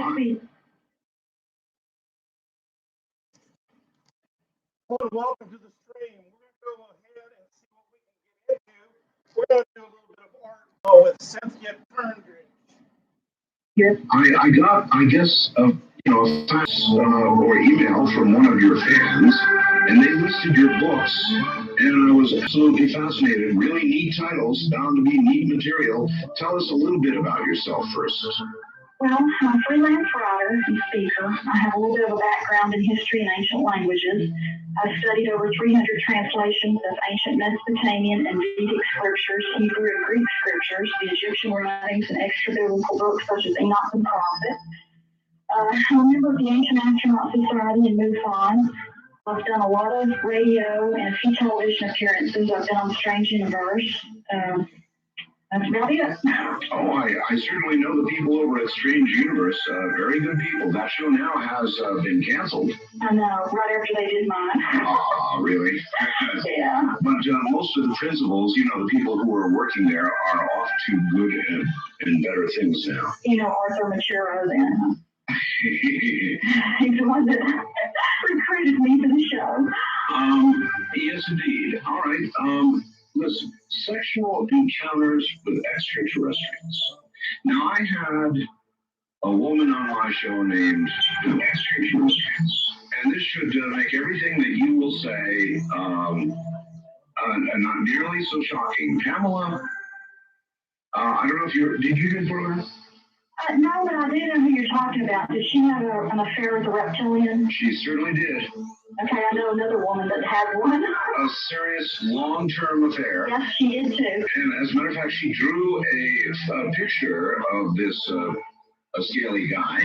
Welcome to the stream. We're going to go ahead and see what we can get into. We're going to do a little bit of art with Cynthia Turndridge. I got, I guess, a fax or email from one of your fans, and they listed your books, and I was absolutely fascinated. Really neat titles, bound to be neat material. Tell us a little bit about yourself first. Well, I'm a freelance writer and speaker. I have a little bit of a background in history and ancient languages. I've studied over 300 translations of ancient Mesopotamian and Vedic scriptures, Hebrew and Greek scriptures, the Egyptian writings, and extra-biblical books such as Enoch and Prophet. I'm a member of the Ancient Astronaut Society in MUFON. I've done a lot of radio and a few television appearances. I've been on Strange Universe. That's about it. Oh, I certainly know the people over at Strange Universe. Very good people. That show now has been canceled. I know, right after they did mine. Oh, really? Yeah. But most of the principals, the people who are working there are off to good and better things now. Arthur Machero then. He's the one that recruited me for the show. Yes, indeed. All right. Listen, sexual encounters with extraterrestrials. Now, I had a woman on my show named Extraterrestrials, and this should make everything that you will say not nearly so shocking. Pamela, I don't know if did you get photographed? No, but I do know who you're talking about. Did she have an affair with a reptilian? She certainly did. Okay, I know another woman that had one. A serious long-term affair. Yes, she did too. And as a matter of fact, she drew a picture of this a scaly guy,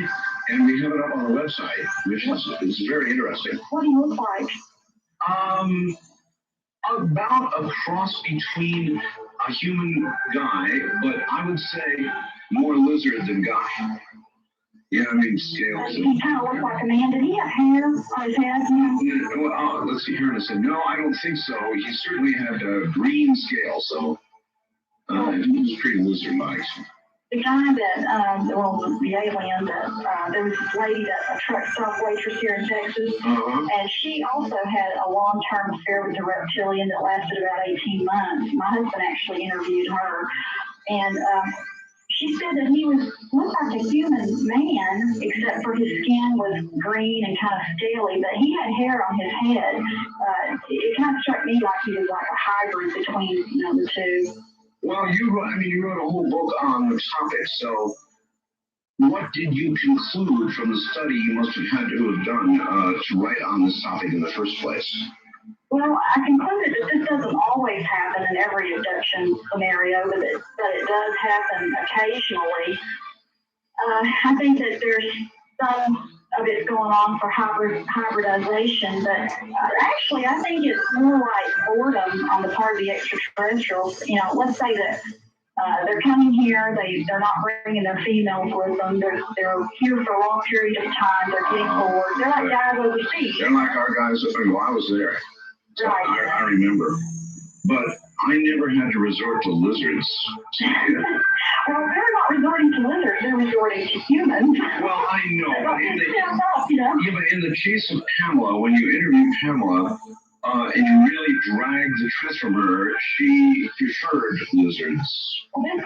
and we have it up on the website, which is very interesting. What do you look like? About a cross between a human guy, but I would say more lizard than guy. Yeah, I mean scales. He kind of looked like a man. Did he have hair on his head? Well, let's see here in a second. No, I don't think so. He certainly had green scales, so he was pretty lizard-like. The guy that, the alien that, there was this lady that a truck stop waitress here in Texas, and she also had a long-term affair with a reptilian that lasted about 18 months. My husband actually interviewed her, and she said that he looked like a human man, except for his skin was green and kind of scaly, but he had hair on his head. It kind of struck me like he was like a hybrid between the two. Well, you wrote a whole book on the topic, so what did you conclude from the study you must have had to have done to write on this topic in the first place? Well, I concluded that this doesn't always happen in every abduction scenario, but it does happen occasionally. I think that there's some of it going on for hybridization, but actually I think it's more like boredom on the part of the extraterrestrials. Let's say that they're coming here, they're not bringing their females with them, they're here for a long period of time, they're getting bored. They're like guys overseas. They're like our guys. Well, I was there. So Right. I remember. But I never had to resort to lizards. Well, they're not resorting to lizards, they're resorting to humans. Well, I know. But But in the case of Pamela, when you interviewed Pamela, and you really dragged the truth from her, she preferred lizards. Well, this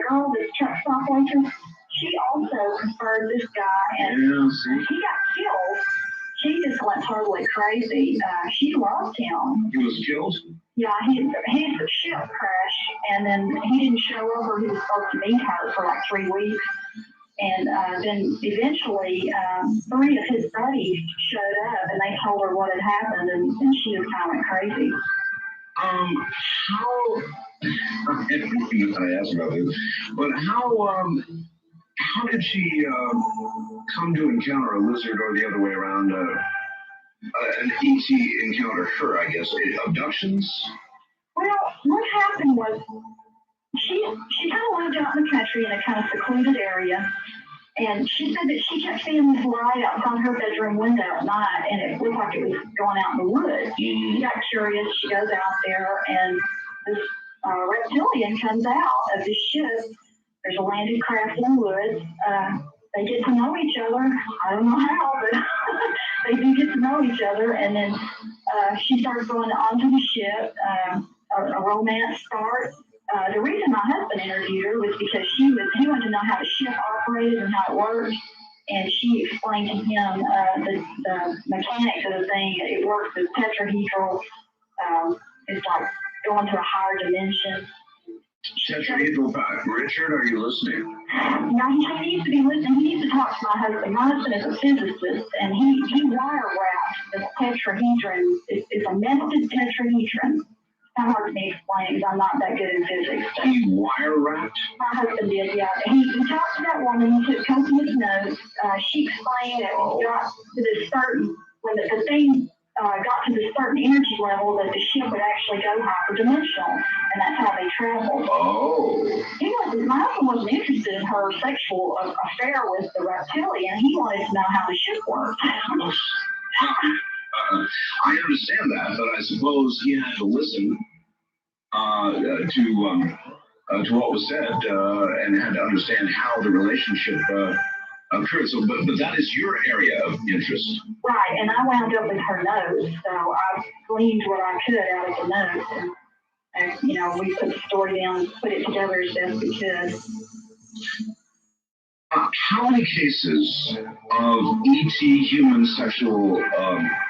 girl, this truck stop waitress, she also preferred this guy, and Yeah, see? he got killed. She just went totally crazy. She loved him. He was killed? Yeah, his ship crashed, and then he didn't show up, or he was supposed to meet her for like 3 weeks. And then eventually, 3 of his buddies showed up, and they told her what had happened, and she just kind of went crazy. How, I asked about this, but how did she come to encounter a lizard or the other way around? An ET encounter her, I guess. Abductions? Well, what happened was she kind of lived out in the country in a kind of secluded area, and she said that she kept seeing this light outside her bedroom window at night, and it looked like it was going out in the woods. She got curious. She goes out there, and this reptilian comes out of this ship. There's a landed craft in the woods. they get to know each other. I don't know how, but they do get to know each other. And then she starts going onto the ship. A romance starts. The reason my husband interviewed her was because he wanted to know how the ship operated and how it worked. And she explained to him the mechanics of the thing. It works with tetrahedral. It's like going to a higher dimension. Tetrahedral back. Richard, are you listening? Now he needs to be listening. He needs to talk to my husband. My husband is a physicist, and he wire wrapped the tetrahedron. It's a nested tetrahedron. It's kind of hard for me to explain because I'm not that good in physics. He wire wrapped? My husband did, yeah. He talked to that woman. He took copious notes. She explained that we got to this certain when the thing got to this certain energy level that the ship would actually go hyperdimensional, and that's how they traveled. Oh. My husband wasn't interested in her sexual affair with the reptilian. He wanted to know how the ship worked. I understand that, but I suppose he had to listen to what was said and had to understand how the relationship occurred. So, but that is your area of interest. Right, and I wound up with her notes, so I gleaned what I could out of the notes, and we put the story down, put it together as best we could. How many cases of ET human sexual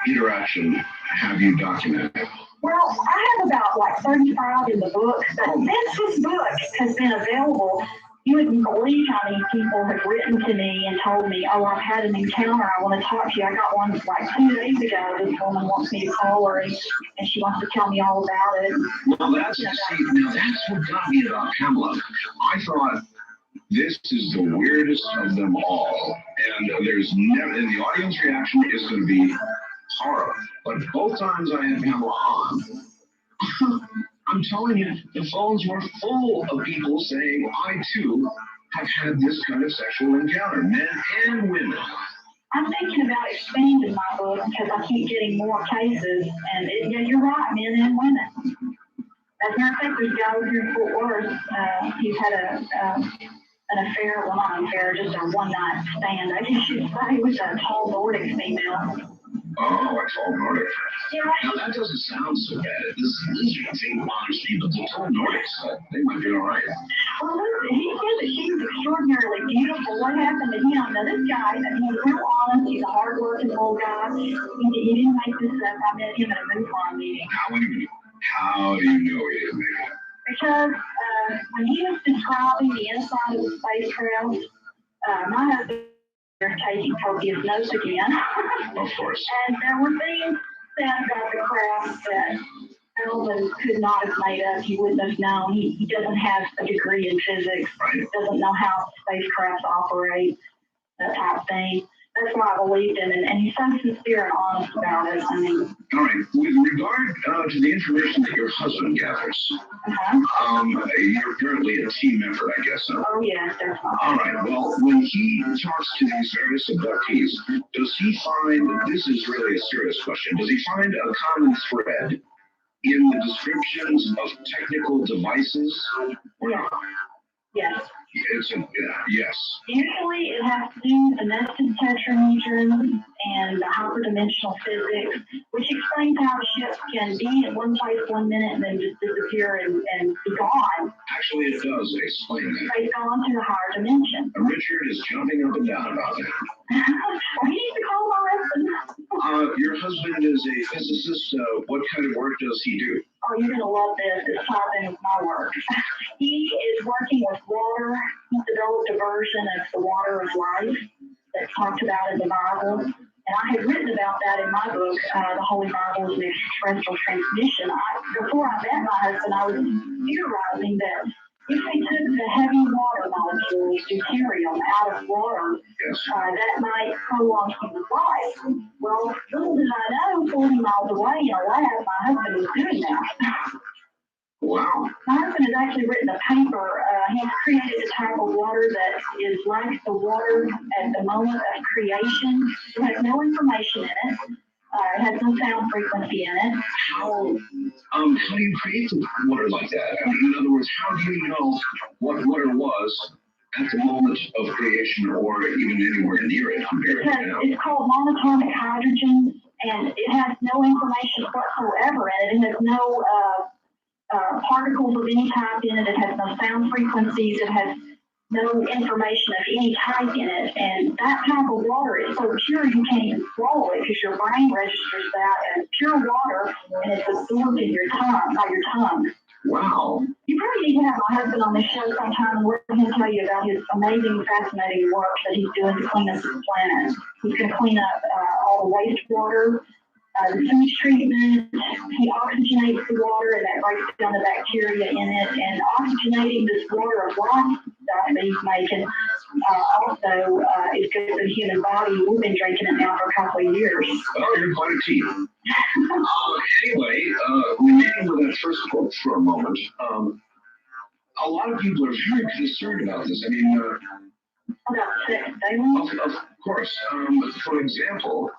interaction have you documented? Well, I have about 35 in the book, but since this book has been available, you wouldn't believe how many people have written to me and told me, oh, I've had an encounter, I want to talk to you. I got one 2 days ago. This woman wants me to call her, and she wants to tell me all about it. Well, that's what got me about Pamela. I thought, this is the weirdest of them all, and and the audience reaction is going to be horror. But both times I had Pamela on, I'm telling you, the phones were full of people saying, I too have had this kind of sexual encounter, men and women. I'm thinking about expanding my book because I keep getting more cases, and you're right, men and women. As a matter of fact, there's a guy here in Fort Worth. He's had an affair, well, not an affair, just a one-night stand, I guess you'd say, with a tall Nordic female. Oh, a tall Nordic. Yeah. Now, that doesn't sound so bad. This lizard thing bothers me, but the tall Nordics, they might be all right. Well, listen, he said that she was extraordinarily beautiful. What happened to him? Now, this guy, he's real honest. He's a hard-working little guy. He didn't make this up. I met him at a MUFON meeting. How do you know he didn't make it? Because when he was describing the inside of the spacecraft, my husband was taking copious notes again. Of course. And there were things said about the craft that Elvin could not have made up. He wouldn't have known. He doesn't have a degree in physics. Right. Doesn't know how spacecrafts operate, that type of thing. That's why I believed him, and he's so sincere and honest about it. I mean. All right. With regard to the information that your husband gathers, you're currently a team member, I guess, huh? Oh, yes, definitely. All right. Well, when he talks to these various abductees, does he find, this is really a serious question, does he find a common thread in the descriptions of technical devices? Yeah. Yes. Yes. Usually it has to do with the nested tetrahedron and the hyperdimensional physics, which explains how the ship can be in one place 1 minute and then just disappear and be gone. Actually, it does explain that. They've gone to a higher dimension. Richard is jumping up and down about that. Well, he needs to call my husband. Your husband is a physicist. What kind of work does he do? Oh, you're going to love this. It's ties in with my work. He is working with water. He developed a version of the water of life that's talked about in the Bible. And I had written about that in my book, The Holy Bible is an Extraterrestrial Transmission. Before I met my husband, I was theorizing that if we took the heavy water molecules, deuterium, out of water, that might prolong human life. Well, little did I know, 40 miles away in a lab, my husband was doing that. Wow. My husband has actually written a paper. He's created a type of water that is like the water at the moment of creation. It has no information in it. It has no sound frequency in it. How do you create the water like that? In other words, how do you know what water was at the moment of creation or even anywhere near it compared to now? It's called monatomic hydrogen, and it has no information whatsoever in it. It has no particles of any type in it. It has no sound frequencies. It has no information of any type in it. And that type of water is so pure you can't even swallow it because your brain registers that as pure water and it's absorbed in your tongue, by your tongue. Wow. You probably need to have my husband on this show sometime and let him tell you about his amazing, fascinating work that he's doing to clean up the planet. He's going to clean up all the wastewater, the sewage treatment. He oxygenates the water, and that breaks down the bacteria in it. And oxygenating this water of life stuff that he's making also is good for the human body. We've been drinking it now for a couple of years. Oh, you're quite a team. Anyway, remaining with that first quote for a moment, a lot of people are very concerned about this. I mean, About sex, David? of course. For example,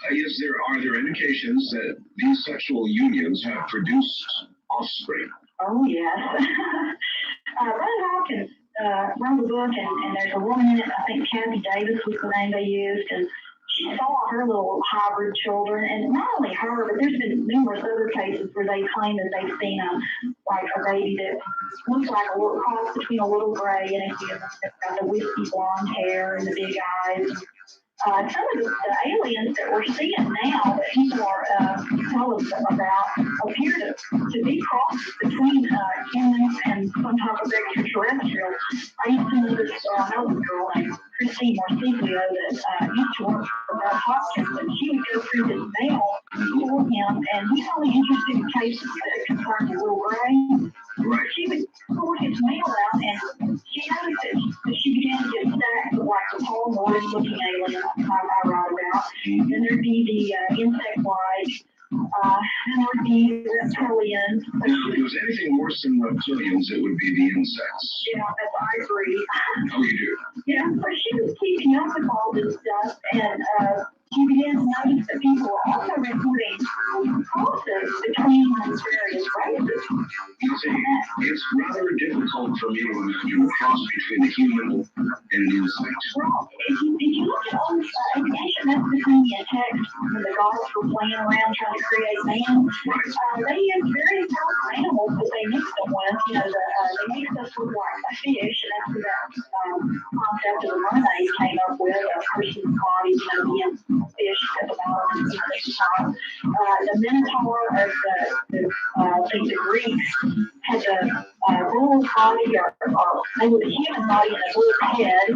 are there indications that these sexual unions have produced offspring? Oh, yes. Ron Hawkins wrote a book, and there's a woman in it, I think Kathy Davis was the name they used, and she saw her little hybrid children, and not only her, but there's been numerous other cases where they claim that they've seen a baby that looks like a little cross between a little gray and a human. It's got the wispy blonde hair and the big eyes. Some of the aliens that we're seeing now that people are telling us about appear to be crosses between humans and some type of extraterrestrial. I used to know this girl named Christine Marsiglio that used to work for Bob Hopkins, and she would go through this mail for him, and he's only interested in cases that concern the little gray. Right. She would pull his mail out, and she noticed that she began to get stacks of like the Paul Morris looking aliens I write about. Then there'd be the insect-like, then there'd be the reptilians. If it was anything worse than reptilians, it would be the insects. Yeah, that's I agree. Oh, you do? Yeah, so she was keeping up with all this stuff, and she began to notice that people were also reporting crosses between these various races. You see, it's rather difficult for me to imagine a cross between a human and an insect. Well, if you look at old ancient Mesopotamian texts, when the gods were playing around trying to create man, they used very powerful animals that they mixed them with. You know, they mixed us with like a fish, and that's where that concept of the mermaid came up with, a person's body, you know, being fish at the bottom and the top. The minotaur of I think the Greeks had a bull's body, or they were the human body and a bull's head.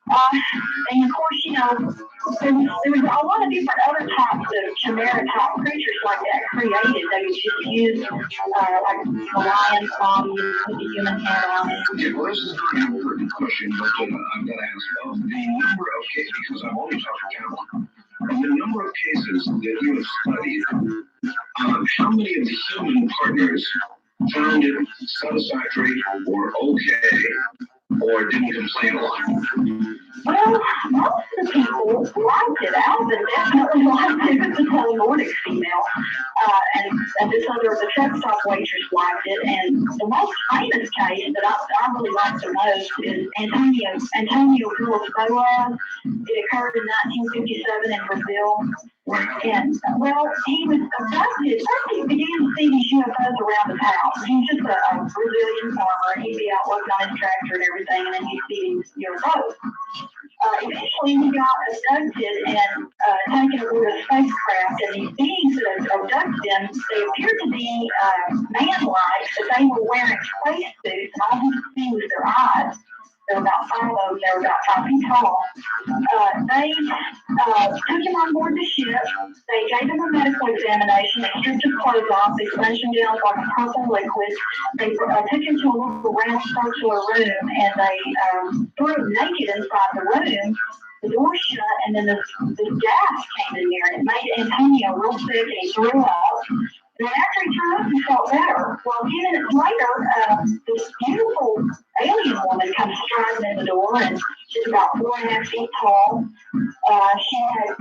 And of course, you know, there was a lot of different other types of chimera type creatures like that created. They would just use like the lion's body with the human head on it. Okay, well, this is not an important question, but I've got to ask of the number of cases, because I've always talked to Cameron. The number of cases that you have studied, how many of the human partners found it satisfactory or okay or didn't complain a lot? Well, most of the people liked it. Alvin definitely liked it. It's a Nordic female. And this other, the truck stop waitress liked it. And the most famous case that I really like the most is Antonio Villas Boas. It occurred in 1957 in Brazil. And, well, he was abducted. First, he began to see these UFOs around his house. He was just a Brazilian farmer, and he'd be out working on his tractor and everything, and then he'd see these UFOs. Eventually, he got abducted and taken aboard a spacecraft, and these beings that abducted him, they appeared to be man-like, but they were wearing spacesuits, and all he could see was their eyes. There were about 5 of them. They were about 5 feet tall. They took him on board the ship. They gave him a medical examination. They stripped his clothes off. They sponged him down with like a purple liquid. They took him to a little round circular room, and they threw him naked inside the room. The door shut, and then this gas came in there, and it made Antonio real sick, and he threw up. And after he threw up, he felt better. Well, a few minutes later, this beautiful alien woman comes striding in the door, and she's about 4.5 feet tall. She had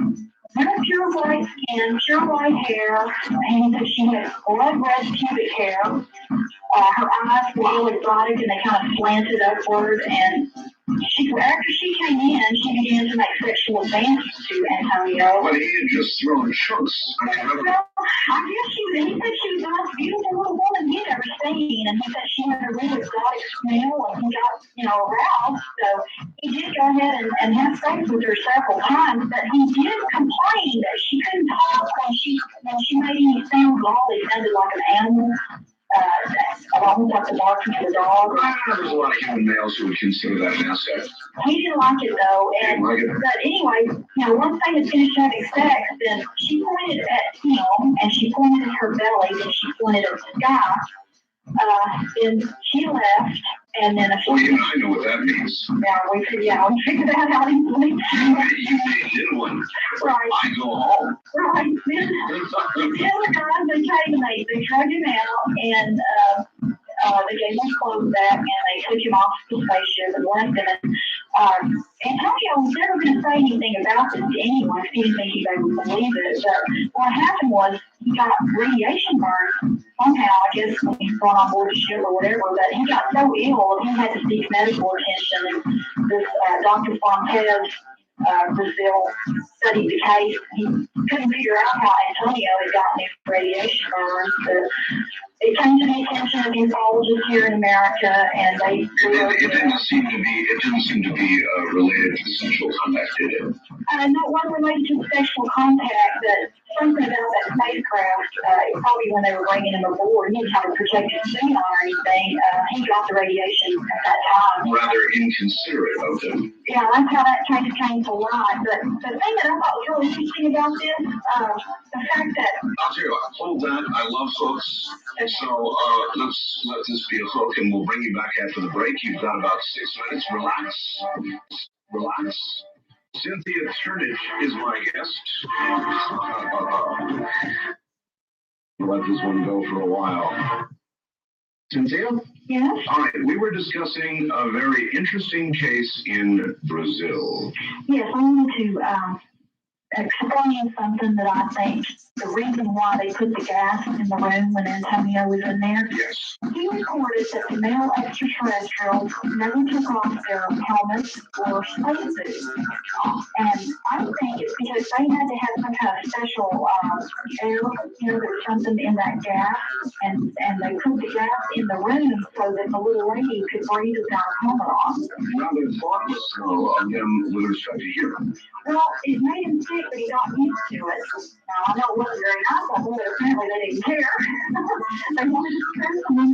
She had pure white skin, pure white hair, and she had blood red pubic hair. Her eyes were really exotic and they kind of slanted upward. And after she came in, she began to make sexual advances to Antonio. But he had just thrown chunks. I mean, Well, I guess he said she was the most beautiful little woman he'd ever seen, and he said she had a really exotic smell, and he got, aroused. So he did go ahead and have sex with her several times, but he did complain that she couldn't talk when she made any sounds at all. It sounded like an animal. Along with the barking of the dog. there's a lot of human males who would consider that an asset. He didn't like it though, but anyway, once they had finished having sex, then she pointed at him and she pointed at her belly and she pointed at the sky. Then she left, and then a few. Well, I know what that means. We figured that out easily. You did one. Right. I go home. Right. Then the guys, they came and they dragged him out, and they gave him clothes back, and they took him off the spaceship and left him. And Antonio was never going to say anything about this to anyone if he didn't think he would believe it. But what happened was he got radiation burn somehow, I guess, when he was brought on board the ship or whatever. But he got so ill he had to seek medical attention. And this Dr. Fontes, Brazil, studied the case. He couldn't figure out how Antonio had gotten these radiation burns. But it came to the attention of ufologists here in America, and they. It didn't seem to be related to sexual contact, did it? No, it wasn't related to sexual contact, but something about that spacecraft, probably when they were bringing him aboard, he didn't have a protective suit on or anything. He got the radiation at that time. Rather inconsiderate of them. Yeah, that's how that case came to light. But the thing that I thought was really interesting about this, the fact that... I'll tell you what, hold that. I love hooks. So let's let this be a hook, and we'll bring you back after the break. You've got about 6 minutes. Relax. Cynthia Turnage is my guest. We'll let this one go for a while. Cynthia? Yes? All right, we were discussing a very interesting case in Brazil. Yes, I wanted to explain something that I think the reason why they put the gas in the room when Antonio was in there. Yes. He reported that the male extraterrestrials never took off their helmets or spacesuits. And I think it's because they had to have some kind of special air, there's something in that gas, and they put the gas in the room so that the little lady could breathe without a helmet on. Rather thoughtless, though, of them with respect to hearing. Well, it made him sick, but he got used to it. Now, I know it wasn't very nice of them, but apparently they didn't care. They wanted to scare someone,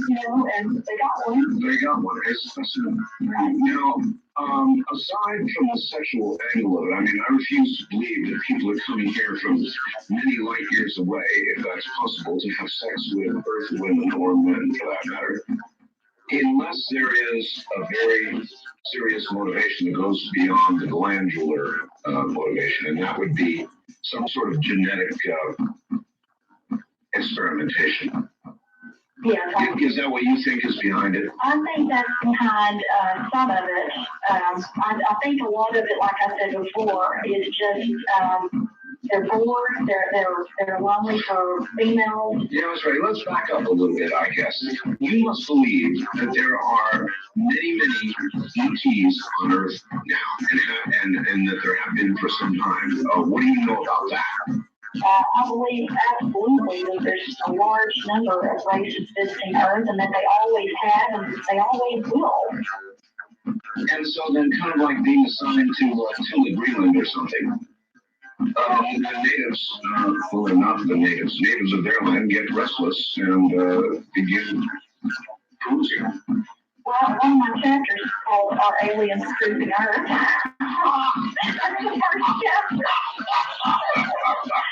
and they got one. They got one. It's Right. now, aside from the sexual angle of it, I mean, I refuse to believe that people are coming here from many light years away, if that's possible, to have sex with Earth women or men, for that matter. Unless there is a very serious motivation that goes beyond the glandular motivation, and that would be some sort of genetic experimentation. Yeah, Is that what you think is behind it? I think that's behind some of it. I think a lot of it, like I said before, is just they're bored, they're lonely for females. Yeah, that's right. Let's back up a little bit, I guess. You must believe that there are many ETs on Earth now, and that there have been for some time. What do you know about that? I believe absolutely that there's a large number of races visiting Earth, and that they always have, and they always will. And so then, kind of like being assigned to Tula, Greenland or something. The natives, well, not the natives of their land get restless and begin cruising. Well, one of my chapters is called Our Aliens Cruising Earth. That's the first chapter.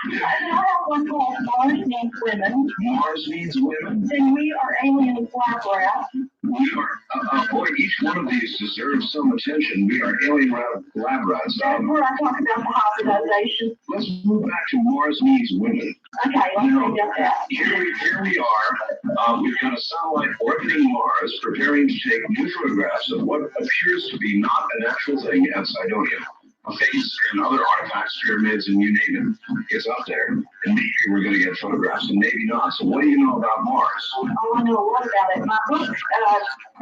And I have one called Mars Needs Women. Mars Needs Women? Then We Are Aliens Lab Rats. We are, boy, each one of these deserves some attention. We are alien lab rats. That's where I talk about the hybridization. Let's move back to Mars Needs Women. Okay, let's read about that. Here we are. We've got a satellite orbiting Mars, preparing to take new photographs of what appears to be not a natural thing at Cydonia. a face and other artifacts, pyramids, and you name it, is up there. And maybe we're going to get photographs, and maybe not. So what do you know about Mars? Oh, I know a lot about it. My book,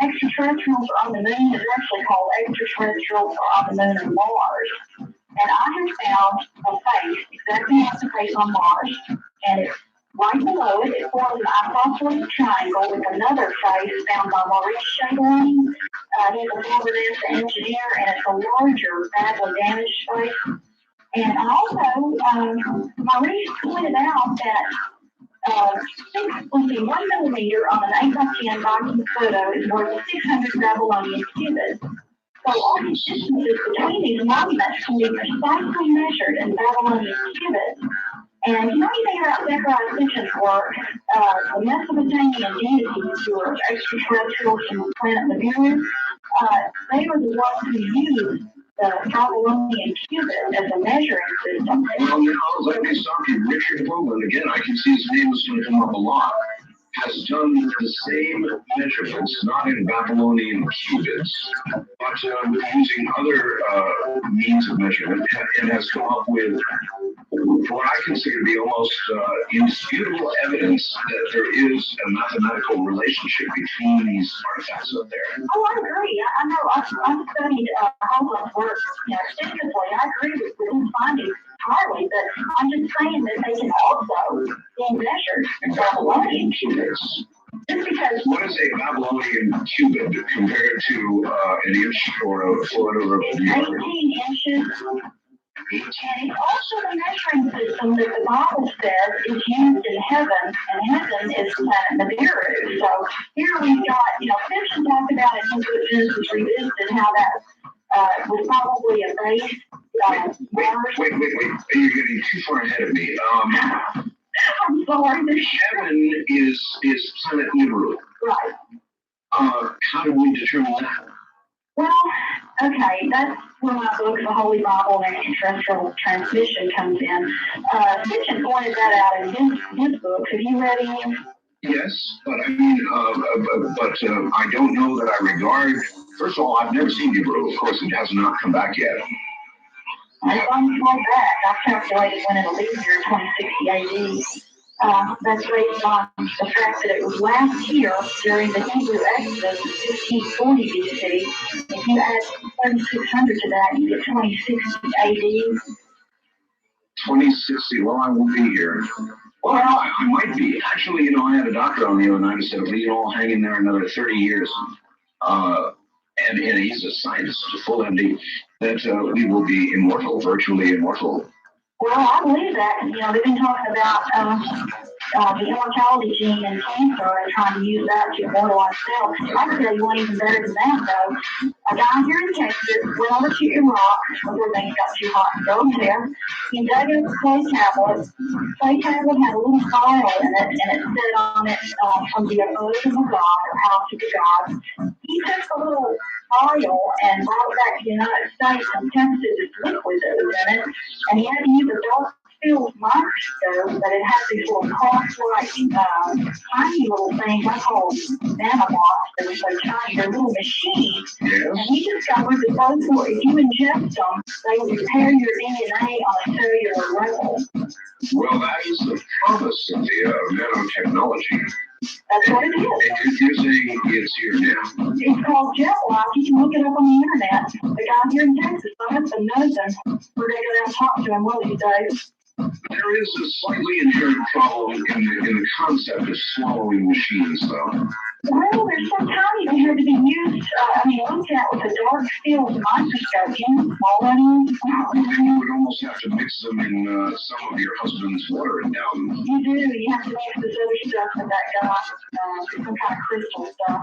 Extraterrestrials on the Moon, is actually called Extraterrestrials on the Moon and Mars. And I have found a face, exactly like the face on Mars, and it's right below it. It forms an isosceles triangle with another face found by Maurice Chabelain. He's a former NASA engineer, and it's a larger, badly damaged face. And also, Maurice pointed out that 1 millimeter on an 8x10 Viking photo is worth 600 Babylonian cubits. So all the distances between these monuments can be precisely measured in Babylonian cubits. And you know anything about Zechariah Sitchin's work, the Mesopotamian deities who are extraterrestrials from the planet Nibiru, they were the ones who used the Babylonian cubit as a measuring system. Well, now, let me stop you. Richard Hoagland, again, I can see his name is going to come up a lot, has done the same measurements, not in Babylonian cubits, but using other means of measurement, and has come up with what I consider to be almost indisputable evidence that there is a mathematical relationship between these artifacts up there. Oh, I agree. I know. I've studied Hoagland's work extensively. I agree with his findings entirely, but I'm just saying that they can also be measured in Babylonian cubits. Just because. What is a Babylonian cubit compared to an inch or a foot or a yard? 18 inches. And it's also the measuring system that the Bible says is used in heaven, and heaven is planet Nibiru. So here we've got, Fiction talked about it in Genesis Revisited, how that was probably a base. Wait, you're getting too far ahead of me. I'm sorry. Heaven is planet Nibiru. Right. How do we determine that? Well, okay, that's where my book, The Holy Bible and Extraterrestrial Transmission, comes in. Sitchin pointed that out in his book. Have you read any? Yes, but I mean, I don't know that I regard. First of all, I've never seen Nibiru. Of course, it has not come back yet. It's on far back. I calculated when it'll leave here, 2060 AD. That's based on the fact that it was last here during the Hebrew Exodus in 1540 BC. If you add 3600 to that, you get 2060 AD. 2060, well, I won't be here. Well, I might be. Actually, I had a doctor on the other night who said, I'll hang in there another 30 years. And he's a scientist, a full MD, that we will be immortal, virtually immortal. Well, I believe that. They've been talking about the immortality gene in cancer and trying to use that to immortalize cells. I can tell you one even better than that, though. A guy here in Texas went over to Iraq before things got too hot to go there. He dug up a clay tablet. Clay tablet had a little file in it, and it said on it, from the abode of a god, or house of the gods. He took a little file and brought it back to the United States and tested this liquid that was in it, and he had to use a dark field microscope, but it had these little cross-like, tiny little things I call nanobots that are so tiny. They're little machines. Yes. And he discovered that those were, if you ingest them, they would repair your DNA on a cellular level. Well, that is the promise of the nanotechnology. That's what it is. And you're saying it's here now. It's called JetLife. You can look it up on the internet. The guy here in Texas, my husband knows him. We're going to go down and talk to him one of these days. There is a slightly inherent problem in the concept of swallowing machines, though. Well, they're so tiny they had to be used, looked at with a dark field microscope. Swallowing. Then you would almost have to mix them in some of your husband's water and down. You do. You have to mix this other stuff with that guy, some kind of crystal stuff.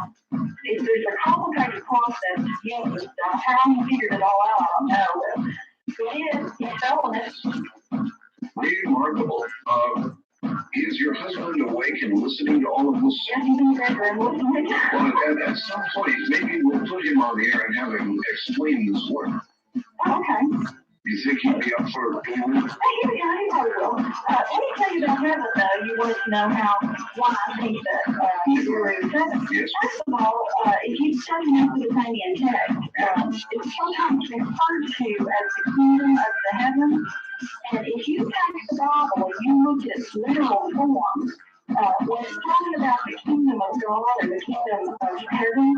There's a complicated process to use this stuff. How he figured it all out, I don't know. But he is. He's selling it. Remarkable. Is your husband awake and listening to all of this? Yeah, he's in the bedroom listening. Well, at some point, maybe we'll put him on the air and have him explain this work. Oh, okay. You think he'd be up for Hey, here we go. He probably will. Let me tell you about heaven, though. You wanted to know why I think that Hebrew is heaven. Yes. First of all, if you study Mesopotamian text, it's sometimes referred to as the kingdom of the heavens. And if you take the Bible and you look at its literal form, when it's talking about the kingdom of God and the kingdom of heaven,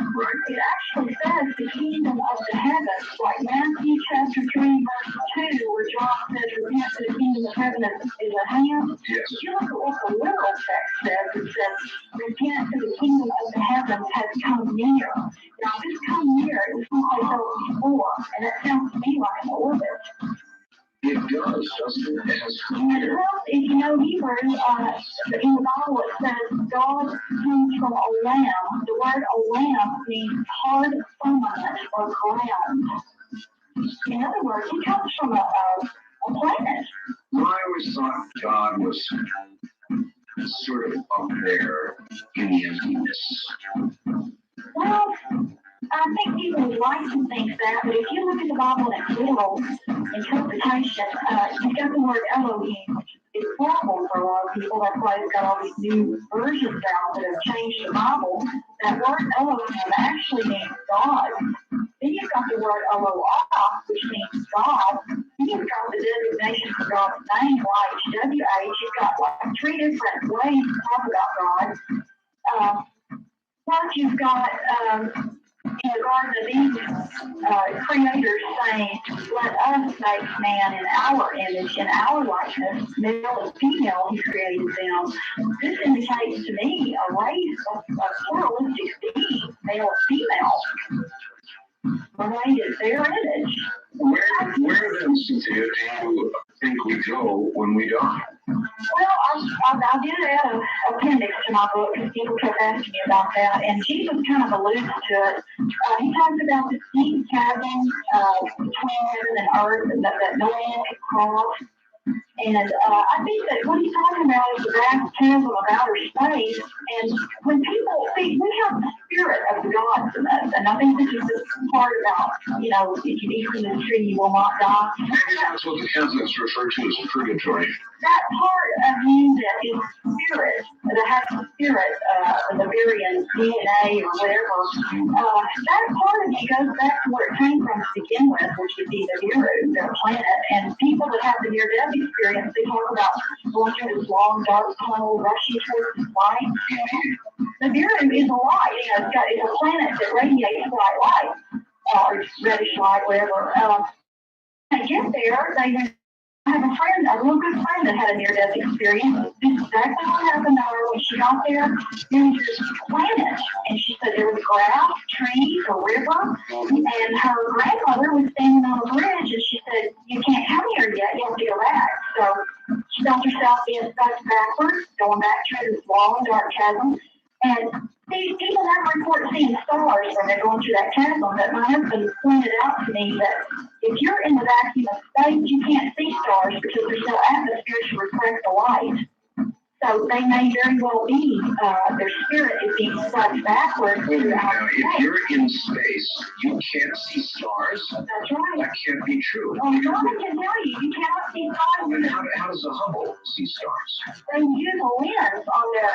it actually says the kingdom of the heavens, like Matthew chapter 3, verse 2, where John says, repent for the kingdom of heaven is at hand. Yes. If you look at what the literal text says, it says, repent for the kingdom of the heavens has come near. Now, this come near, it was someplace else before, and that sounds to me like an orbit. It does, doesn't it? It has come And here. well, if you know Hebrew, in the Bible it says God comes from a lamb. The word a lamb means hard firmament or ground. In other words, he comes from a planet. Well, I always thought God was sort of up there in the emptiness. Well, I think people would like to think that, but if you look at the Bible in its literal interpretation, you've got the word Elohim, which is horrible for a lot of people. That's why they've got all these new versions out that have changed the Bible. That word Elohim actually means God. Then you've got the word Eloah, which means God. Then you've got the designation for God's name, YHWH. You've got like three different ways to talk about God. Plus, you've got in the Garden of Eden, creators saying, let us make man in our image, in our likeness, male and female, he created them. This indicates to me a race of pluralistic beings, male and female, related their image. Where then, Cynthia, do you think we go when we die? Well, I did add an appendix to my book because people kept asking me about that, and Jesus kind of alludes to it. He talks about the deep chasm between heaven and earth and that no man can cross. And I think that what he's talking about is the vast chasm of outer space. And when people see, we have the spirit of the gods in us. And I think this is the part about, if you eat from this tree, you will not die. Maybe that's what the Catholics refer to as purgatory. That part of you that is spirit, that has the spirit, the Bavarian DNA or whatever, that part of you goes back to where it came from to begin with, which would be the Viru, their planet. And people that have the near-death experience, they talk about going through this long, dark tunnel, rushing towards this light. The Viru is a light. It's a planet that radiates white light, or reddish light, whatever. They get there, I have a friend, a real good friend that had a near-death experience. This is exactly what happened to her when she got there. There was this planet, and she said there was grass, trees, a river, and her grandmother was standing on a bridge, and she said, you can't come here yet, you have to go back. So she felt herself being sucked backwards, going back through this long, dark chasm. And people never report seeing stars when they're going through that chasm, but my husband pointed out to me that if you're in the vacuum of space, you can't see stars because there's no atmosphere to reflect the light. So they may very well be, their spirit is being sucked backwards through outer space. Now, if you're in space, you can't see stars? That's right. That can't be true. Well, no one can tell you, you cannot see stars. Then how does the Hubble see stars? They use a lens on their,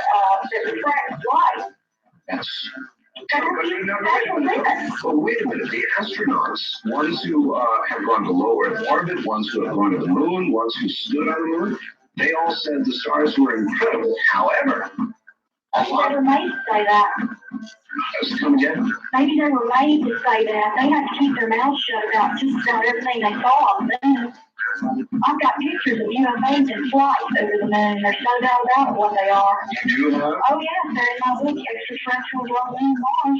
that refracts light. That's... That's a lens. But wait a minute, the astronauts, ones who have gone to low Earth orbit, ones who have gone to the moon, ones who stood on the moon, they all said the stars were incredible. However, They were made to say that. come again? Maybe they were made to say that. They had to keep their mouths shut about just about everything they saw on the moon. I've got pictures of UFOs in flight over the moon. There's no doubt about what they are. You do have? Oh, yes, they're in my book, Extraterrestrials on the Moon Mars.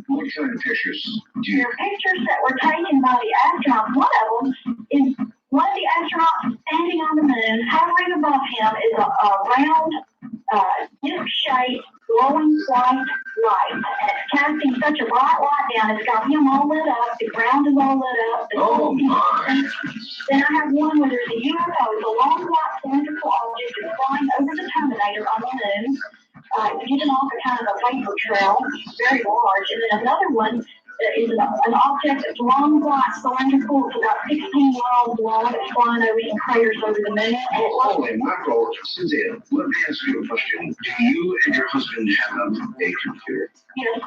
What kind of pictures do you There are pictures that were taken by the astronauts. One of them is one of the astronauts standing on the moon. Hovering above him is a round, disc-shaped, glowing white light. And it's casting such a bright light down. It's got him all lit up. The ground is all lit up. Oh, my. Then I have one where there's a UFO. It's a long, white, cylindrical object that's flying over the Terminator on the moon. It's giving off a kind of a vapor trail, very large. And then another one is an object that's long, black, cylindrical. It's about 16 miles long. It's flying over some craters over the moon. And it looks Holy mackerel, Cynthia, let me ask you a question. Do you and your husband have a computer? Yes.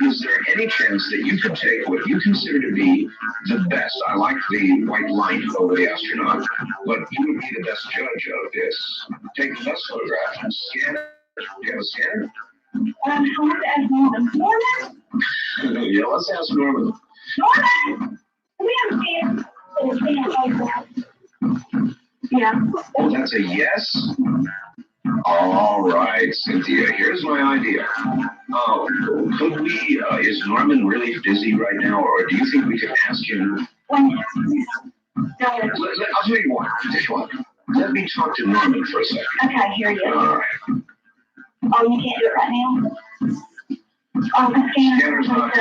Is there any chance that you could take what you consider to be the best? I like the white light over the astronaut, but you would be the best judge of this. Take the best photograph and scan it. Do you have a scanner? I'm trying to ask Norman. Norman? Yeah, let's ask Norman. Norman! We have a scan. Yeah. Oh, that's a yes? All right, Cynthia, here's my idea. Could we, is Norman really busy right now, or do you think we could ask him? I'll I'll tell you what, let me talk to Norman for a second. Okay, here you go. All right. Oh, you can't do it right now? Oh, the Scanner's not.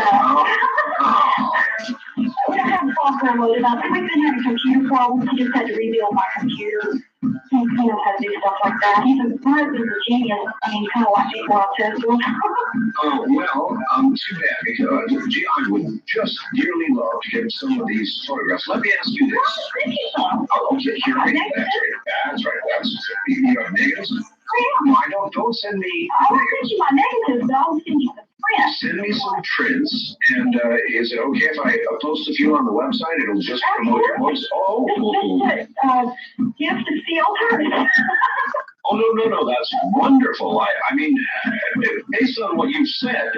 We don't have software loaded up. We've been having computer problems. He just had to rebuild my computer. He knows how to do stuff like that. He's a genius. I mean, kind of like me while Tesla. Oh, well, too bad, because, gee, I would just dearly love to get some of these photographs. Let me ask you this. Oh, okay, here, right, that's right. You have negatives? I don't send me. I won't send you my negatives, but I'll send you the print. Send me some prints, and is it okay if I post a few on the website? It'll just promote your books. Oh, You have to see alternatives. oh no, that's wonderful. I mean, based on what you've said,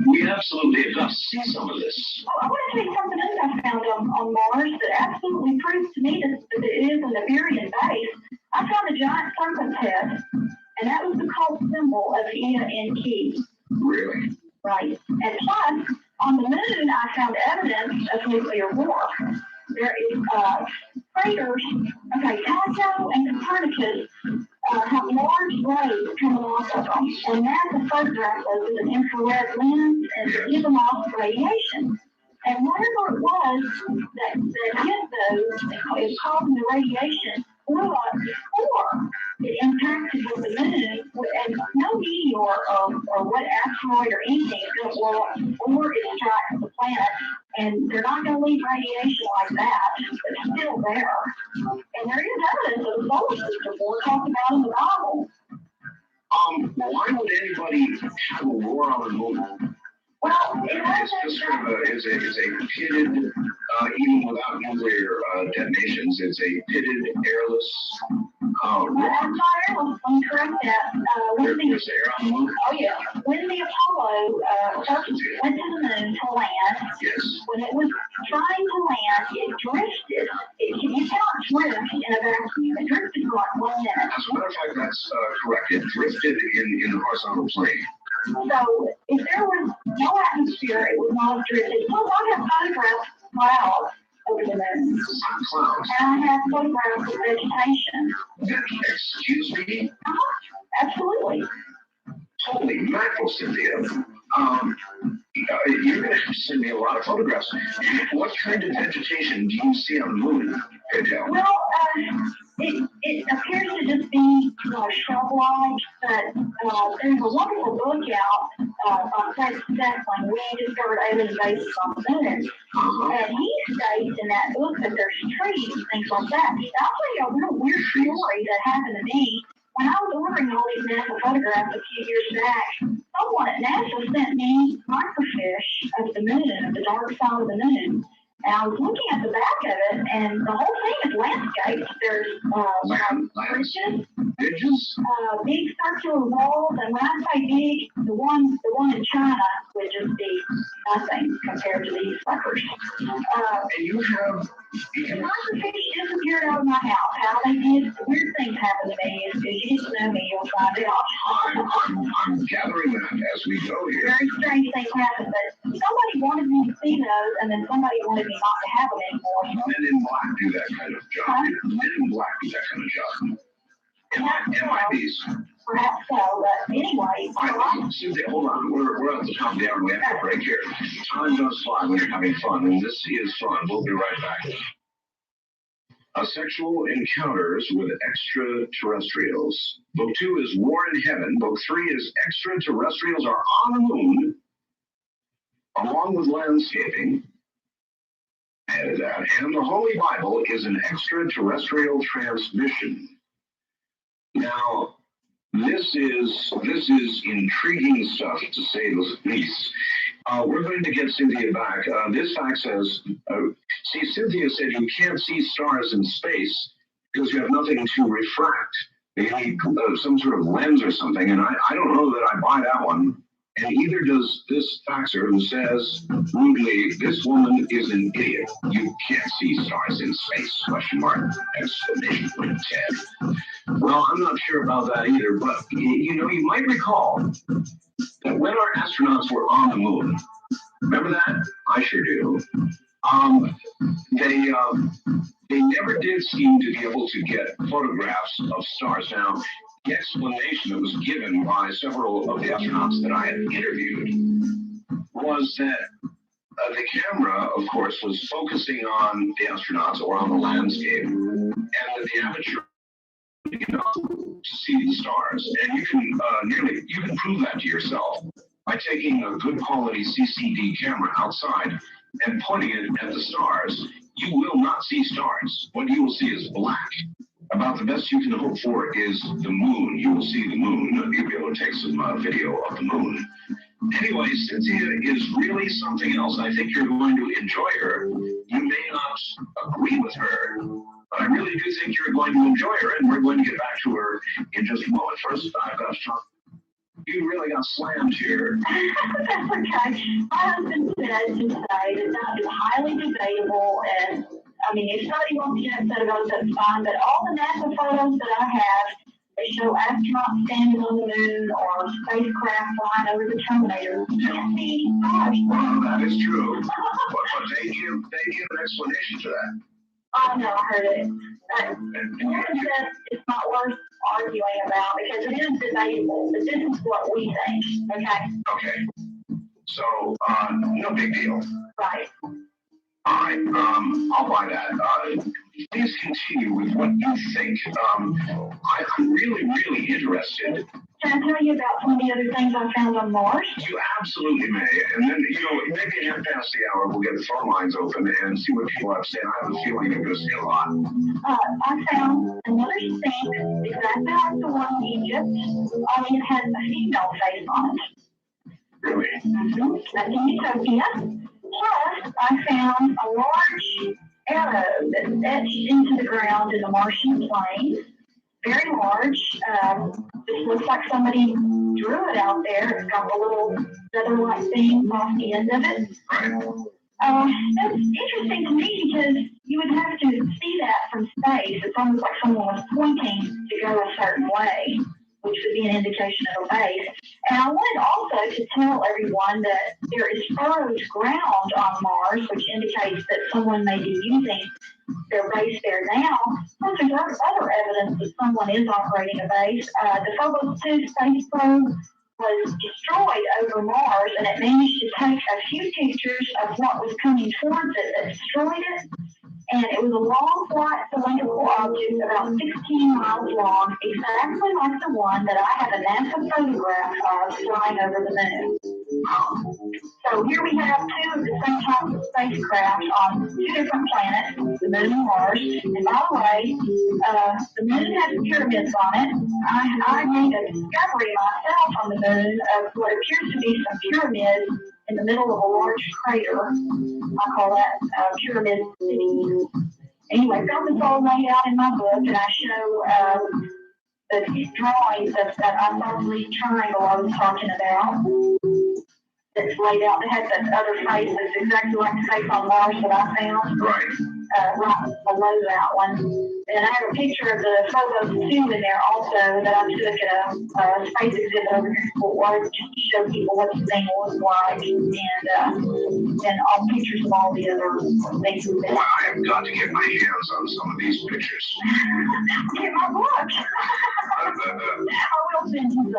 we absolutely have got to see some of this. I want to tell you something else I found on Mars that absolutely proves to me that it is an Iberian base. I found a giant serpent's head, and that was the cult symbol of Ea Enki. Really? Right. And plus, on the moon, I found evidence of nuclear war. There is craters. Okay, Tycho and Copernicus have large rays coming off of them, and NASA photographed those with an infrared lens and give them off radiation. And whatever it was that hit those, it causing the radiation, blew up before it impacted with the moon, and no meteor or what asteroid or anything is going to blow up before it strikes the planet, and they're not going to leave radiation like that. It's still there. And there is evidence of the solar system war talked about in the Bible. Why would anybody have a war on the moon? Well, It's just sort of is a pitted, even without nuclear detonations, it's a pitted, airless rock. that's not airless. Let me correct that. There's air on the moon? Oh, yeah. When the Apollo first went to the moon to land, Yes. when it was trying to land, it drifted. You cannot drift in a vacuum. It drifted for like 1 minute. As a matter of fact, that's correct. It drifted in the horizontal plane. So if there was no atmosphere, it would not have drifted. Plus, I have photographed clouds over the moon. Clouds. And I have photographs of vegetation. Excuse me? Absolutely. Holy mackerel, Cynthia. You're going to have to send me a lot of photographs. What kind of vegetation do you see on the moon, Adele? Well, it appears to just be shrub-like, but there's a wonderful book out on Francis Steffling, We Discovered Alien Bases on the Moon. And he states in that book that there's trees and things like that. I'll tell you a real weird story that happened to me. When I was ordering all these NASA photographs a few years back, someone at NASA sent me microfiche of the moon, of the dark side of the moon. And I was looking at the back of it, and the whole thing is landscapes. There's Ridges? big circular walls, and when I say big, the one in China would just be nothing compared to these suckers. And you have... The microfiche disappeared out of my house. How they did, weird things happen to me. If you get to know me, you'll find out. I'm gathering that as we go here. Very strange things happen, but somebody wanted me to see those, and then somebody wanted me not to have them anymore. Men in Black do that kind of job. Men in Black do that kind of job. MIBs. Perhaps so, but anyway. Cynthia, hold on. We're at the top of the hour. We have to break here. Time does fly when you're having fun, and this is fun. We'll be right back. Sexual Encounters with Extraterrestrials. Book 2 is War in Heaven. Book 3 is Extraterrestrials Are on the Moon. along with landscaping, added that, and the Holy Bible is an extraterrestrial transmission. Now, this is intriguing stuff, to say the least. We're going to get Cynthia back. This fact says, see, Cynthia said you can't see stars in space because you have nothing to refract. You need some sort of lens or something, and I don't know that I buy that one. And either does this faxer who says rudely, this woman is an idiot. You can't see stars in space, question mark, exclamation point, Ted. Well, I'm not sure about that either, but you might recall that when our astronauts were on the moon, remember that? I sure do. They never did seem to be able to get photographs of stars. Now, the explanation that was given by several of the astronauts that I had interviewed was that the camera, of course, was focusing on the astronauts or on the landscape, and that the aperture, to see the stars. And you can prove that to yourself by taking a good quality CCD camera outside and pointing it at the stars. You will not see stars. What you will see is black. About the best you can hope for is the moon. You will see the moon. You'll be able to take some video of the moon. Anyway, Cynthia is really something else. I think you're going to enjoy her. You may not agree with her, but I really do think you're going to enjoy her, and we're going to get back to her in just a moment. First, I've got to talk. You really got slammed here. That's okay. My husband said to say that that is highly debatable, and I mean, if somebody wants to get upset about it, that's fine, but all the NASA photos that I have, they show astronauts standing on the moon or spacecraft flying over the Terminator. You can't see any stars. Well, that is true, but they give an explanation to that. Oh, no, I heard it. Kevin says it's not worth arguing about because it is debatable, but this is what we think, okay? Okay. So, no big deal. Right. All right, I'll buy that. Please continue with what you think. I'm really, really interested. Can I tell you about some of the other things I found on Mars? You absolutely may. And then, maybe at half past the hour, we'll get the phone lines open and see what people have to say. I have a feeling you're going to say a lot. I found another sink exactly like the one in Egypt, only it has a female face on it. Really? Mm-hmm. That's in Utopia. Plus, I found a large arrow that's etched into the ground in the Martian plains. Very large. It looks like somebody drew it out there. It's got a little feather-like thing off the end of it. That's interesting to me because you would have to see that from space. It's almost like someone was pointing to go a certain way, which would be an indication of a base. And I wanted also to tell everyone that there is furrowed ground on Mars, which indicates that someone may be using their base there now. Plus, there's other evidence that someone is operating a base. The Phobos 2 space probe was destroyed over Mars, and it managed to take a few pictures of what was coming towards it that destroyed it. And it was a long, flat, cylindrical object about 16 miles long, exactly like the one that I have a NASA photograph of flying over the moon. So here we have two of the same type of spacecraft on two different planets, the moon and Mars. And by the way, the moon has pyramids on it. I made a discovery myself on the moon of what appears to be some pyramids in the middle of a large crater. I call that Pyramid City. Anyway, got this all laid out in my book, and I show the drawings of that isosceles triangle I was talking about. That's laid out. It has that other face that's exactly like the face on Mars that I found. Right. Right below that one. And I have a picture of the Phobos 2 in there also that I took at a space exhibit over here in Fort Worth just to show people what the thing looks like. And all pictures of all the other things. Boy, I have got to get my hands on some of these pictures. Get my book. I will send you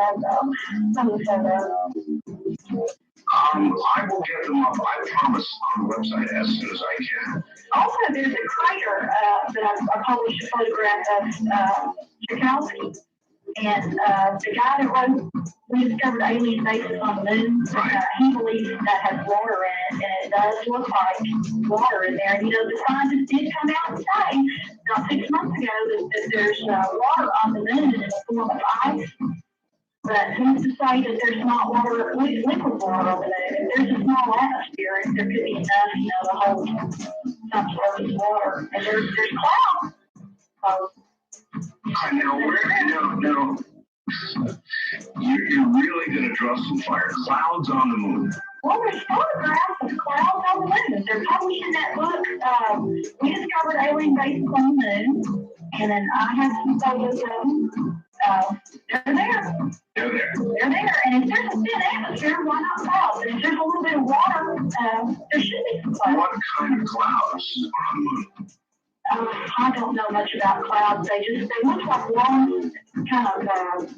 some of the photos. I will get them up, I promise, on the website as soon as I can. Also, there's a crater that I published a photograph of Tchaikovsky. And the guy that wrote We Discovered Alien Bases on the Moon, he believes that has water in it, and it does look like water in there. And, you know, the scientists did come out and say, about 6 months ago, that there's water on the moon in the form of ice. But who's to say that there's not water, liquid water on the moon? If there's a small atmosphere, there could be enough, you know, to hold some surface water. And there's clouds. So, Now, you're really going to draw some fire. Clouds on the moon. well, there's photographs of clouds on the moon. They're published in that book, We Discovered Alien Bases on the Moon. And then I have some photos of them. They're there. They're there. They're there. And if there's a thin atmosphere, why not clouds? And if there's a little bit of water, there should be some clouds. What kind of clouds are on the moon? I don't know much about clouds. They look like long, kind of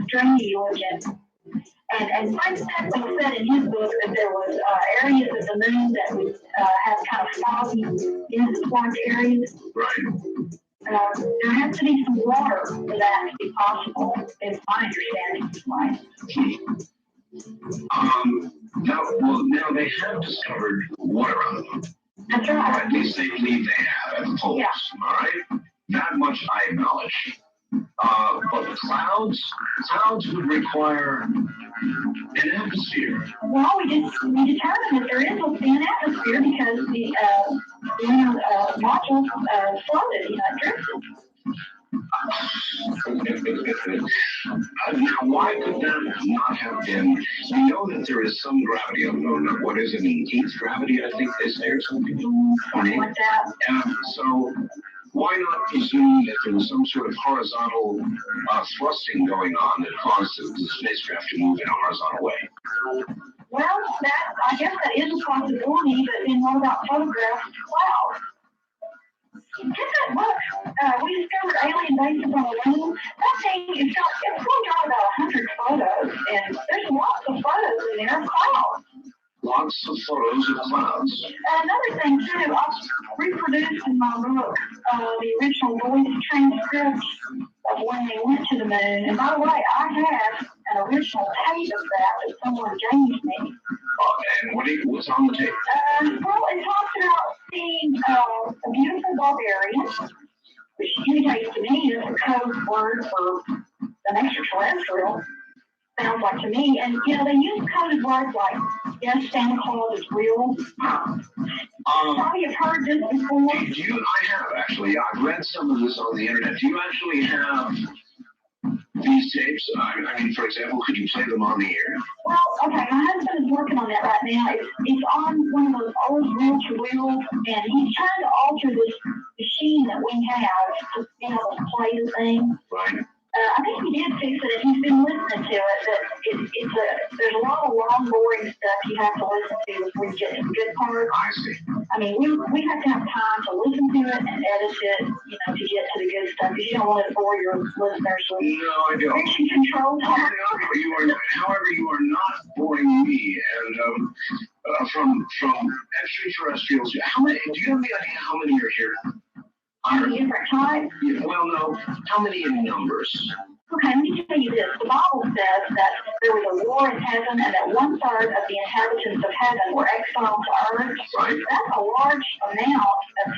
stringy looking. And Frank Stephan said in his book that there was areas of the moon that would have kind of foggy, like areas. Right. There has to be some water for that to be possible, is my understanding. Now they have discovered water on the moon. That's right. At least they believe they have at the poles. Yeah. All right? That much I acknowledge. But the clouds would require an atmosphere. Well, we determined that there is a thin atmosphere because the module floated, you know, it drifted. Now, why could that not have been? We know that there is some gravity on the moon. What is it, an eighth gravity, I think they say, or something? Something like that. So, why not presume that there was some sort of horizontal thrusting going on that caused the spacecraft to move in a horizontal way? Well, I guess that is a possibility, but then what about photographs of clouds? Get that book, We Discovered Alien Bases on the Moon. That thing, it's going to about 100 photos, and there's lots of photos in there of clouds. Lots of photos of clouds. Another thing, too, I've reproduced in my book the original voice transcript of when they went to the moon. And by the way, I have an original tape of that someone gave me. And what's on the tape? Well, it talks about seeing a beautiful barbarian, which indicates to me is a code word for an extraterrestrial. Sounds like to me, and you know they use coded words like "yes, Santa Claus is real." Probably have heard this before. I have actually. I've read some of this on the internet. Do you actually have these tapes? I mean, for example, could you play them on the air? Well, okay, my husband is working on that right now. It's on one of those old reel-to-reels, and he's trying to alter this machine that we have to be able to play the thing. Right. I think he did fix it, and he's been listening to it, but there's a lot of long, boring stuff you have to listen to before you get to the good part. I see. I mean, we have to have time to listen to it and edit it, you know, to get to the good stuff, because you don't want to bore your listeners with No, I don't. mission control talk. However, you are not boring me. And from extraterrestrials, how many? Do you have any idea how many are here? On the different types. Yeah, well, no. How many in numbers? Okay, let me tell you this. The Bible says that there was a war in heaven and that 1/3 of the inhabitants of heaven were exiled to earth. Right. That's a large amount of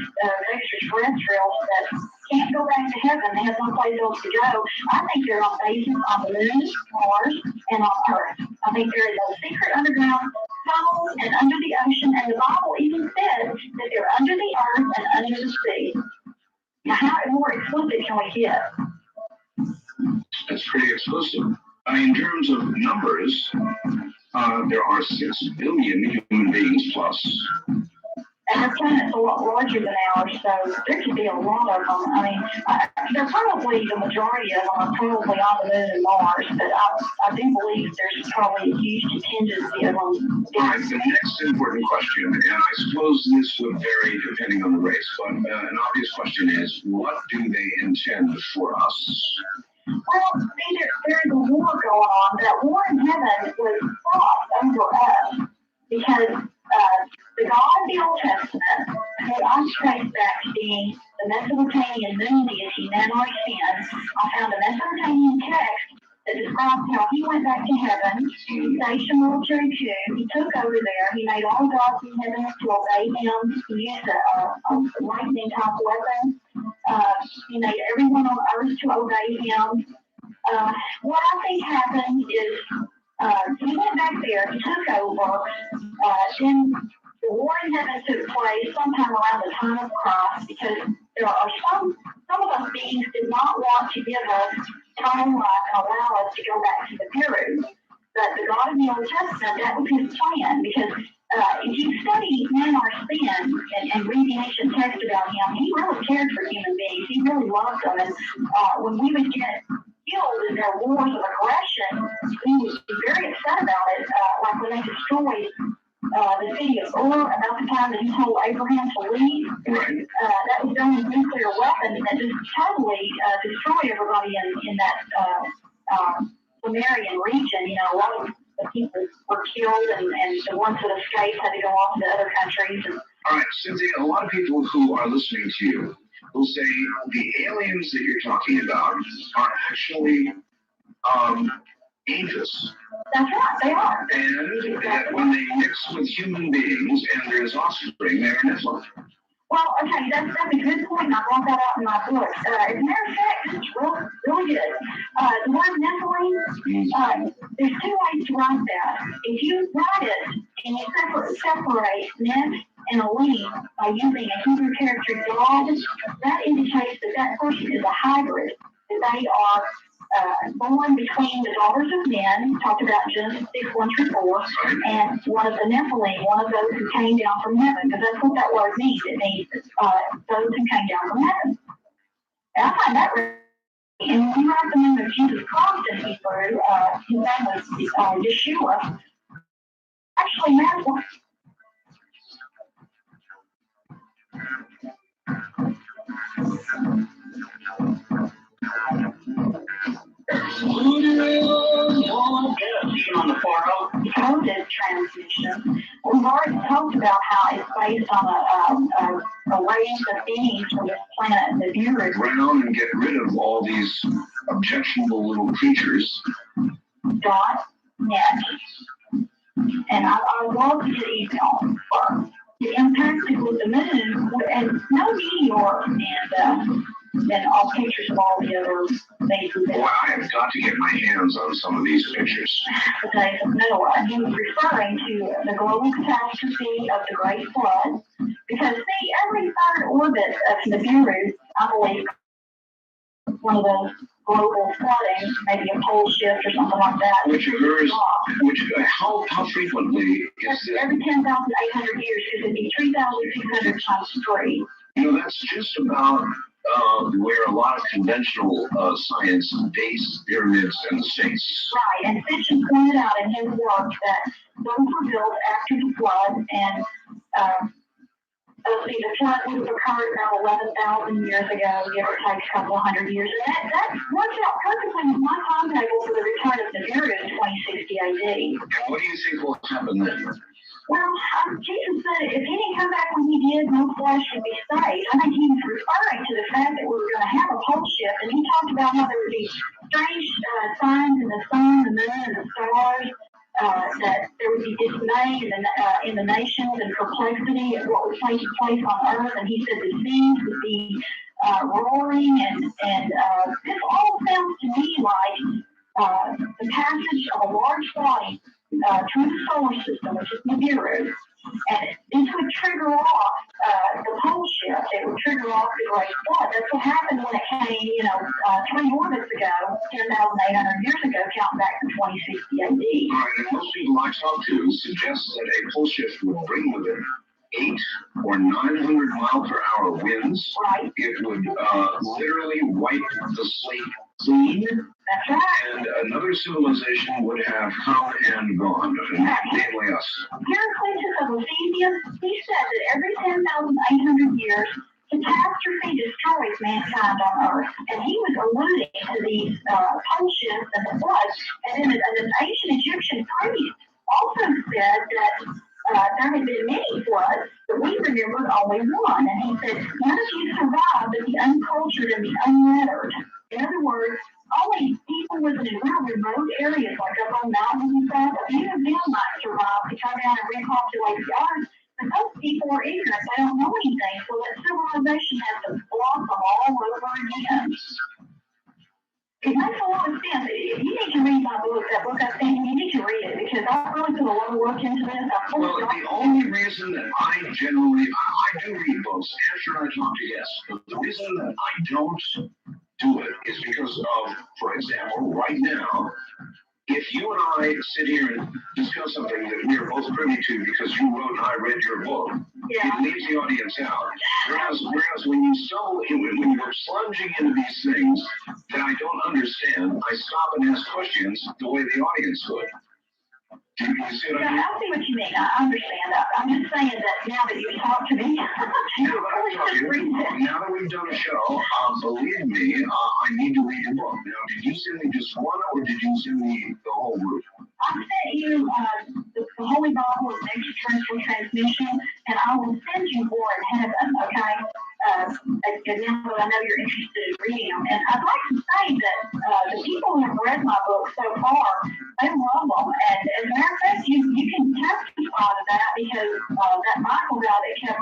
extraterrestrials that can't go back to heaven. They have no place else to go. I think they're on bases on the moon, Mars, and on Earth. I think there is a secret underground tunnel and under the ocean, and the Bible even says that they're under the earth and under the sea. Now, how more explicit can we get? That's pretty explicit. I mean, in terms of numbers, there are 6 billion human beings plus. And our planet's a lot larger than ours, so there could be a lot of them. I mean, they're probably, the majority of them are probably on the moon and Mars, but I do believe there's probably a huge contingency of them. All right, the next important question, and I suppose this would vary depending on the race, but an obvious question is, what do they intend for us? Well, see, there's a war going on. That war in heaven was fought over us because the God of the Old Testament, who I trace back to being the Mesopotamian moon deity Nanarsin, I found a Mesopotamian text that describes how he went back to heaven, staged a military coup, he took over there, he made all gods in heaven to obey him, he used a lightning type weapon, he made everyone on earth to obey him. What I think happened is he went back there, he took over, then the war in heaven took place sometime around the time of Christ because there are some of us beings did not want to give us time life and allow us to go back to the Peru. But the God of the Old Testament, that was his plan because if you study Nanarsin and read the ancient text about him, he really cared for human beings. He really loved them. And when we would get killed in their wars of aggression, he would be very upset about it. Like when they destroyed the city of Ur about the time that he told Abraham to leave. That was done with nuclear weapons that just totally destroyed everybody in that Sumerian region. You know, a lot of the people were killed, and the ones that escaped had to go off to other countries. All right, Cynthia, a lot of people who are listening to you will say the aliens that you're talking about are actually angels. That's right, they are. And that when they mix with human beings and there's offspring, they're Nephilim. Well, okay, that's a good point, and I brought that out in my book. As a matter of fact, it's really good. The word Nephilim, there's two ways to write that. If you write it and you separate Neph and Elim by using a Hebrew character God, that indicates that person is a hybrid, that they are born between the daughters of men, talked about Genesis 6:1-4, and one of the Nephilim, one of those who came down from heaven, because that's what that word means. It means those who came down from heaven. And I find that really, and when you write the name of Jesus Christ in Hebrew, his name was Yeshua. Actually, that's what on the far coded transmission. We've already talked about how it's based on a range of beings from this planet, the Nibiru. Around and get rid of all these objectionable little creatures. .net. And I love to get email for the impact with the moon and no meteor and all pictures of all the other bases. Boy, I have got to get my hands on some of these pictures. The days of Noah. And he was referring to the global catastrophe of the Great Flood. Because, see, every third orbit of Nibiru, I believe, one of those global flooding, maybe a pole shift or something like that. Which occurs, how frequently is it? Every 10,800 years, because it'd be 3,600 times 3. You know, that's just about where a lot of conventional science dates pyramids and Sphinx. Right, and Sitchin pointed out in his work that those were built after the flood, and the flood would have occurred about 11,000 years ago, give or take a couple of hundred years. And that works out perfectly with my timetable for the return of Nibiru in 2060 AD. And what do you think will happen then? Well, Jesus said if he didn't come back when he did, no flesh would be saved. I think he was referring to the fact that we were going to have a pole shift, and he talked about how there would be strange signs in the sun, the moon, and the stars, that there would be dismay in the nations and perplexity at what was taking place on earth, and he said the seas would be roaring, and this all sounds to me like the passage of a large body through the solar system, which is Nibiru, and this would trigger off the pole shift. It would trigger off the Great Flood. That's what happened when it came, 3 orbits ago, 10,800 years ago, counting back to 2060 AD. All right, and most people I talk to suggest that a pole shift would bring with it 800 or 900 mile per hour winds. Right. It would literally wipe the slate clean. That's right. And another civilization would have come and gone, namely us. Heraclitus of Ephesus, he said that every 10,800 years, catastrophe destroys mankind on Earth. And he was alluding to these pole shifts and the floods. And then an ancient Egyptian priest also said that there had been many floods, but we remembered only one. And he said, none of you survived but the uncultured and the unlettered. In other words, only people living in real remote areas like up on mountains and stuff, a few of them might survive to come down and repopulate the earth. But those people are ignorant, they don't know anything, so that civilization has to blossom all over again. It makes a lot of sense. If you need to read my book, that book I sent you need to read it because I really put a lot of work into this. Well, the only reason that I generally, I do read books after I talk to guests, but the reason that I don't do it is because of, for example, right now, if you and I sit here and discuss something that we are both privy to because you wrote and I read your book, it leaves the audience out. Whereas when when you're plunging into these things that I don't understand, I stop and ask questions the way the audience would. Do you see what I mean? I see what you mean. I understand that. I'm just saying that now that you've talked to me, now that we've done a show, believe me, I need to read your book. Now, did you send me just one, or did you send me the whole group? I sent you the Holy Bible of Extraterrestrial Transmission, and I will send you more in heaven, okay? And now that I know you're interested in reading them. And I'd like to say that the people who have read my book so far, they love them. And as a matter of fact, you can testify to that because that Michael guy that kept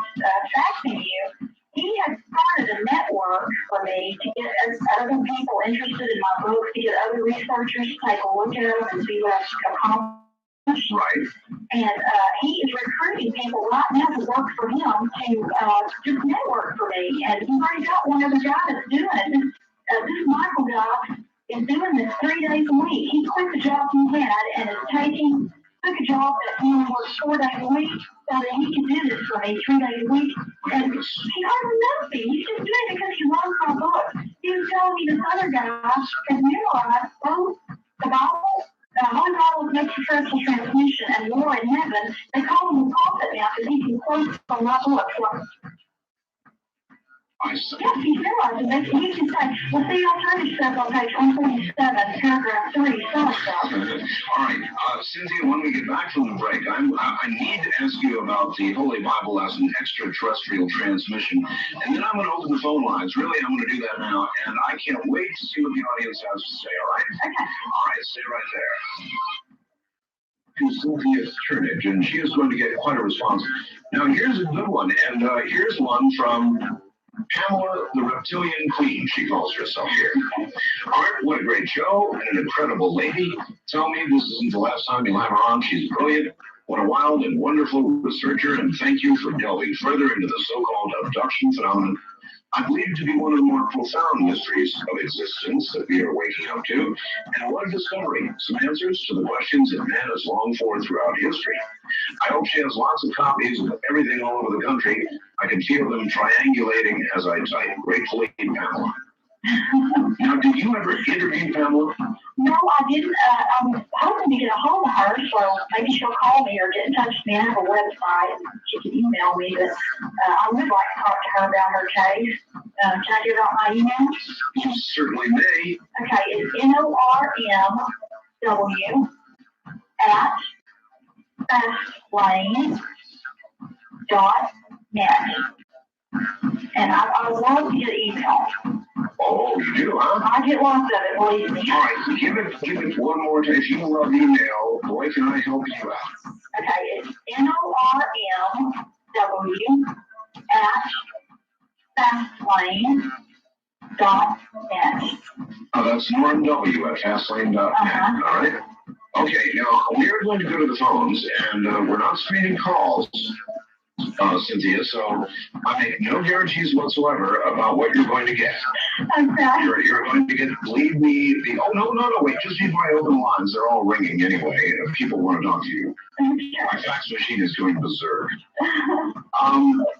faxing you, he had started a network for me to get other people interested in my book, to get other researchers to take a look at them and see what I've accomplished. Right. And he is recruiting people right now to work for him to just network for me. And he's already got one other guy that's doing it. This Michael guy is doing this 3 days a week. He quit the job he had and is took a job that he only works 4 days a week so that he can do this for me 3 days a week. And he hardly knows me. He's just doing it because he loves my book. He was telling me this other guy has memorized both the Bible, Holy Bible of Extraterrestrial Transmission, and War in Heaven. They call him a prophet now because he can quote from my book. Yes, he's realizing that he can say, well, see, alternative stuff on page 147, paragraph 3, so and so. All right, Cynthia, when we get back from the break, I need to ask you about the Holy Bible as an extraterrestrial transmission, and then I'm going to open the phone lines. Really, I'm going to do that now, and I can't wait to see what the audience has to say, all right? Okay. All right, stay right there. To Cynthia Turnage, and she is going to get quite a response. Now, here's a good one, and here's one from Pamela, the Reptilian Queen, she calls herself here. Art, what a great show, and an incredible lady. Tell me this isn't the last time you'll have her on. She's brilliant. What a wild and wonderful researcher, and thank you for delving further into the so-called abduction phenomenon. I believe it to be one of the more profound mysteries of existence that we are waking up to, and what a discovery, some answers to the questions that man has longed for throughout history. I hope she has lots of copies of everything all over the country. I can feel them triangulating as I type. Gratefully, Pamela. Now, did you ever interview Pamela? No, I didn't. I was hoping to get a hold of her, so maybe she'll call me or get in touch with me. I have a website, and she can email me, but I would like to talk to her about her case. Can I give out my email? You certainly may. Okay, it's NORMW at fastlane.net. And I love to get email. Oh, you do, huh? I get lots of it, believe me. All right, give it one more time. If you love email, boy, can I help you out. Okay, it's NORMW at fastlane.net. Oh, that's Norm W. at fastlane.net. Uh-huh. All right. Okay, now we are going to go to the phones, and we're not screening calls, Cynthia, so I make no guarantees whatsoever about what you're going to get. Okay. You're going to get, believe me, no, wait, just before I open the lines, they're all ringing anyway, if people want to talk to you. Okay. My fax machine is going berserk.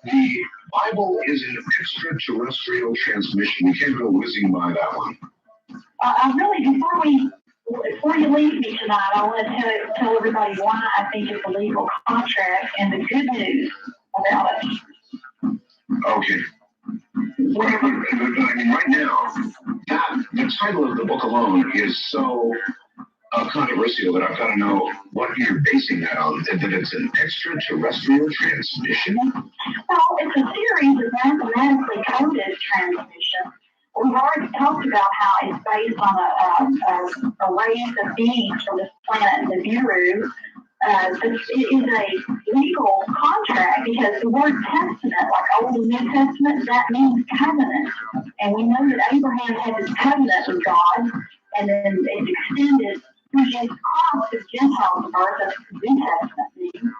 The Bible is an extraterrestrial transmission. We can't go whizzing by that one. I really, before you leave me tonight, I want to tell everybody why I think it's a legal contract and the good news about it. Okay. I mean, right now, the title of the book alone is so controversial, but I've got to know what you're basing that on. That it's an extraterrestrial transmission? Well, it's a series of mathematically coded transmissions. We've already talked about how it's based on a race of beings from this planet Nibiru. It is a legal contract because the word testament, like Old and New Testament, that means covenant. And we know that Abraham had this covenant with God, and then it's extended through Jesus Christ to Gentiles birth. That's what the New Testament means.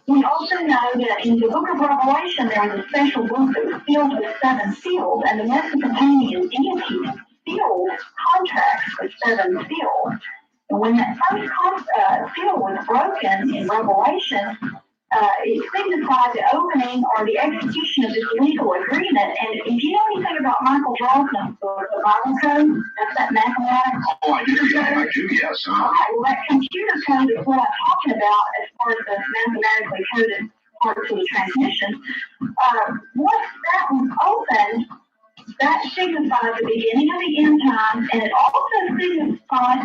We also know that in the book of Revelation, there was a special book that was filled with 7 seals, and the Mesopotamian deities sealed contracts with 7 seals. And when that first seal was broken in Revelation, it signified the opening or the execution of this legal agreement. And if you know anything about Michael Drosnin's book, The Bible Code, that's that mathematics. Oh, I do, yeah, I do, yes. Okay, well, that computer code is what I'm talking about as far as the mathematically coded parts of the transmission. Once that was opened, that signifies the beginning of the end times, and it also signifies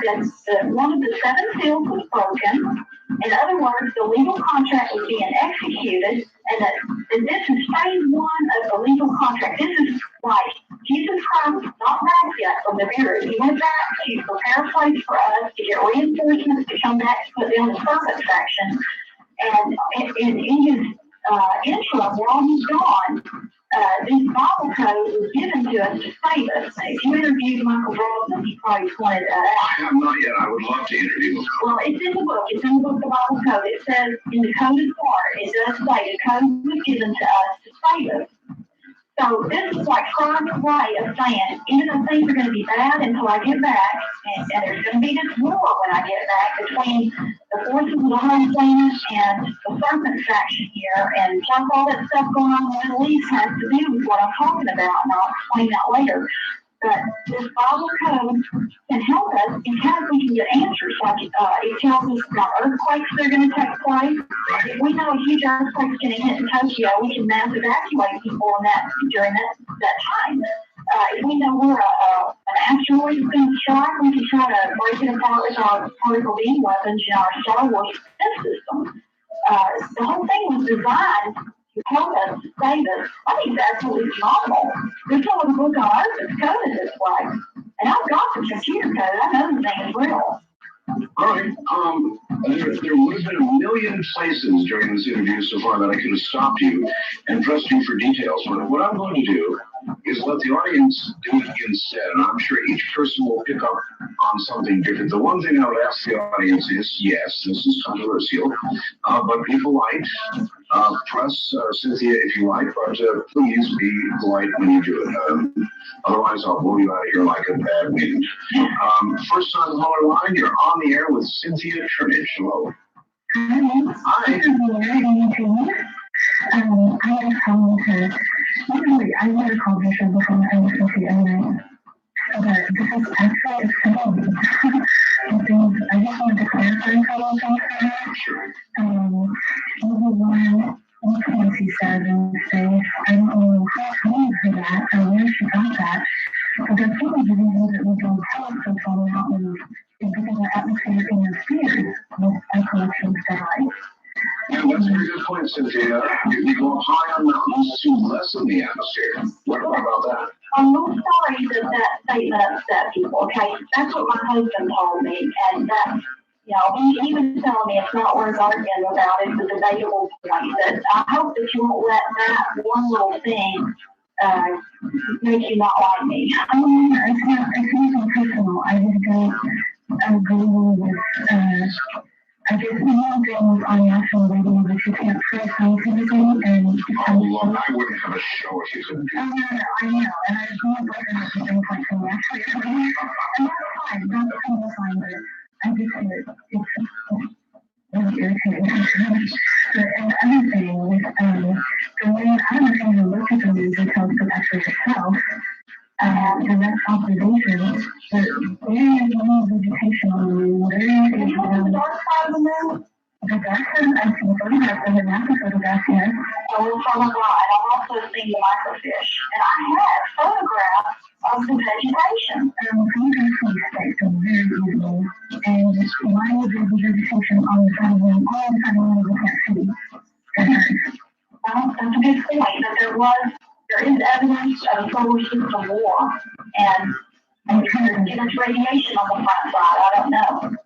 that one of the 7 seals was broken. In other words, the legal contract was being executed, and this is phase 1 of the legal contract. This is like Jesus Christ not back yet from the Nibiru. He went back to prepare a place for us to get reinforcements to come back to put down the servant section. And in his interim, while he's gone, this Bible code was given to us to save us. If you interviewed Michael Drosnin, he probably pointed that out. I have not yet. I would love to interview him. Well, it's in the book. It's in the book, the Bible code. It says in the coded part, it does say the code was given to us to save us. So this is like Christ's way of saying, even though things are going to be bad until I get back, and there's going to be this war when I get back between the forces of the home planet and the serpent faction here, and plus all that stuff going on in the Middle East has to do with what I'm talking about, and I'll explain that later. But this Bible code can help us because we can get answers. Like it tells us about earthquakes that are going to take place. If we know a huge earthquake's going to hit in Tokyo, we can mass evacuate people during that time. If we know where an asteroid is going to strike, we can try to break it apart with our particle beam weapons in our Star Wars defense system. The whole thing was designed to help us, to save us. I think it's absolutely phenomenal. There's no other book on earth that's coded this way. And I've got the computer code. I know the thing is real. All right. There would have been a million places during this interview so far that I could have stopped you and pressed you for details. But what I'm going to do is let the audience do it instead. And I'm sure each person will pick up on something different. The one thing I would ask the audience is, yes, this is controversial, but be polite. Press Cynthia if you like, but please be polite when you do it. Otherwise, I'll blow you out of here like a bad wind. First on the caller line, you're on the air with Cynthia Turnage. Hello. Hi. I had a problem with I had a conversation before I was Cynthia and but this is actually a film. I just wanted to clarify a couple of things for her. Number one she said in space, I don't know who told her that or where she got that. But there's some of the reasons that we don't telescopes on the mountains is because our atmosphere interferes with our collection satellite. Yeah, that's a very good point, Cynthia. You go high on mountains to lessen the atmosphere. What about that? I'm really sorry that statement upset people, okay? That's what my husband told me, and that's, he was telling me it's not worth arguing about it, the debatable point, but I hope that you won't let that one little thing make you not like me. It's nothing personal. I just don't agree with, I guess more things on national radio that you can't press scientifically and oh, Lord, I wouldn't have a show if you couldn't do that. I know, and I grew up working with the things like from actually, and that's fine, that's totally fine, but I just think it's really irritating. And the other thing is, the way, I don't know if you even look at the news and tell the for yourself, and that's observation, but there is no vegetation on the moon, there is the dark side of the moon. The dark side, I've seen photographs of it, NASA photographs here. Oh, from a lot, I've also seen the microfish, and I have photographs of the vegetation. Photographs from landscape, so very easily. And why would there be vegetation on the side of the moon, all the side of the moon we can't see? Well, that's a good point, but there is evidence of solar system war, and too much radiation on the front side, I don't know.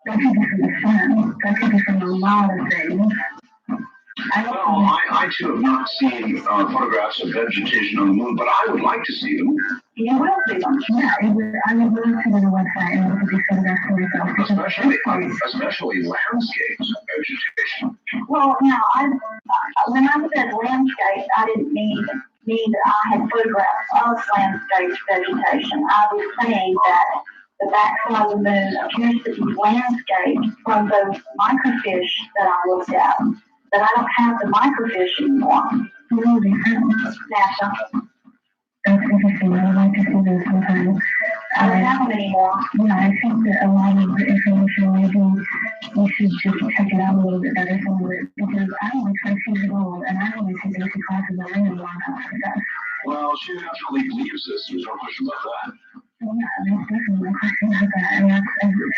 That could be from the sun, that could be from a lot of things. I too have not seen photographs of vegetation on the moon, but I would like to see them. You will see them. Yeah, I would love to go to the website and look at these photographs for myself. Especially landscapes of vegetation. Well, now, when I said landscape, I didn't mean that I had photographs of landscape vegetation. I was saying that the backside of the moon appears to be landscaped from those microfiche that I looked at. But I don't have the microfiche anymore. Really? NASA. That's interesting. I would like to see those sometimes. I don't have them anymore. Yeah, I think that a lot of the information maybe we should just check it out a little bit better some of it, because I'm only 22 years old and I only take basic classes and I know a lot about stuff. Well, she naturally believes this. There's no question about that. Yeah, there's definitely no question about that. And that's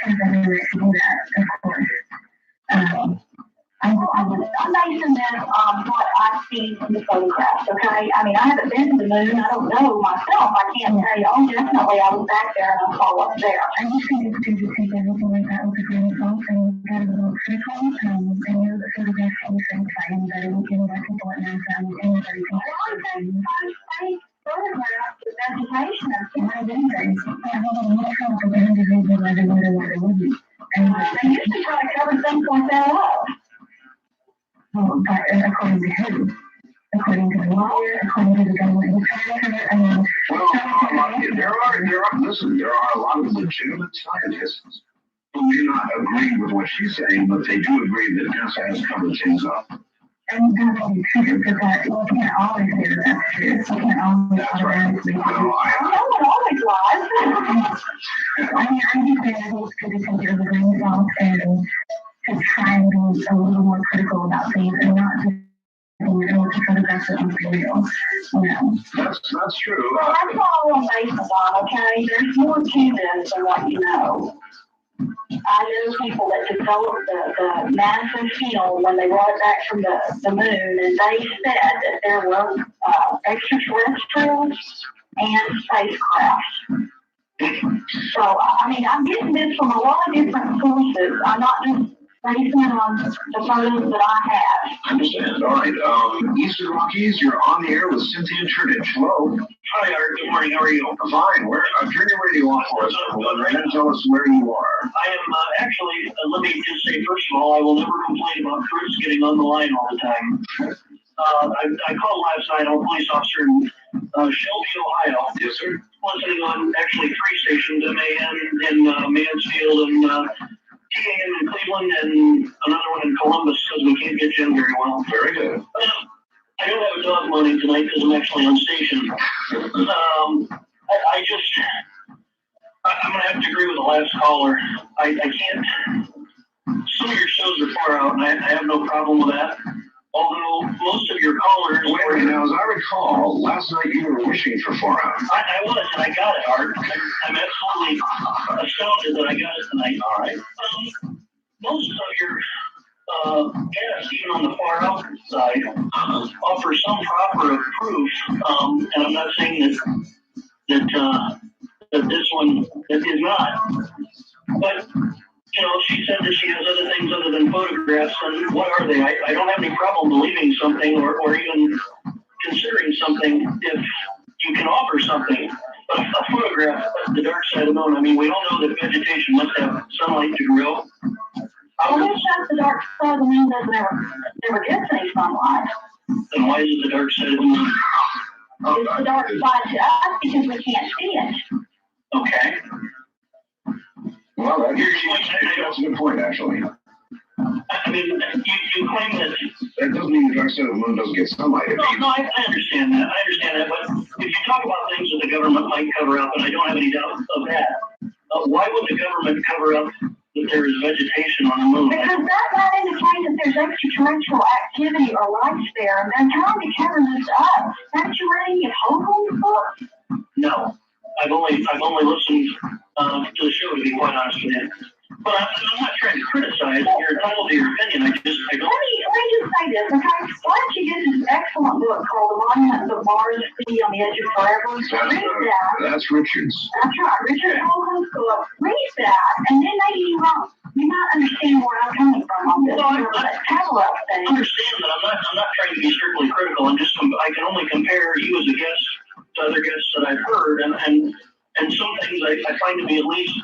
she's every right to do that, of course. I'm basing this on what I've seen from the photographs, okay? I mean, I haven't been to the moon. I don't know myself. I can't tell you, oh, definitely I was back there and I saw up there. I just think it's good to take everything like that with a grain of salt and get a little critical. I know that photographs can be sent by anybody. We can let people at NASA and anybody can take photographs of vegetation and things. Yeah, well, I'm not sure if the individual ever knew where they wouldn't. And they usually try to cover things like that up. Well, but according to who? According to the lawyer, according to the government inspector, I mean... Well, there are a lot of legitimate scientists who may not agree with what she's saying, but they do agree that NASA has covered things up. And that may be true, but that you can't always say that that's true. You can't always automatically... Well, no one always lies. I mean, I'm just saying I think it's good to take it with a grain of salt and to try and be a little more critical about things and not just to photograph it on real. That's true. Well, that's all I'm based on, okay? There's more to this than what you know. I know people that developed the massive field when they brought it back from the moon, and they said that there were extraterrestrials and spacecraft. So, I mean, I'm getting this from a lot of different sources. I'm not just basing it on the photos that I have. I understand. All right. Eastern Rockies, you're on the air with Cynthia Churdich. Hello. Hi, Art. Good morning. How are you? Fine. Turn your radio off for us, and tell us where you are. I am actually, let me just say, first of all, I will never complain about Chris getting on the line all the time. I called last night. I'm a police officer in Shelby, Ohio. Yes, sir. Listening on actually 3 stations, MAN in Mansfield and TAN in Cleveland and another one in Columbus because we can't get you in very well. Very good. I don't have a dog morning tonight because I'm actually on station. I'm going to have to agree with the last caller. I can't. Some of your shows are far out, and I have no problem with that. Although most of your callers... Wait a minute, now, as I recall, last night you were wishing for 4 hours. I was, and I got it, Art. I'm absolutely astounded that I got it tonight. All right. Most of your guests, even on the far out side, offer some proper of proof, and I'm not saying that this one is not. But... You know, she said that she has other things other than photographs, and what are they? I don't have any problem believing something or even considering something if you can offer something. But a photograph of the dark side of the moon, I mean, we all know that vegetation must have sunlight to grow. Well, it's just the dark side of the moon doesn't never gets any sunlight. Then why is it the dark side of the moon? It's the dark side to us because we can't see it. Okay. Well, that's a good point, actually. I mean, you claim that... That doesn't mean the dark side of the moon doesn't get sunlight. No, I understand that. But if you talk about things that the government might cover up, and I don't have any doubt of that, why would the government cover up that there is vegetation on the moon? Because that indicates that there's extraterrestrial activity or life there, and they're trying to cover this up. Haven't you read any of Hogan's books? No. I've only listened to the show, to be quite honest with you. But I'm not trying to criticize. You're entitled to your opinion. I don't. Let me just say this, okay? Why don't you get this excellent book called The Monument of Mars, City on the Edge of Forever? Read that. That's Richard's. That's right, Richard Holmes' book. Read that, and then maybe you might understand where I'm coming from on this. No, I understand that. I'm not trying to be strictly critical. I can only compare you as a guest to other guests that I've heard, and some things I find to be at least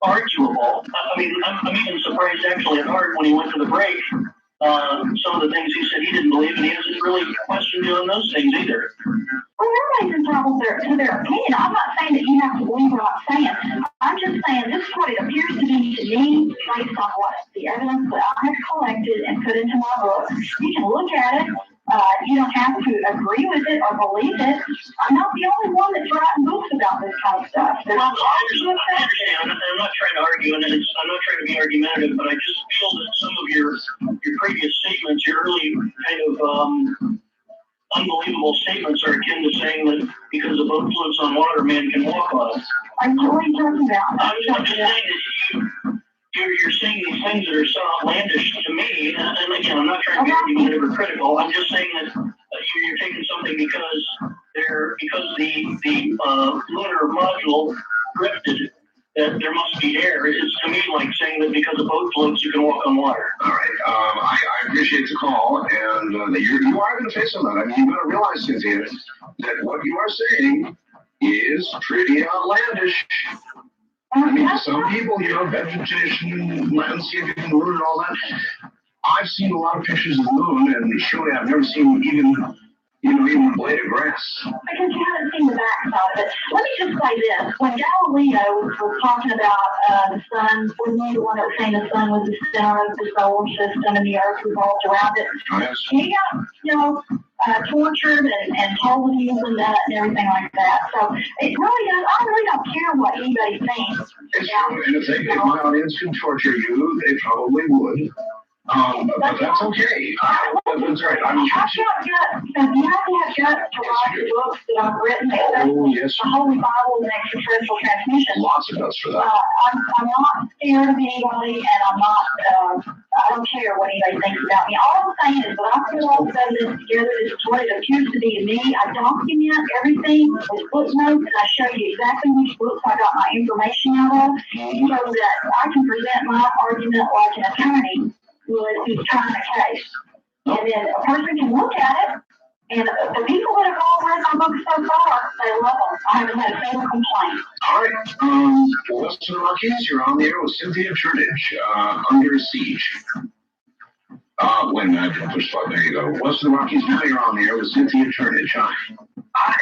arguable. I mean, I'm even surprised actually at Art when he went to the break. Some of the things he said he didn't believe, and he hasn't really questioned you on those things either. Well, everybody's entitled to their opinion. I'm not saying that you have to believe what I'm saying. I'm just saying this is what it appears to be to me based on what the evidence that I have collected and put into my book. You can look at it. You don't have to agree with it or believe it. I'm not the only one that's writing books about this kind of stuff. Well, I understand. I'm not trying to argue, and I'm not trying to be argumentative, but I just feel that some of your previous statements, your early kind of unbelievable statements, are akin to saying that because a boat floats on water, man can walk on it. What are you talking about? I'm just saying that you're saying these things that are so outlandish to me, and again, I'm not trying to be argumentative or critical. I'm just saying that you're taking something because the lunar module drifted, that there must be air. It's to me like saying that because a boat floats, you can walk on water. All right. I appreciate the call, and you are going to face some of that. I mean, you've got to realize, Cynthia, that what you are saying is pretty outlandish. I mean, some people, vegetation, landscaping, moon, and all that. I've seen a lot of pictures of the moon, and surely I've never seen even a blade of grass. Because you haven't seen the backside of it. Let me just say this. When Galileo was talking about the sun, wasn't he the one that was saying the sun was the center of the solar system and the earth revolved around it? Yes. He got, tortured and told he was that and everything like that. So it really does. I really don't care what anybody thinks. It's true, and if my audience can torture you, they probably would. But that's okay. That's right. I'm you have to have guts to write the books that I've written, oh, yes. The Holy Bible and Extraterrestrial Transmission. Lots of guts for that. I'm not scared of anybody, and I'm not, I don't care what anybody thinks about me. All I'm saying is that I put all this evidence together. This is what it appears to be to me. I document everything with footnotes, and I show you exactly which books I got my information out of, so that I can present my argument like an attorney who's trying a case. And then a person can look at it, and the people that have all read my books so far, they love them. I haven't had a single complaint. All right. Western Rockies, you're on the air with Cynthia Turnage, Under Siege. Wait a minute, I didn't push the button. There you go. Western Rockies, now you're on the air with Cynthia Turnage. Hi. Hi.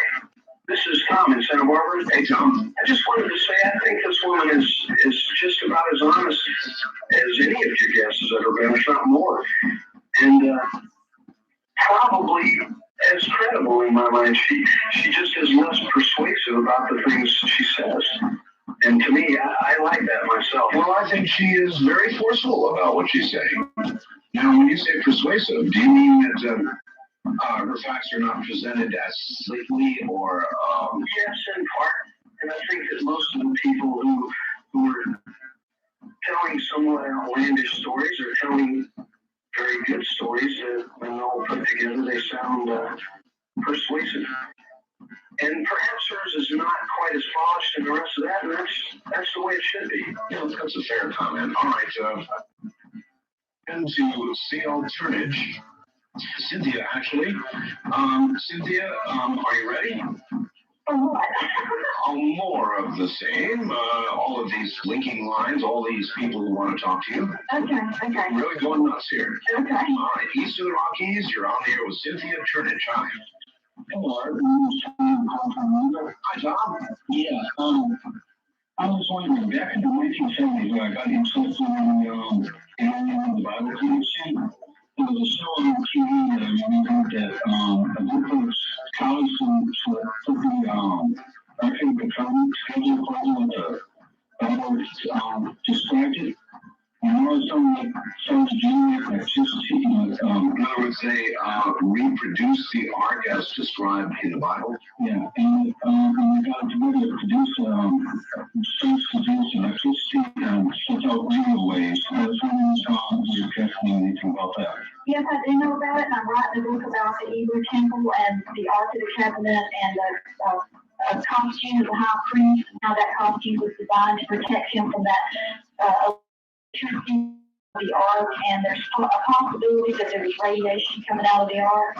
This is Tom in Santa Barbara. Hey, Tom. I just wanted to say I think this woman is just about as honest as any of your guests has ever been, if not more. And probably as credible in my mind. She just is less persuasive about the things she says. And to me, I like that myself. Well, I think she is very forceful about what she's saying. Now, when you say persuasive, do you mean that her facts are not presented as slickly or... Yes, in part. And I think that most of the people who are telling somewhat outlandish stories are telling very good stories that when they're all put together, they sound persuasive. And perhaps hers is not quite as polished as the rest of that, and that's the way it should be. Yeah, that's a fair comment. All right, and to CL Turnage, Cynthia, actually. Cynthia, are you ready? What? More of the same. All of these linking lines, all these people who want to talk to you. Okay. Really going nuts here. Okay. All right, East of the Rockies, you're on the air with Cynthia Turnage. Hi. Hello. Hi, Tom. Yeah, I was wondering, back in the 1970s when I got interested in the Bible Connection, there was a show on TV that I remember that a group of college students put the Ark of the Covenant schedule according to the Bible described it. And there was some degenerate, like just, In other words, they reproduce the ark as described in the Bible? Yeah, and God to produce substitutes and electricity and such out radio waves. That's what you're testing anything about that. Yes, I do know about it, and I'm writing a book about the Hebrew temple and the Ark of the Covenant and the costume of the high priest, and how that costume was designed to protect him from that electricity of the ark, and there's a possibility that there was radiation coming out of the ark.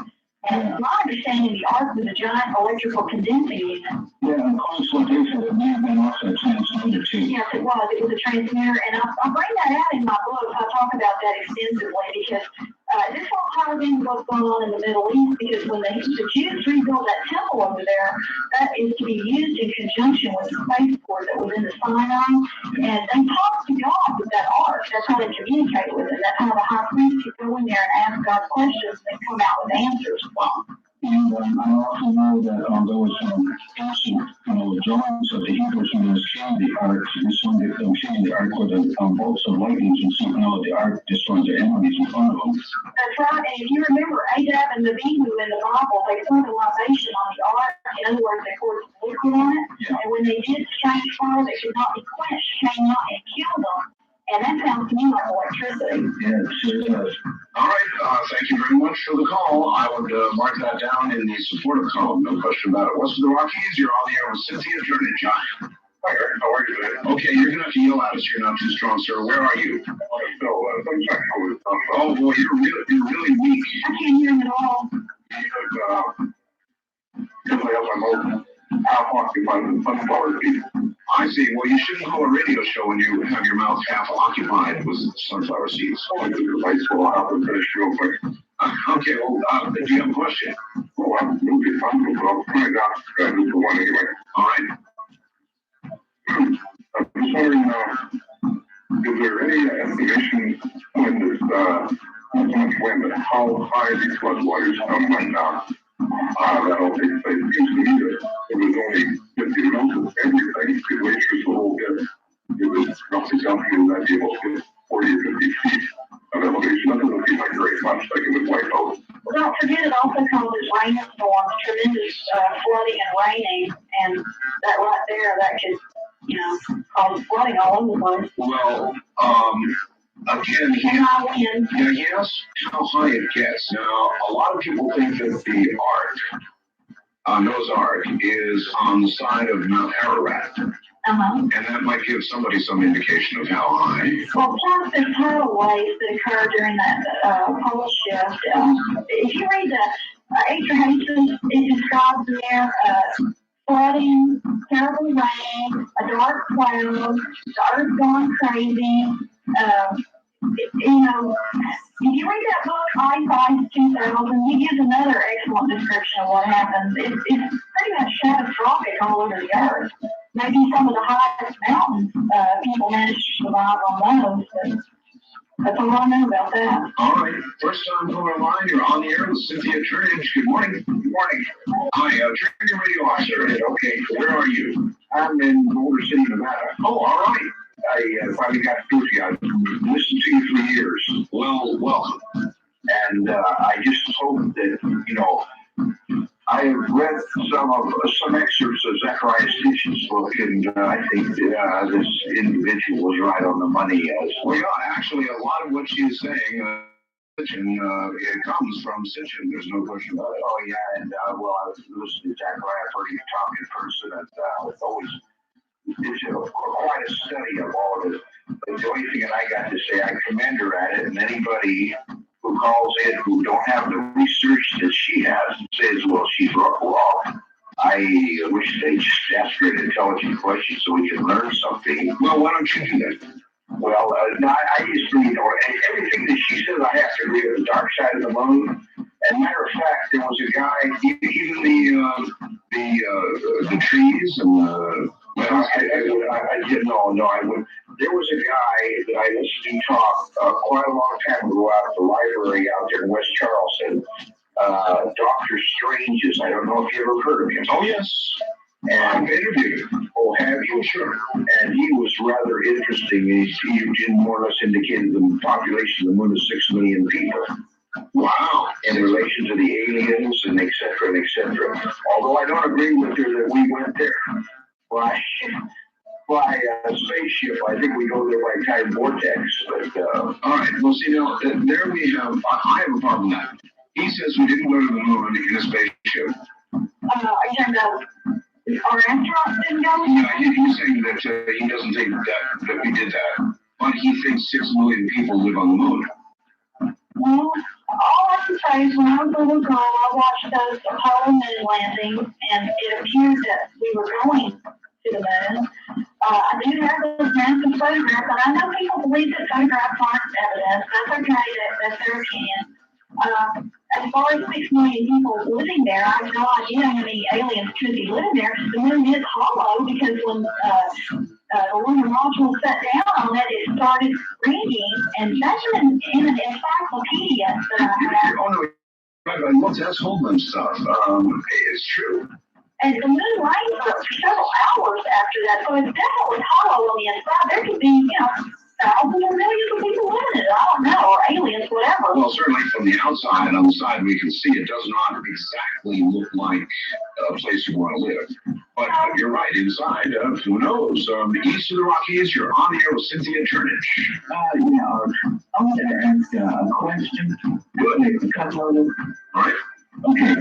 And my understanding, the ark was a giant electrical condensing unit. Yeah, and close location, it may have been also a transmitter too. Yes, it was. It was a transmitter, and I'll bring that out in my book. I talk about that extensively because this all ties into what's going on in the Middle East, because when the Jews rebuilt that temple over there, that is to be used in conjunction with the spaceport that was in the Sinai, and they talked to God with that ark. That's how they communicated with it. That's how the high priest could go in there and ask God questions and come out with answers. And I also know that there was ancient, drawings of the Hebrews when they was carrying the ark. This one, they were carrying the ark with bolts of lightning, and somehow the ark destroyed their enemies in front of them. That's right. And if you remember Adab and Abihu in the Bible, they poured a libation on the ark. In other words, they poured liquid on it. Yeah. And when they did, strange fire that could not be quenched came out and killed them. And that sounds to me like electricity. Yeah, it sure does. All right, thank you very much for the call. I would mark that down in the supportive column, no question about it. West of the Rockies, you're on the air with Cynthia Turnage. Hi, Eric. How are you today? Okay, you're going to have to yell at us. You're not too strong, sir. Where are you? Oh, boy, you're really weak. I can't hear him at all. I see. Well, you shouldn't call a radio show when you have your mouth half occupied with sunflower seeds. Okay, well, do you have a question? All right. I'm just wondering, is there any estimation when there's so much wind and how high these floodwaters come right now? That'll take place. Usually it was only 50 mils of everything, because glaciers the whole bit. It was roughly something that be able to get 40 or 50 feet of elevation. That doesn't seem like very much, like it was wiped out. Well, don't forget it also causes rainstorms, tremendous flooding and raining, and that right there, that could, cause flooding all over the place. Well, again, And high winds. yeah, he asked how high it gets. Now, a lot of people think that the Ark, Noah's Ark, is on the side of Mount Ararat. Uh-huh. And that might give somebody some indication of how high. Well, plus there's tidal waves that occur during that pole shift. If you read the Extra Hastings, it describes there flooding, terrible rain, a dark cloud, the earth going crazy. If you read that book, Ice 2000, he gives another excellent description of what happens. It's pretty much catastrophic all over the earth. Maybe some of the highest mountains, people manage to survive on those, but that's all I know about that. All right. First time calling line, you're on the air with Cynthia Turnage. Good morning. Good morning. Hi, turn your radio off, sir. Okay, where are you? I'm in Boulder City, Nevada. Oh, all right. I finally got through to you. I've listened to you for years. Well, welcome. And I just hope that, I have read some excerpts of Zechariah Stitch's book, and I think this individual was right on the money. Well, yeah, actually, a lot of what she's saying, it comes from Sitchin. There's no question about it. Oh, yeah, and I was listening to Zechariah, I've heard you talk in person, and it's always quite a study of all of it. But the only thing that I got to say, I commend her at it, and anybody who calls in who don't have the research that she has and says, well, she's wrong. I wish they just ask her an intelligent question so we can learn something. Well, why don't you do that? Well, no, I usually, everything that she says, I have to agree with. The dark side of the moon. And matter of fact, there was a guy, Even the trees and I wouldn't. There was a guy that I listened to talk quite a long time ago out at the library out there in West Charleston. Dr. Strange's. I don't know if you ever heard of him. oh, yes. And I've interviewed him. oh, have you? Sure. And he was rather interesting. He more or less indicated the population of the moon is 6 million people. Wow. in relation to the aliens and et cetera, and et cetera. Although I don't agree with her that we went there by spaceship. I think we go there by time vortex. But all right. Well, see, now there we have. I have a problem with that. He says we didn't go to the moon in a spaceship. Are you talking about our astronauts didn't go? Yeah, he's saying that he doesn't think that we did that, but he thinks 6 million people live on the moon. Well, all I can say is when I was a little girl, I watched those Apollo moon landings, and it appeared that we were going to the moon. I do have those massive photographs, and I know people believe that photographs aren't evidence. That's okay, that's their opinion. As far as 6 million people living there, I have no idea how many aliens could be living there. The moon is hollow because when the lunar module sat down on it, it started ringing, and that's in an encyclopedia that I have. Oh no, I love to ask Holdman stuff. It's true. And the moon rained for several hours after that, so it's definitely hollow on the inside. There could be, thousands or millions of people living in it. I don't know, or aliens, whatever. Well, certainly from the outside, on the side, we can see it does not exactly look like a place you want to live. But you're right, inside, who knows? East of the Rockies, you're on the air with Cynthia Turnage. I wanted to ask a question. Good. A couple of them. All right. Okay.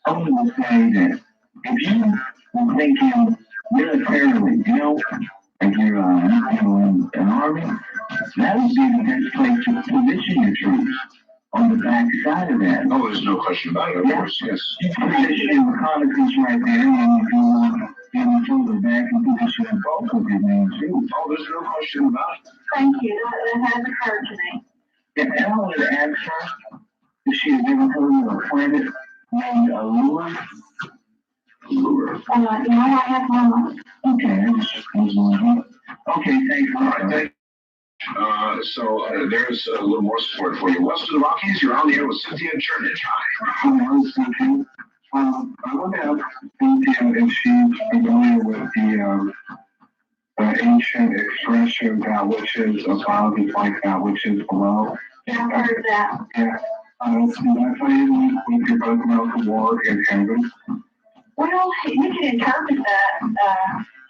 I wanted to say that if you were thinking militarily, like you're in an army, that would be the best place to position your troops on the back side of that. Oh, there's no question about it, of course, yes. You position reconnaissance right there, and you go to the back and position both of your main troops. Oh, there's no question about it. Thank you. That has occurred to me. Yeah, and I wanted to ask her if she has ever heard of a planet named Allure. Allure. No, I have not. Okay, I was wondering. Okay, thanks. All right, thank you. So there's a little more support for you. West of the Rockies, you're on the air with Cynthia Turnage. Hi. Hello, Cynthia. I want to ask Cynthia if she's familiar with the ancient expression that which is above is like that which is below. Yeah, I've heard that. Yeah. Can I tell you we could both know the war in heaven? Well, you can interpret that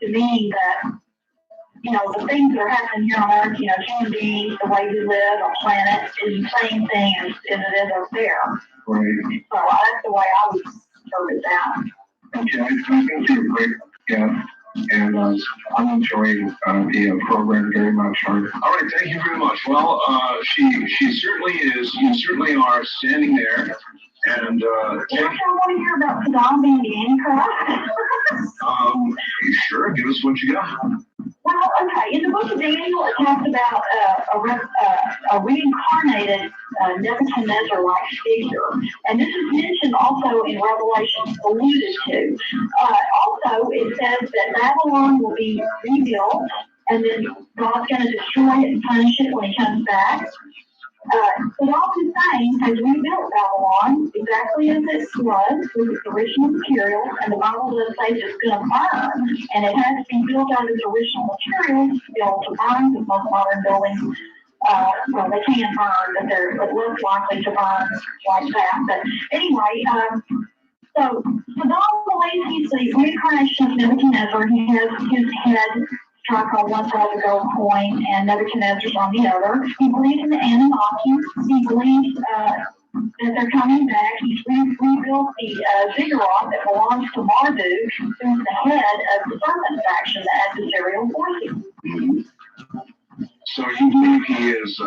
to mean that, the things that are happening here on Earth, human beings, the way we live on planet is the same thing as it is up there. Right. So that's the way I would interpret that. Okay, I think you're a great guest, and I'm enjoying the program very much. All right, thank you very much. Well, she certainly is. You certainly are standing there. And Don't you want to hear about Saddam being the Antichrist? Sure, give us what you got. Well, okay. In the book of Daniel, it talks about a reincarnated Nebuchadnezzar-like figure, and this is mentioned also in Revelation, alluded to. Also, it says that Babylon will be rebuilt, and then God's going to destroy it and punish it when He comes back. Saddam Hussein has rebuilt Babylon exactly as it was with its original materials, and the Bible does say that it's going to burn, and it has to be built out of its original materials to be able to burn, because most modern buildings, they can burn, but they're less likely to burn like that. But anyway, so Saddam believes he's the reincarnation of Nebuchadnezzar. He has his head struck on one side of the gold coin and Nebuchadnezzar's on the other. He believes in the Anunnaki. He believes that they're coming back. He's rebuilt the ziggurat that belongs to Marduk, who's the head of the serpent faction, the adversarial forces. Mm-hmm. So you believe he is...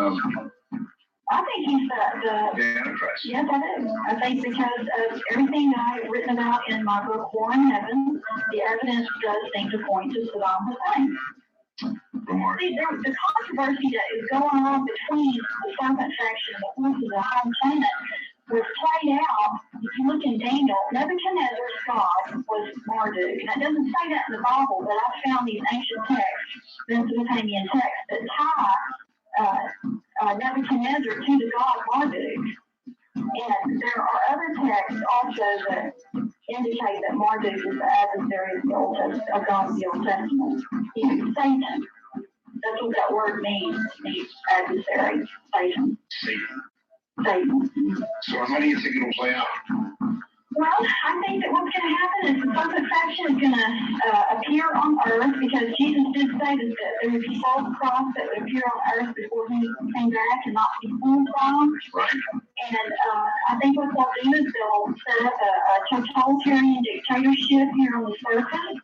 I think he's the Antichrist. Yes, I do. I think because of everything that I've written about in my book, War in Heaven, the evidence does seem to point to Saddam Hussein. See, the controversy that is going on between the serpent faction and the forces of the home planet was played out. If you look in Daniel, Nebuchadnezzar's God was Marduk. And it doesn't say that in the Bible, but I found these ancient texts, Mesopotamian texts, that tie Nebuchadnezzar to the god Marduk. And there are other texts also that indicate that Marduk is the adversary of the Old Testament, of God of the Old Testament. He's Satan. That's what that word means, adversary, Satan. Satan. Satan. So how do you think it'll play out? Well, I think that what's going to happen is the perfect faction is going to appear on earth, because Jesus did say that there would be false prophets that would appear on earth before he came back and not be fooled by them. Right. And I think what they'll do is they'll set up a totalitarian dictatorship here on the surface.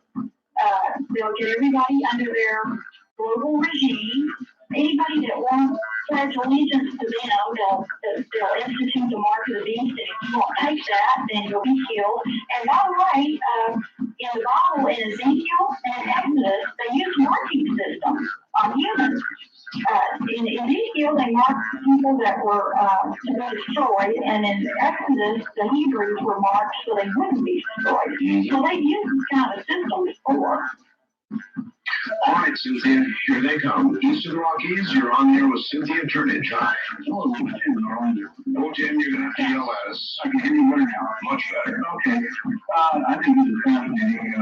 They'll get everybody under their global regime. Anybody that won't pledge allegiance to them, they'll institute the mark of the beast, and if you won't take that, then you'll be killed. And by the way, in the Bible, in Ezekiel and Exodus, they use marking systems on humans. In Ezekiel, they marked people that were to be destroyed, and in Exodus, the Hebrews were marked so they wouldn't be destroyed. So they used this kind of system before. All right, Cynthia, here they come. East of the Rockies, you're on there with Cynthia Turnage. Hi. Hello, Tim. How are you? Oh, Tim, you're going to have to yell at us. I can hear you better now. Much better. Okay. I think this is fascinating,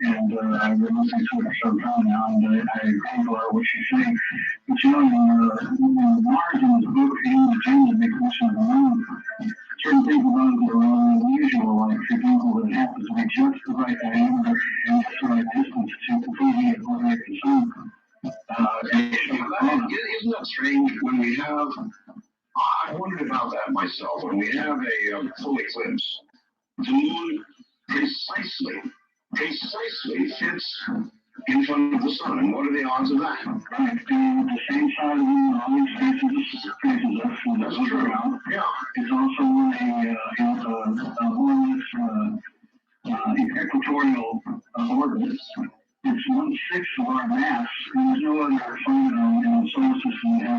and I've been listening to it for some time now, and I agree with what she's saying. But you know, Mars in his book, The Agenda, makes mention of the moon. Certain things about it are unusual, like, for example, that it happens to be just the right diameter and just the right distance to completely obliterate the sun. Isn't that strange when we have, I wondered about that myself, when we have a full eclipse, the moon precisely fits in front of the sun, and what are the odds of that? Right, the same side of the moon always faces us, and that's true. Yeah. It's also a more or less equatorial orbit. It's 1/6 of our mass, and there's no other planet in the solar system that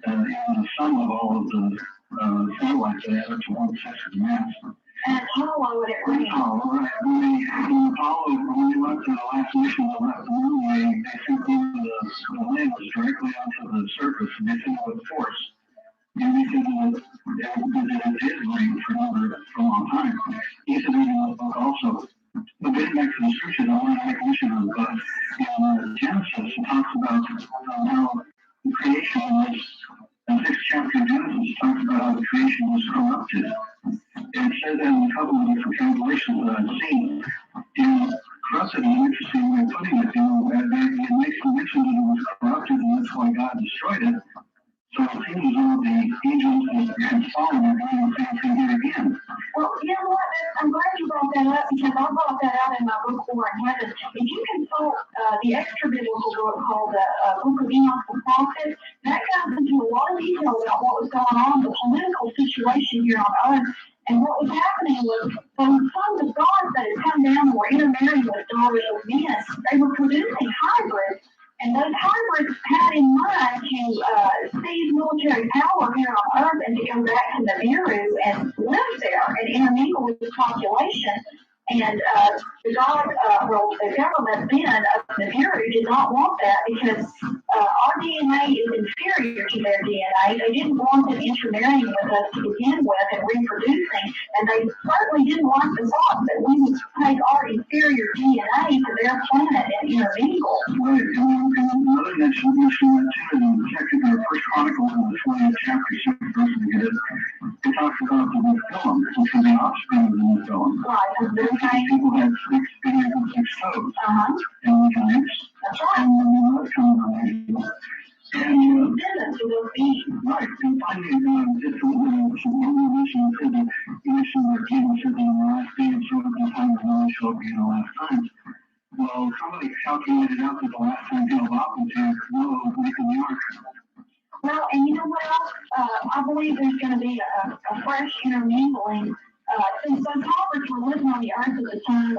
has the sum of all of the satellites that add up to 1/6 of the mass. And it's hollow when it rains. Oh, right. When Apollo, when they went to the last mission that left the moon, they sent the land was directly onto the surface, and they sent it with force. And they said that it is rain for a long time. He said that in the book also. But getting back to the scriptures, I want to make mention of in Genesis, it talks about how the creation was, the 6th chapter of Genesis talks about how the creation was corrupted. And it says that in a couple of different translations that I've seen. And corrupted is an interesting way of putting it. It makes mention that it was corrupted, and that's why God destroyed it. So it seems as though the angels and fallen are doing the same thing here again. Well, you know what? I'm glad you brought that up, because I brought that out in my book, War in Heaven. If you consult the extra biblical book called the Book of Enoch the Prophet, that goes into a lot of detail about what was going on, the political situation here on Earth. And what was happening was those sons of God that had come down and were intermarrying with daughters of men, they were producing hybrids. And those hybrids had in mind to seize military power here on Earth and to go back to Nibiru and live there and intermingle with the population. And the government then of Nibiru did not want that, because our DNA is inferior to their DNA. They didn't want them intermarrying with us to begin with and reproducing, and they certainly didn't like the thought that we would take our inferior DNA to their planet and intermingle. Right, and another mention that too in First Chronicles in the 20th chapter, 6th verse, it talks about the Nephilim, which are the offspring of the Nephilim. Right. These people had 6 fingers and 6 toes. Uh-huh. And giants. That's right. And that comes from Israel. And Descendants of those beings. right, and finally, just a little bit of some information said that Jesus said that in the last day, and so at the time of the shall be in the last times. Well, somebody calculated out that the last time he'll happen to Noah making the ark. Well, and you know what else? I believe there's going to be a fresh intermingling. Since those hobbits were living on the earth at the time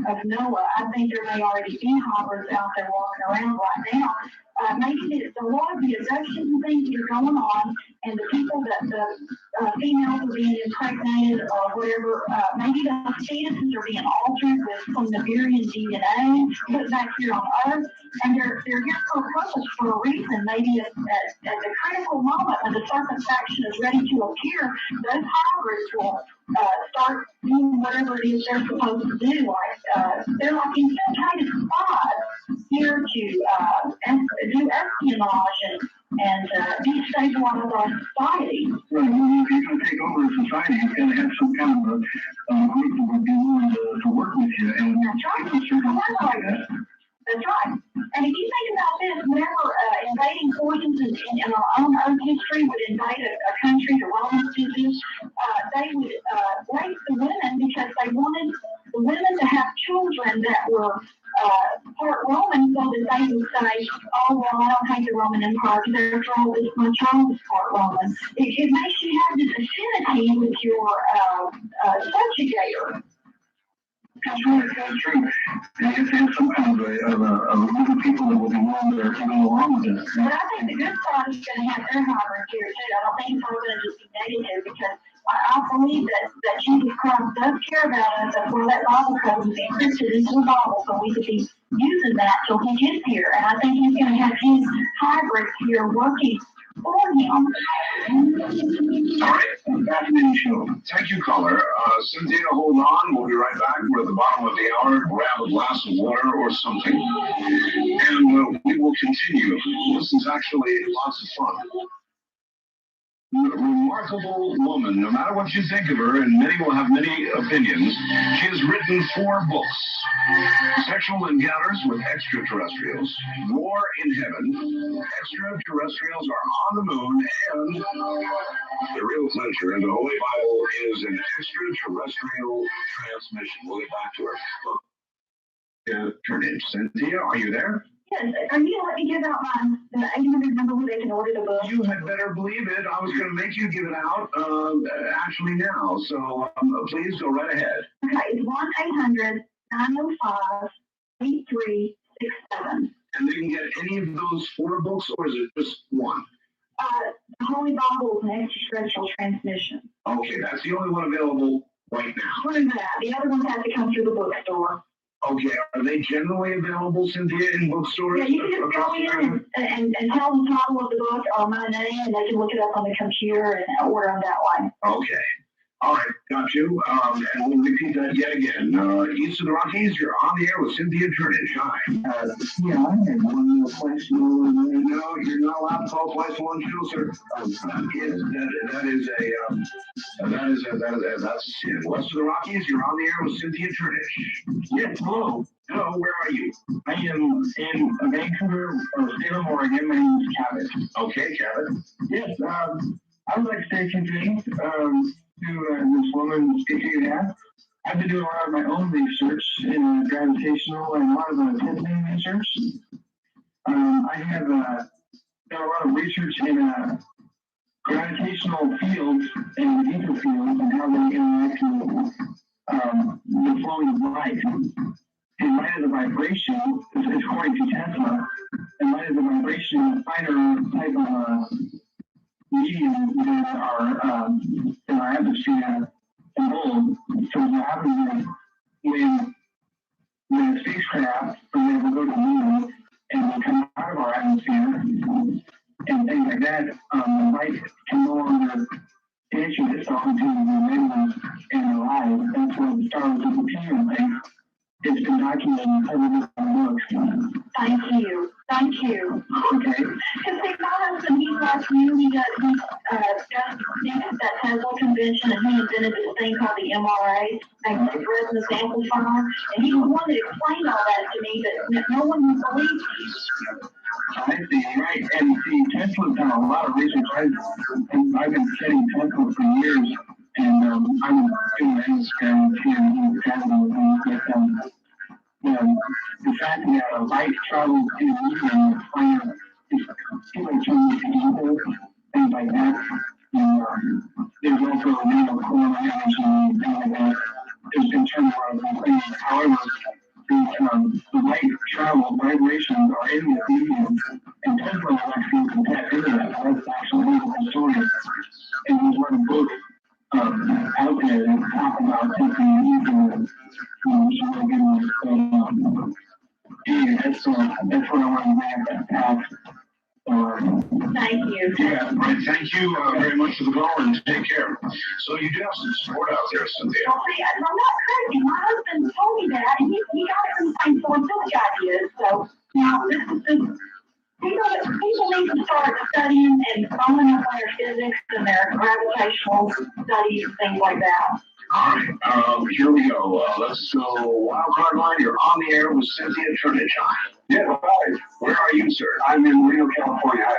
of Noah, I think there may already be hobbits out there walking around right now. Maybe a lot of the abductions and things that are going on, and the people that the females are being impregnated or whatever, maybe the fetuses are being altered with some Nibirian DNA put back here on Earth, and they're here for a purpose, for a reason. Maybe at the critical moment when the serpent faction is ready to appear, those hybrids will start doing whatever it is they're supposed to do. Like they're like infiltrated spies here to do espionage and destabilize our society. Right, well, if you're gonna take over a society, you're gonna have some kind of a group that would be willing to work with you, and That's right. That's right. And if you think about this, whenever invading forces in our own Earth history would invade a country, the Romans did this, they would rape the women because they wanted the women to have children that were part Roman so that they would say, oh, well, I don't hate the Roman Empire because after all, my child is part Roman. It makes you have this affinity with your subjugator. that's right, that's true. And you have to have some kind of a group of people that will be willing to go along with it. But I think the good side is going to have their hybrid here too. I don't think it's all going to just be negative because I believe that Jesus Christ does care about us. That's why that Bible code was encrypted into the Bible so we could be using that till he gets here. And I think he's going to have his hybrids here working for him. All right. Fascinating show. Thank you, caller. Cynthia, hold on. We'll be right back. We're at the bottom of the hour. Grab a glass of water or something. And we will continue. This is actually lots of fun. A remarkable woman, no matter what you think of her, and many will have many opinions, she has written 4 books. Sexual Encounters with Extraterrestrials, War in Heaven, Extraterrestrials Are on the Moon, and The Real Clincher in the Holy Bible is an Extraterrestrial Transmission. We'll get back to her. Turn in. Cynthia, are you there? Yes, are you going to let me give out the 800 number where they can order the book? You had better believe it. I was going to make you give it out actually now. So please go right ahead. Okay, it's 1-800-905-8367. And they can get any of those 4 books, or is it just one? The Holy Bible is an extraterrestrial transmission. Okay, that's the only one available right now. What is that? The other one has to come through the bookstore. Okay, are they generally available, Cynthia, in bookstores? Yeah, you can just go in and tell them the title of the book or my name, and they can look it up on the computer and order them that way. Okay. All right, got you. And we'll repeat that yet again. East of the Rockies, you're on the air with Cynthia Turnage. Hi. Yeah, I had one question. No, you're not allowed to call twice in one show, sir. That's a sin. West of the Rockies, you're on the air with Cynthia Turnage. Yes, hello. Hello, where are you? I am in Vancouver, or Salem, Oregon. My name is Cabot. Okay, Cabot. Yes, I would like to say a few things to this woman, Cynthia. I've been doing a lot of my own research in gravitational and a lot of testing research. I have done a lot of research in gravitational fields and ether fields and how they interact with the flowing of light. In light of the vibration, according to Tesla, in light of the vibration, a finer type of medium than our atmosphere involved. So what happens is when the spacecraft, for example, go to the moon and they come out of our atmosphere and things like that, the light can no longer issue itself into the members and the light. That's what the Star Wars computer thing. It's been documented in several different books. Thank you. Thank you. Okay. Because see, my husband, he's like you. He does that Tesla convention, and he invented this thing called the MRA, magnetic resonance amplifier. And he was one that explained all that to me, but no one would believe me. I see, right. And see, Tesla's done a lot of research. I've been studying Tesla for years, and I'm doing an experiment here in Canada with the fact that light travels in the medium, fire, people turn into evil, things like that. And there's also core energy and things like that. There's been turned around things. However, the light travel vibrations are in the medium, and Tesla actually can tap into that. That's actually the story. And there's one book out there that talk about taking the and that's what I want to bring up that path. Thank you. Yeah, right. Thank you very much for the call, and take care. So you do have some support out there, Cynthia. Well, see, I'm not crazy. My husband told me that, and he got it from the same source that I did. So now this is People need to start studying and following up on their physics and their gravitational studies, things like that. All right, here we go. Let's go wild card line. You're on the air with Cynthia Turnage. Yeah, hi. Where are you, sir? I'm in Reno, California. I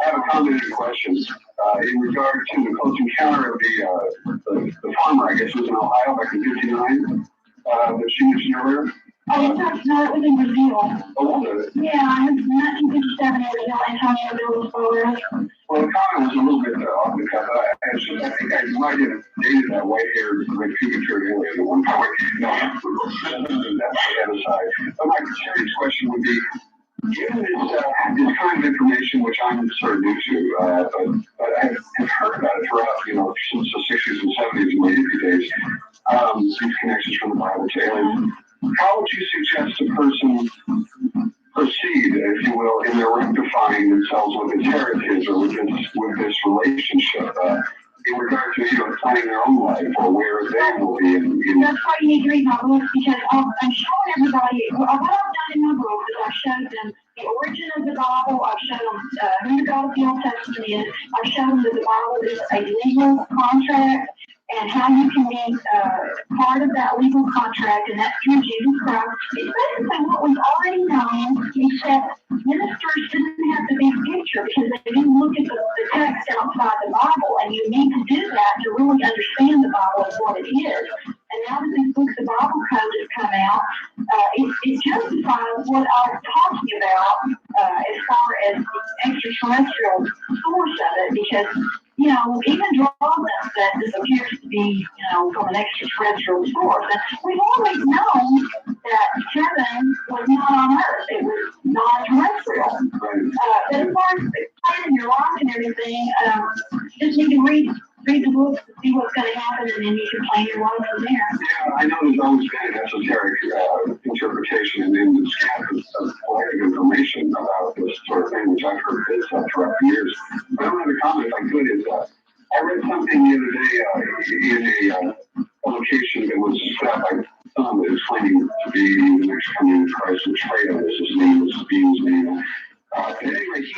have a comment and a question. In regard to the close encounter of the farmer, I guess it was in Ohio back in 59, that she mentioned earlier. Oh, no, it was in Brazil. Oh, was it? Yeah, it was 1957 in Brazil, Antonio Bills Flores. Well, the comment was a little bit off the cuff. I think I might have dated that white-haired, like, pubic-haired alien at one point. No, that's the other side. But my serious question would be, given this kind of information, which I'm sort of new to, but I have heard about it throughout, since the 60s and 70s in my hippie days, these connections from the Bible to aliens. How would you suggest a person proceed, if you will, in their rectifying themselves with this heritage or with this relationship in regard to planning their own life or where they will be That's why you need to read my books, because I'm showing everybody what I've done in my books is I've showed them the origin of the Bible. I've shown them who the God of the Old Testament is. I've shown them that the Bible is a legal contract, and how you can be part of that legal contract, and that's through Jesus Christ. It's basically what we've already known, except ministers didn't have the big picture because they didn't look at the text outside the Bible, and you need to do that to really understand the Bible and what it is. And now that these books of Bible code have come out, it justifies what I was talking about as far as the extraterrestrial source of it, because even drawings that this appears to be, from an extraterrestrial source. And we've always known that heaven was not on earth. It was non-terrestrial. But as far as planning your life and everything, just need to read the books to see what's going to happen, and then you can plan your life from there. Yeah, I know there's always been an esoteric interpretation and then the scatters of poetic information about this sort of thing, which I've heard this throughout the years. But another comment, if I could, is I read something the other day in a location that was set by someone that is claiming to be the next coming of Christ, which Fredo is his name, was Bean's name. At any rate, he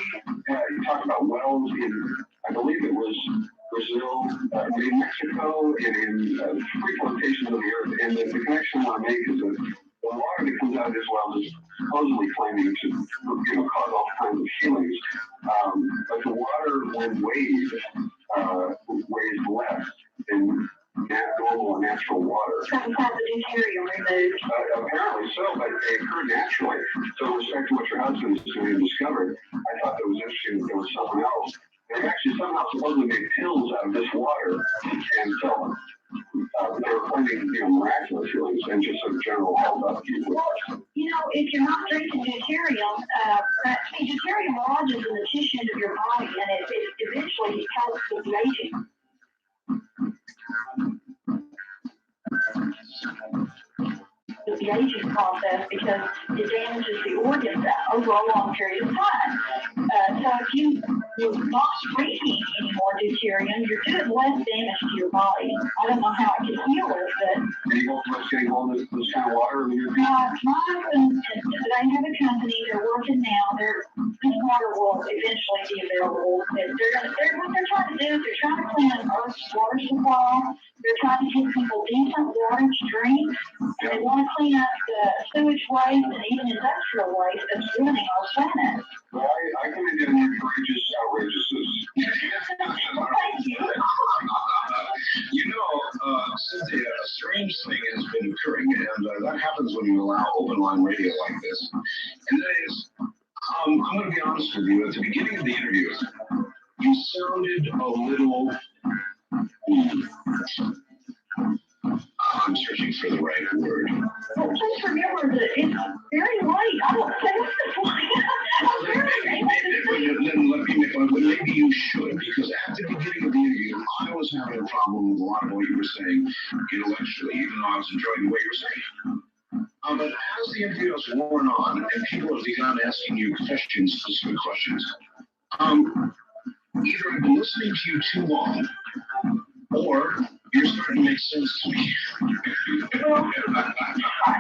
talked about wells in, I believe it was Brazil, in Mexico, and in three locations of the earth. And the connection I want to make is that the water that comes out of this well is supposedly claiming to, cause all kinds of healings. But the water, when weighed, weighs less than normal and natural water. Sometimes the deuterium removed. Apparently so, but they occur naturally. So, with respect to what your husband is doing and discovered, I thought that was interesting that there was someone else. They actually somehow supposedly made pills out of this water and sell them. They were claiming, miraculous healings and just sort of general health upkeep. Well, if you're not drinking deuterium, deuterium lodges in the tissues of your body, and it eventually helps with the aging. With the aging process, because it damages the organs over a long period of time. So if you're not drinking any more deuterium, you're doing less damage to your body. I don't know how I can heal it, but Any more folks getting hold of this kind of water? my husband, they have a company, they're working now, this water will eventually be available. What they're trying to do is they're trying to clean up Earth's water supply. They're trying to give people decent water to drink, and they want to clean up the sewage waste and even industrial waste that's ruining our planet. Well, I come into an outrageous. Thank you. Cynthia, a strange thing has been occurring, and that happens when you allow open line radio like this. And that is, I'm going to be honest with you, at the beginning of the interview, you sounded a little... I'm searching for the right word. Well, please remember that it's very late. I don't say what's the point. I'm very Maybe you should, because at the beginning of the interview, I was having a problem with a lot of what you were saying intellectually, even though I was enjoying what you were saying. But as the interview has worn on and people have begun asking you questions, specific questions, either I've been listening to you too long, or you're starting to make sense to me. Well,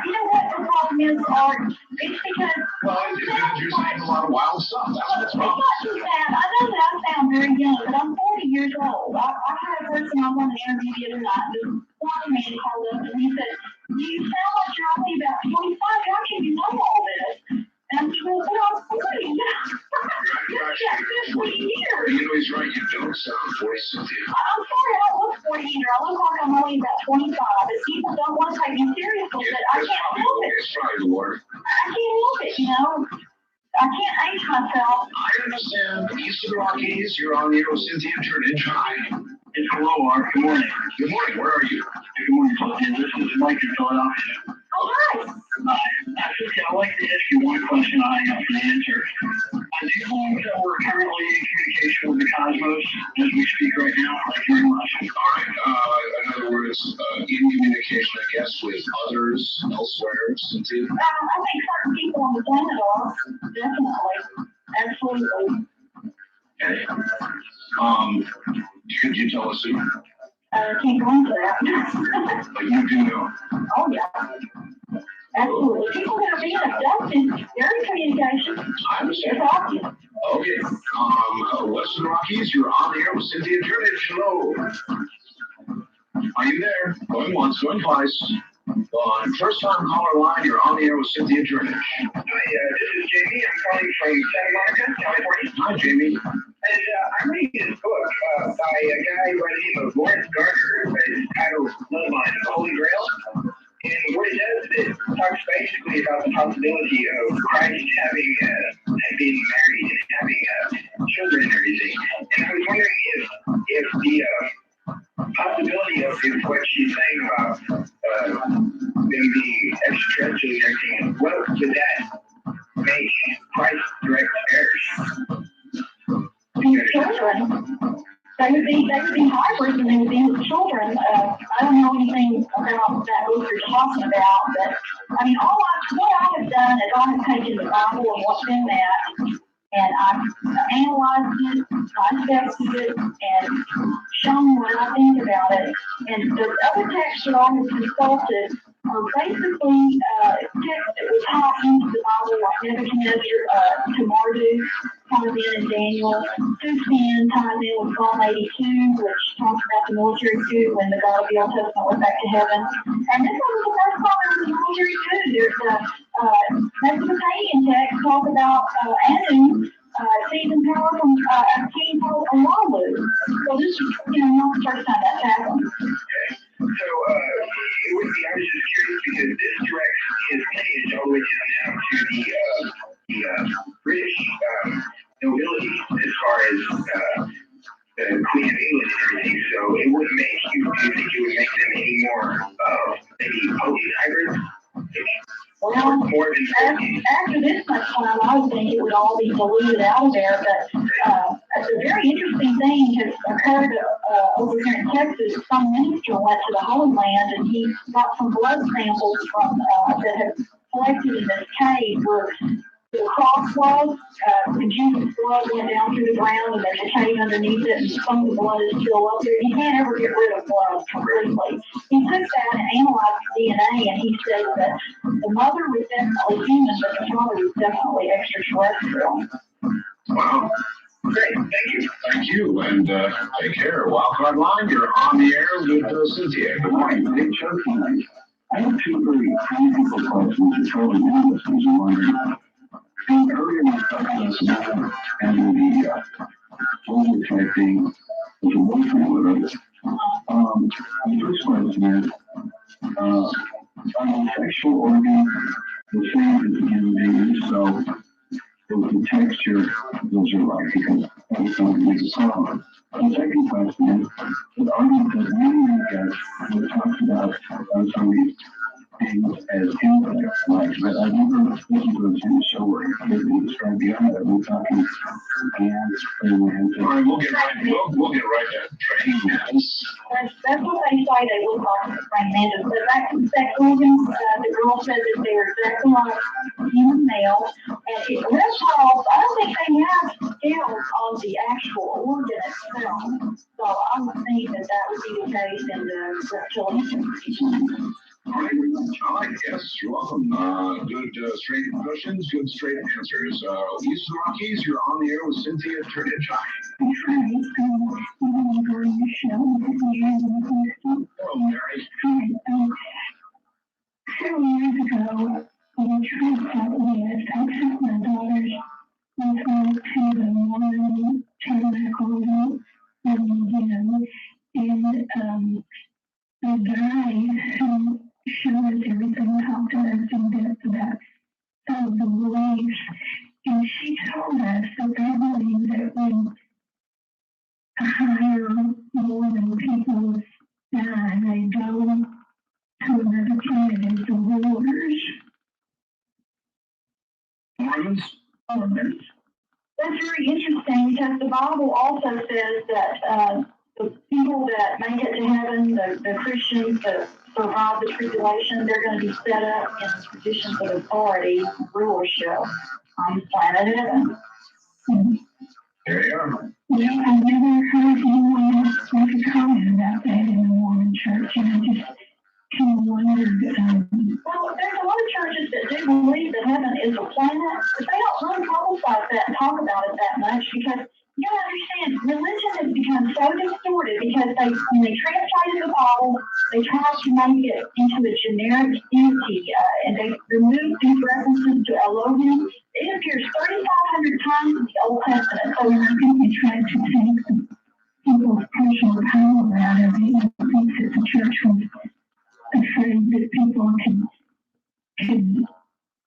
you know what the problem is, Art? It's because... Well, you're saying a lot of wild stuff. That's what's It's wrong. not too bad. I know that I sound very young, but I'm 40 years old. I had a person I wanted to interview the other night, this blind man called up and he said, you sound like you're only about 25. How can you know all this? And I'm just well, I'm 40. That's 50 years. You know, he's right. You don't sound 40, Cynthia. I'm sorry, I don't look 40 either. I look like I'm only about 25. And people don't want to take me seriously, but I can't help it. It's probably the water. I can't help it, you know. I can't age myself. I understand. East of the Rockies, you're on the air with Cynthia Turnage. Hi. It's hello, Art. Good morning. Good morning. Where are you? Good morning, Cynthia. This is Mike in Philadelphia. Oh, hi. Cynthia, I'd like to ask you one question I have for the answer. Do you believe that we're currently in communication with the cosmos as we speak right now? Thank you very much. All right. In other words, in communication, I guess, with others elsewhere, Cynthia. I think certain people on the planet are, definitely. Absolutely. Okay. Could you tell us who? Can't go into that. But you do know. Oh, yeah. Absolutely. People that are being abducted, they're in communication. I understand. It's obvious. Okay. Western Rockies, you're on the air with Cynthia Turnage. Hello. Are you there? Going once, going twice. On first time caller line, you're on the air with Cynthia Turnage. Hi, this is Jamie. I'm calling from Santa Monica, California. Hi, Jamie. And I'm reading this book by a guy by the name of Lawrence Gardner. It's titled Bloodline of the Holy Grail. And what it does is it talks basically about the possibility of Christ having being married and having children and everything. And I was wondering if the possibility of what she's saying about them being extraterrestrials and everything, what would that make Christ direct heirs? These children, they would be hybrids and they would be with children. I don't know anything about that book you're talking about, but I mean, what I have done is I have taken the Bible and what's in that, and I've analyzed it, dissected it, and shown what I think about it. And the other texts that I have consulted are basically texts that were taught into the Bible, like Nebuchadnezzar to Marduk, ties in Daniel. Sufyan ties in with Psalm 82, which talks about the military coup when the God of the Old Testament went back to heaven. And this one was the first time there was a military coup. There's a Mesopotamian text talk about Anu seizing power from a king called Alalu. So this is, not the first time that's happened. So it would be, I was just curious because this directs his lineage all the way down to the British nobility as far as the Queen of England and everything. So it wouldn't make you, do you think it would make them any more maybe potent hybrids? Well, after this much time, I would think it would all be diluted out of there. But a very interesting thing has occurred over here in Texas. Some minister went to the Holy Land and he got some blood samples from that have collected in this cave where the cross was. The Jesus' blood went down through the ground and there's a cave underneath it, and some of the blood is still up there. You can't ever get rid of blood completely. He took that and analyzed the DNA, and he said that the mother was definitely human, but the father was definitely extraterrestrial. Wow. Great, thank you. Thank you, and take care. Wildcard line, you're on the air with Cynthia. Good morning. Hey, Chuck, I have two very practical questions to totally new listeners are wondering. Earlier we talked about having the phone detecting with a boyfriend with us. The first question is, are the sexual organ the same as the human being? So, is the texture those are like, because every time there's a song. The second question is, are the many guys who talked about some of these things as insects, like, but I never listened to a show where you describe the other. We're talking ants, and All right, we'll get right to training matters. That's what they say they look like praying mantis. But back to the sex organs, the girl said that they're exactly like human males. And reptiles, I don't think they have scales on the actual organ itself. So I would think that would be the case in the reptilian. All right, yes, you're welcome. Good straight questions, good straight answers. East Rockies, you're on the air with Cynthia Turnage. Hello, Mary. Several years ago, we tried with I took my daughters to the Mormon Tabernacle again, and the guy who showed us everything, talked to us in depth about some of the beliefs, and she told us that they believe that when higher Mormon people die, they go to another planet as the rulers. Mormons? Mormons. That's very interesting because the Bible also says that the people that make it to heaven, the Christians that survive the tribulation, they're going to be set up in positions of authority, rulership on planet heaven. There you are. Yeah, I've never heard anyone make a comment about that in the Mormon church, and I just kind of wondered. Well, there's a lot of churches that do believe that heaven is a planet, but they don't really publicize that and talk about it that much because you gotta understand, religion has become so distorted because when they translated the Bible, they tried to make it into a generic entity, and they removed these references to Elohim. It appears 3,500 times in the Old Testament. So I think they tried to take people's personal power out of it. I think that the church was afraid that people could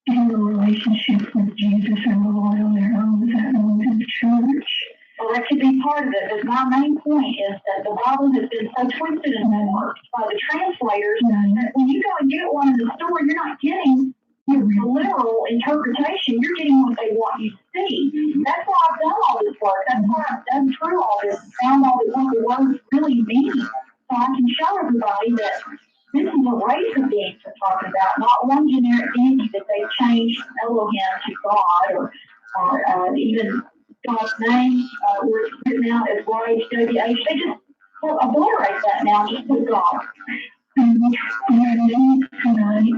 have a relationship with Jesus or the Lord on their own without going to the church. Well, that could be part of it, but my main point is that the Bible has been so twisted and warped by the translators that when you go and get one in the store, you're not getting the literal interpretation, you're getting what they want you to see. That's why I've done all this work. That's why I've done through all this and found out what the words really mean. So I can show everybody that this is a race of beings we're talking about, not one generic entity that they changed Elohim to God or even God's name, where it's written out as YHWH. They just obliterate that now, just put God. And tonight,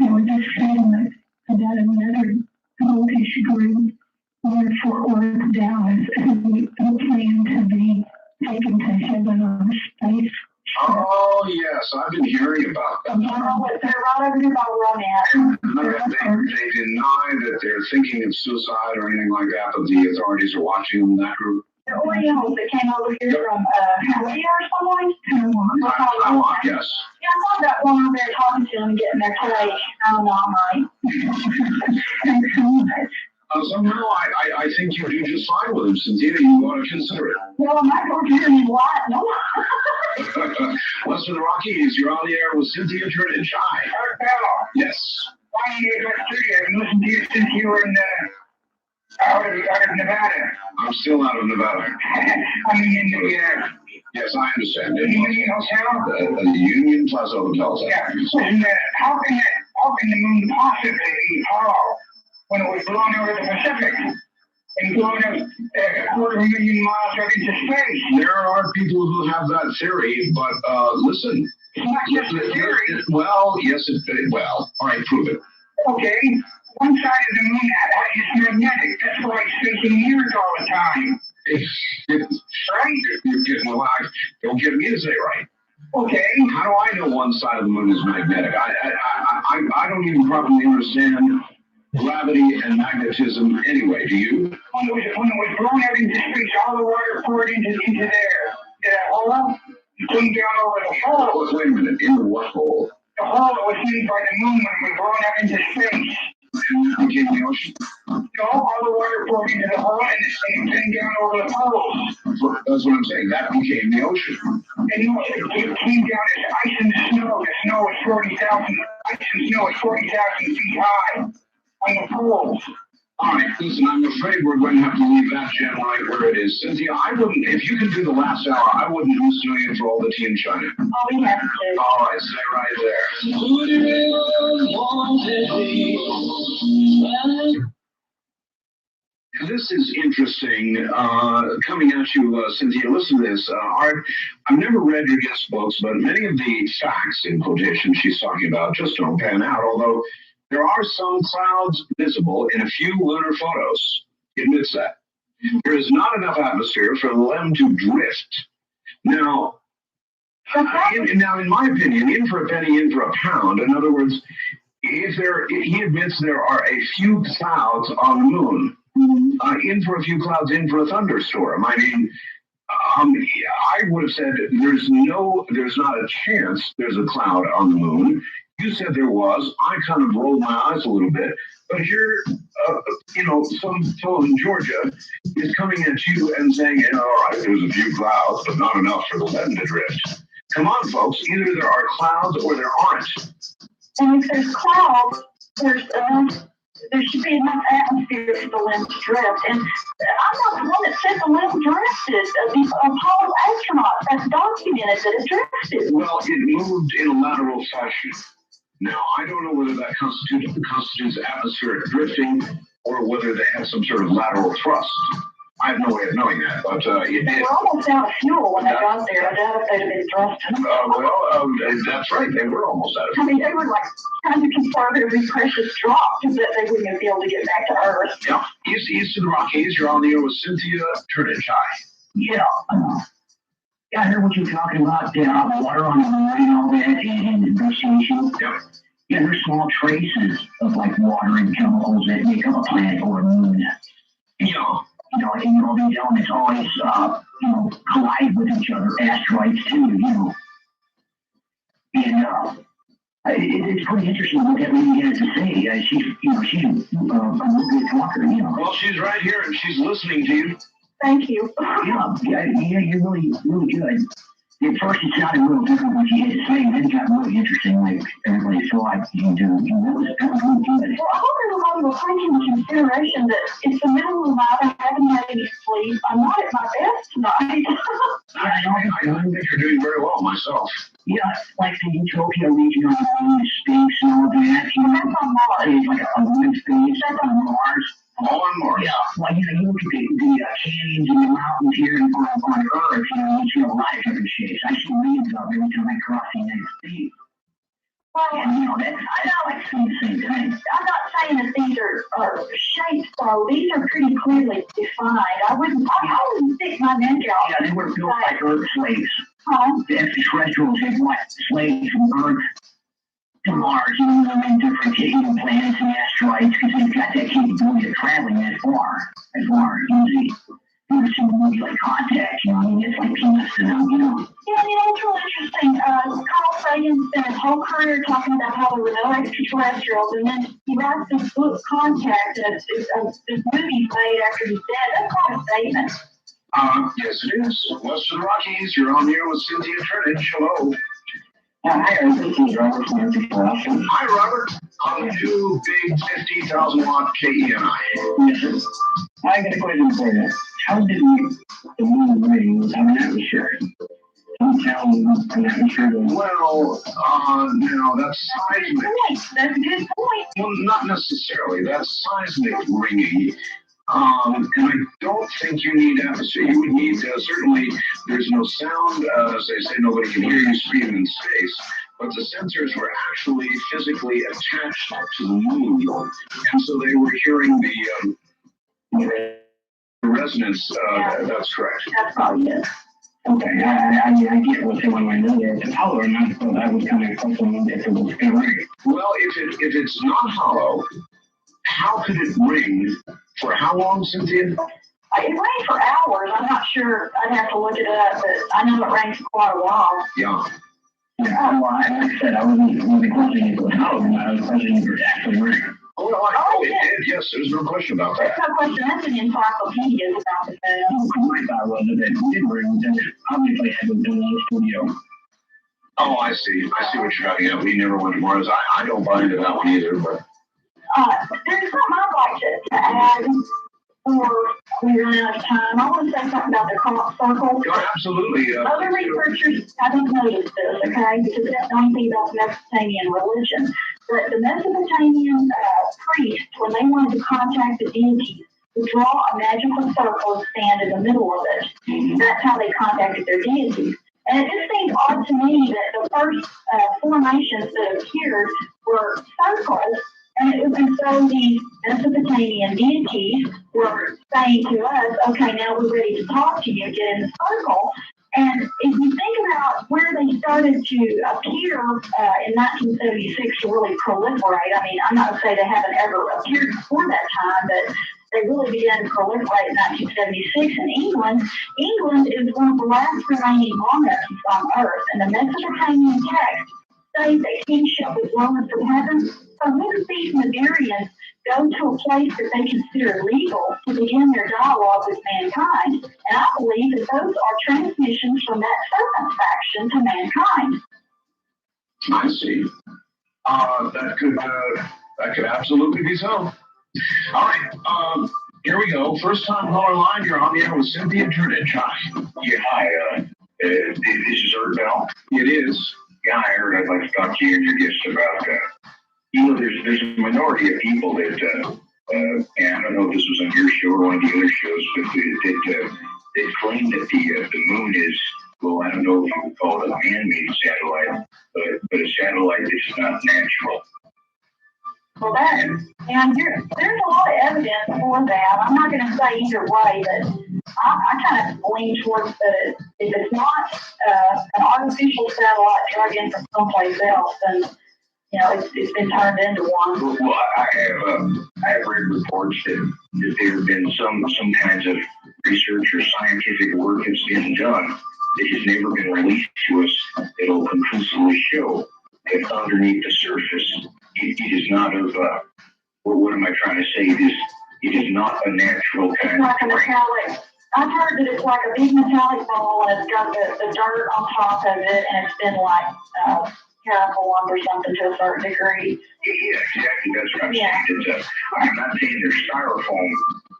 there was a statement about another voltage group in Fort Worth, Dallas, who plan to be taken to heaven on a space. Oh, yes, I've been hearing about that. They're right over here by romance. They deny that they're thinking of suicide or anything like that, but the authorities are watching them, that group. The Orientals that came over here from Korea or someone? Taiwan, yes. Yeah, I thought that one over there talking to them and getting their play. I don't know, I might. Somehow I think you do just fine with them, Cynthia. You ought to consider it. Well, I'm not going to hear me what? No. West of the Rockies, you're on the air with Cynthia Turnage. Hi. Yes. Why do you go studio and listen to you since you were in out of Nevada? I'm still out of Nevada. I mean, in the yes, I understand. Union Hotel? The Union Plaza Hotel. Yeah. And how can the moon possibly be hollow when it was blown over the Pacific and blown up a 250,000 miles out into space? There are people who have that theory, but listen. It's not just a theory. Well, yes, well, all right, prove it. Okay, one side of the moon is magnetic. That's why it's facing mirrors all the time. Right? Well, don't get me to say right. Okay. How do I know one side of the moon is magnetic? I don't even properly understand gravity and magnetism anyway, do you? When it was blown out into space, all the water poured into there. Did that hole? It came down over the hole. Wait a minute, in the what hole? The hole that was made by the moon when it was blown out into space. And became the ocean? No, all the water poured into the hole and it came down over the poles. That's what I'm saying, that became the ocean. And it came down as ice and snow. The snow is 40,000, ice and snow is 40,000 feet high on the poles. All right, listen, I'm afraid we're going to have to leave that gem right where it is. Cynthia, I wouldn't, if you could do the last hour, I wouldn't miss doing it for all the tea in China. Oh, we have to. All right, stay right there. this is interesting, coming at you, Cynthia. Listen to this. Art, I've never read your guest books, but many of the facts, in quotation, she's talking about just don't pan out, although there are some clouds visible in a few lunar photos. He admits that. There is not enough atmosphere for them to drift. Now, in my opinion, in for a penny, in for a pound. In other words, he admits there are a few clouds on the moon. In for a few clouds, in for a thunderstorm. I mean, I would have said there's not a chance there's a cloud on the moon. You said there was. I kind of rolled my eyes a little bit. But here, some fellow in Georgia is coming at you and saying, all right, there's a few clouds, but not enough for them to drift. Come on, folks. Either there are clouds or there aren't. And if there's clouds, there should be enough atmosphere for the limb to drift. And I'm not the one that said the limb drifted. The Apollo astronauts have documented that it drifted. Well, it moved in a lateral fashion. Now, I don't know whether that constitutes atmospheric drifting or whether they had some sort of lateral thrust. I have no way of knowing that, but it did. They were almost out of fuel when they got there. I doubt if they'd have been thrusting. That's right. They were almost out of fuel. I mean, they were like kind of conservatively precious drops that they wouldn't be able to get back to Earth. Yeah. East of the Rockies, you're on the air with Cynthia Turnage. Hi. Yeah. I heard what you were talking about, water on the moon and all that, and investigation. Yep. Yeah, there's small traces of like water and chemicals that make up a planet or a moon. Yeah. And all these elements always, collide with each other. Asteroids too, And it's pretty interesting what that lady has to say. She's a real good talker, Well, she's right here and she's listening to you. Thank you. Yeah, you're really, really good. At first it sounded a little different what you had to say, and then it got really interesting, like everybody thought you do. That was really good. Well, I hope everybody will take into consideration that it's the middle of the night, I haven't had any sleep, I'm not at my best tonight. I don't think you're doing very well myself. Yeah, like the Utopia region on the moon, space and all that. That's on Mars. It's like a moon space. That's on Mars. All on Mars. Yeah, well, you look at the canyons and the mountains here on Earth, you see a lot of different shapes. I see millions of them every time I cross the United States. Well, And, I like seeing the same thing. I'm not saying that these are shapes, though. These are pretty clearly defined. I wouldn't stick my neck out. Yeah, they were built like Earth slaves. Huh? The extraterrestrials had slaves from Earth to Mars, and different planets and asteroids, because they've got that capability of traveling that far, easy. Never seen a movie like Contact, it's like peanuts to them, Yeah, it's really interesting. Carl Sagan spent his whole career talking about how there were no extraterrestrials, and then he writes this book, Contact, and this movie's made after he's dead. That's quite a statement. Yes, it is. West of the Rockies, you're on here with Cynthia Turnage. Hello. Hi, this is Robert from Anthropology. Hi, Robert. On the new big 50,000 watt KENI. Yes, I got a question for you. How did the moon ring have an atmosphere? Can you tell me an atmosphere? Well, now that's seismic. That's a good point. Well, not necessarily. That's seismic ringing. And I don't think you need atmosphere. You would need, certainly, there's no sound. As they say, nobody can hear you scream in space. But the sensors were actually physically attached to the moon. And so they were hearing the resonance. That's correct. That's probably it. Okay, I get what they want to know there. It's hollow or not, but I was kind of questioning if it was going to ring. Well, if it's not hollow, how could it ring for how long, Cynthia? It rained for hours. I'm not sure. I'd have to look it up, but I know it rained for quite a while. Yeah. Yeah, well, like I said, I wasn't questioning if it was hollow or not. I was questioning if it actually ring. It did, yes. There's no question about that. There's no question. That's an encyclopedia about the thing. My thought was that it did ring, then obviously had been done in the studio. Oh, I see. I see what you're talking about. We never went to Mars. I don't buy into that one either, but... There's something I'd like to add before we run out of time. I want to say something about the crop circle. Oh, absolutely. Other researchers haven't noticed this, okay, because that's the only thing about the Mesopotamian religion. But the Mesopotamian priests, when they wanted to contact the deities, would draw a magical circle and stand in the middle of it. That's how they contacted their deities. And it just seems odd to me that the first formations that appeared were circles, and so these Mesopotamian deities were saying to us, okay, now we're ready to talk to you, get in the circle. And if you think about where they started to appear in 1976 to really proliferate, I mean, I'm not going to say they haven't ever appeared before that time, but they really began to proliferate in 1976 in England. England is one of the last remaining monarchies on Earth, and the Mesopotamian text states that kingship was loaned from heaven. So when these Madarians go to a place that they consider legal to begin their dialogue with mankind, and I believe that those are transmissions from that serpent faction to mankind. I see. That could absolutely be so. All right. Here we go. First time caller line. You're on the air with Cynthia Turnage. Hi. Yeah, hi, this is Art Bell. It is. Yeah, I heard I'd like to talk to you and your guests about, there's a minority of people that, and I don't know if this was on your show or one of the other shows, but that claim that the moon is, well, I don't know if you would call it a man-made satellite, but a satellite that's not natural. Well, there's a lot of evidence for that. I'm not going to say either way, but I kind of lean towards that if it's not an artificial satellite drug in from someplace else, then it's been turned into one. Well, I have read reports that there have been some kinds of research or scientific work that's been done that has never been released to us. It'll conclusively show that underneath the surface, it is not of, what am I trying to say? It is not a natural kind of metallic. I've heard that it's like a big metallic ball and it's got the dirt on top of it, and it's been like terraformed or something to a certain degree. Yeah, exactly. That's what I'm saying. I'm not saying there's styrofoam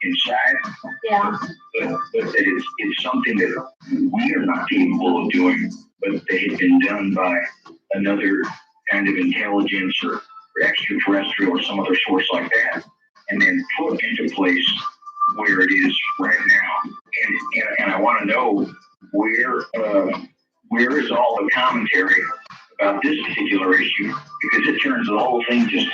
inside. Yeah. But that it's something that we are not capable of doing, but they have been done by another kind of intelligence or extraterrestrial or some other source like that, and then put into place where it is right now. And I want to know where is all the commentary about this particular issue, because it turns the whole thing just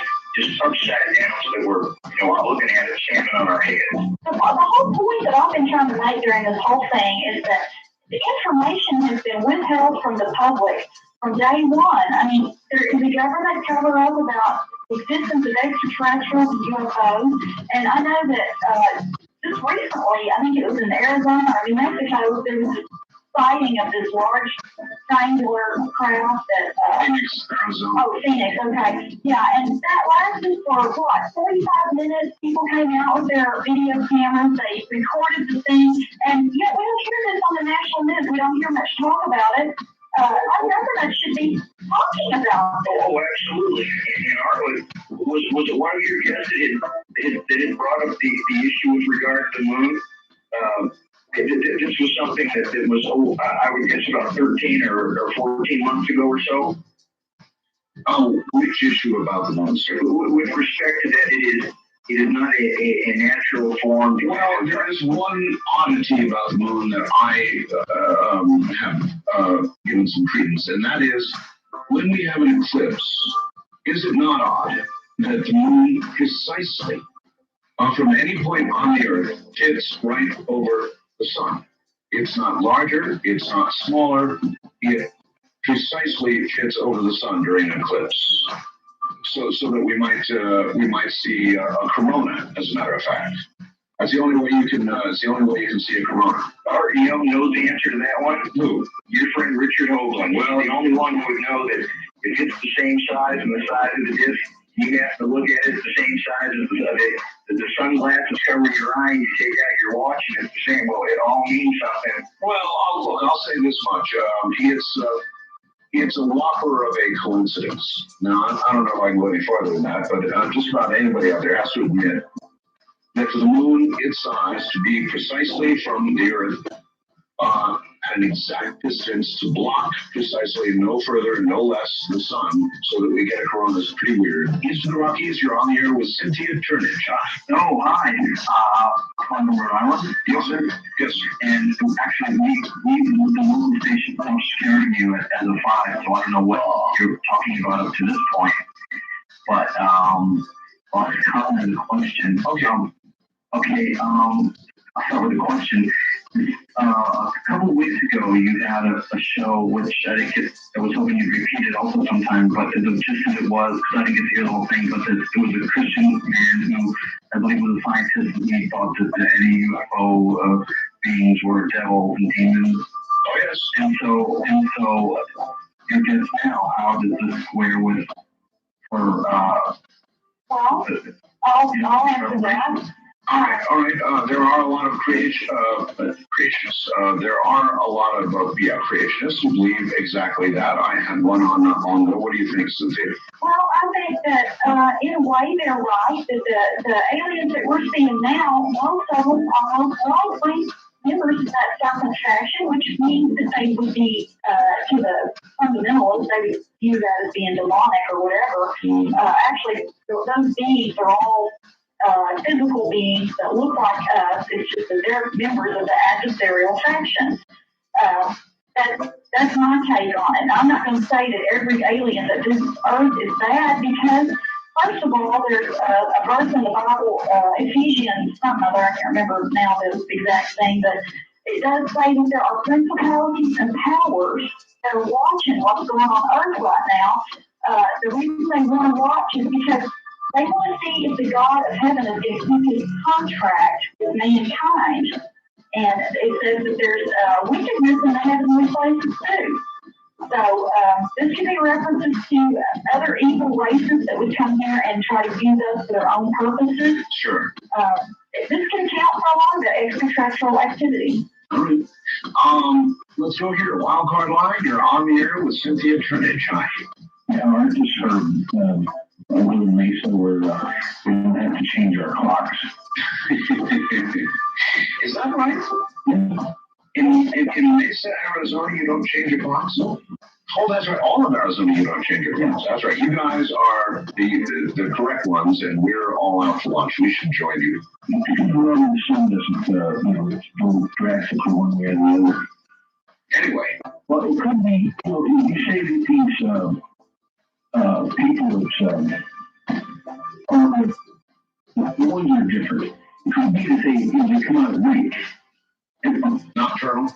upside down, so that we're looking at it standing on our heads. The whole point that I've been trying to make during this whole thing is that the information has been withheld from the public from day one. I mean, there is a government cover up about the existence of extraterrestrials and UFOs, and I know that just recently, I think it was in Arizona or New Mexico, there was a sighting of this large triangular craft that Phoenix, Arizona. Oh, Phoenix, okay. Yeah, and that lasted for 45 minutes. People came out with their video cameras, they recorded the thing, and yet we don't hear this on the national news. We don't hear much talk about it. Our government should be talking about this. Oh, absolutely. And Arlen, was it one of your guests that had brought up the issue with regard to the moon? This was something that was, I would guess about 13 or 14 months ago or so. Oh, which issue about the moon, sir? With respect to that, it is not a natural form. Well, there is one oddity about the moon that I have given some credence, and that is when we have an eclipse, is it not odd that the moon precisely, from any point on the Earth, fits right over the sun? It's not larger, it's not smaller, it precisely fits over the sun during an eclipse. So that we might see a corona, as a matter of fact. That's the only way you can. It's the only way you can see a corona. Art, knows the answer to that one. Who? Your friend Richard Hoagland. Well, the only one who would know that if it's the same size and the size of the disc, you have to look at it the same size as the sunglasses covering your eye. And you take out your watch, and it's the same. Well, it all means something. Well, I'll say this much. It's a whopper of a coincidence. Now, I don't know if I can go any farther than that, but just about anybody out there has to admit that for the moon, its size to be precisely from the Earth at an exact distance to block precisely no further, no less the sun, so that we get a corona is pretty weird. East of the Rockies, you're on the air with Cynthia Turnage. Oh, hi. on Rhode Island. Yes, sir. Yes, sir. And actually, the local station keeps scaring you as a 5, so I don't know what you're talking about up to this point. But, I'll come with a question. Okay, I'll start with a question. A couple of weeks ago, you had a show which I was hoping you'd repeat it also sometime, but the gist of it was, because I didn't get to hear the whole thing, but it was a Christian man who I believe was a scientist, and he thought that any UFO beings were devils and demons. Oh, yes. And so, I guess now, how does this square with, Well, I'll answer that. All right. There are a lot of creationists. There are a lot of creationists who believe exactly that. I had one on the. What do you think, Cynthia? Well, I think that in a way they're right. That the aliens that we're seeing now, most of them are likely members of that Southern faction, which means that they would be to the fundamentalists, they would view that as being demonic or whatever. Actually, those beings are all physical beings that look like us. It's just that they're members of the adversarial faction. That's my take on it. I'm not going to say that every alien that visits Earth is bad because, first of all, there's a verse in the Bible, Ephesians, something other, I can't remember now the exact thing, but it does say that there are principalities and powers that are watching what's going on Earth right now. The reason they want to watch is because they want to see if the God of heaven is going to keep his contract with mankind. And it says that there's wickedness in the heavenly places too. So this could be references to other evil races that would come here and try to use us for their own purposes. Sure. This can account for a lot of the extraterrestrial activity. All right. Let's go here. Wild card line. You're on the air with Cynthia Trinidge. Hi. Yeah, I just heard I live in Mesa where we don't have to change our clocks. Is that right? Yeah. In Mesa, Arizona, you don't change your clocks? Oh, that's right. All of Arizona, you don't change your clocks. That's right. You guys are the correct ones, and we're all out for lunch. We should join you. Well, the sun doesn't, go drastically one way or the other. Anyway. Well, it could be, you say that these people that the ones that are different. It could be that they come out at night. Nocturnal?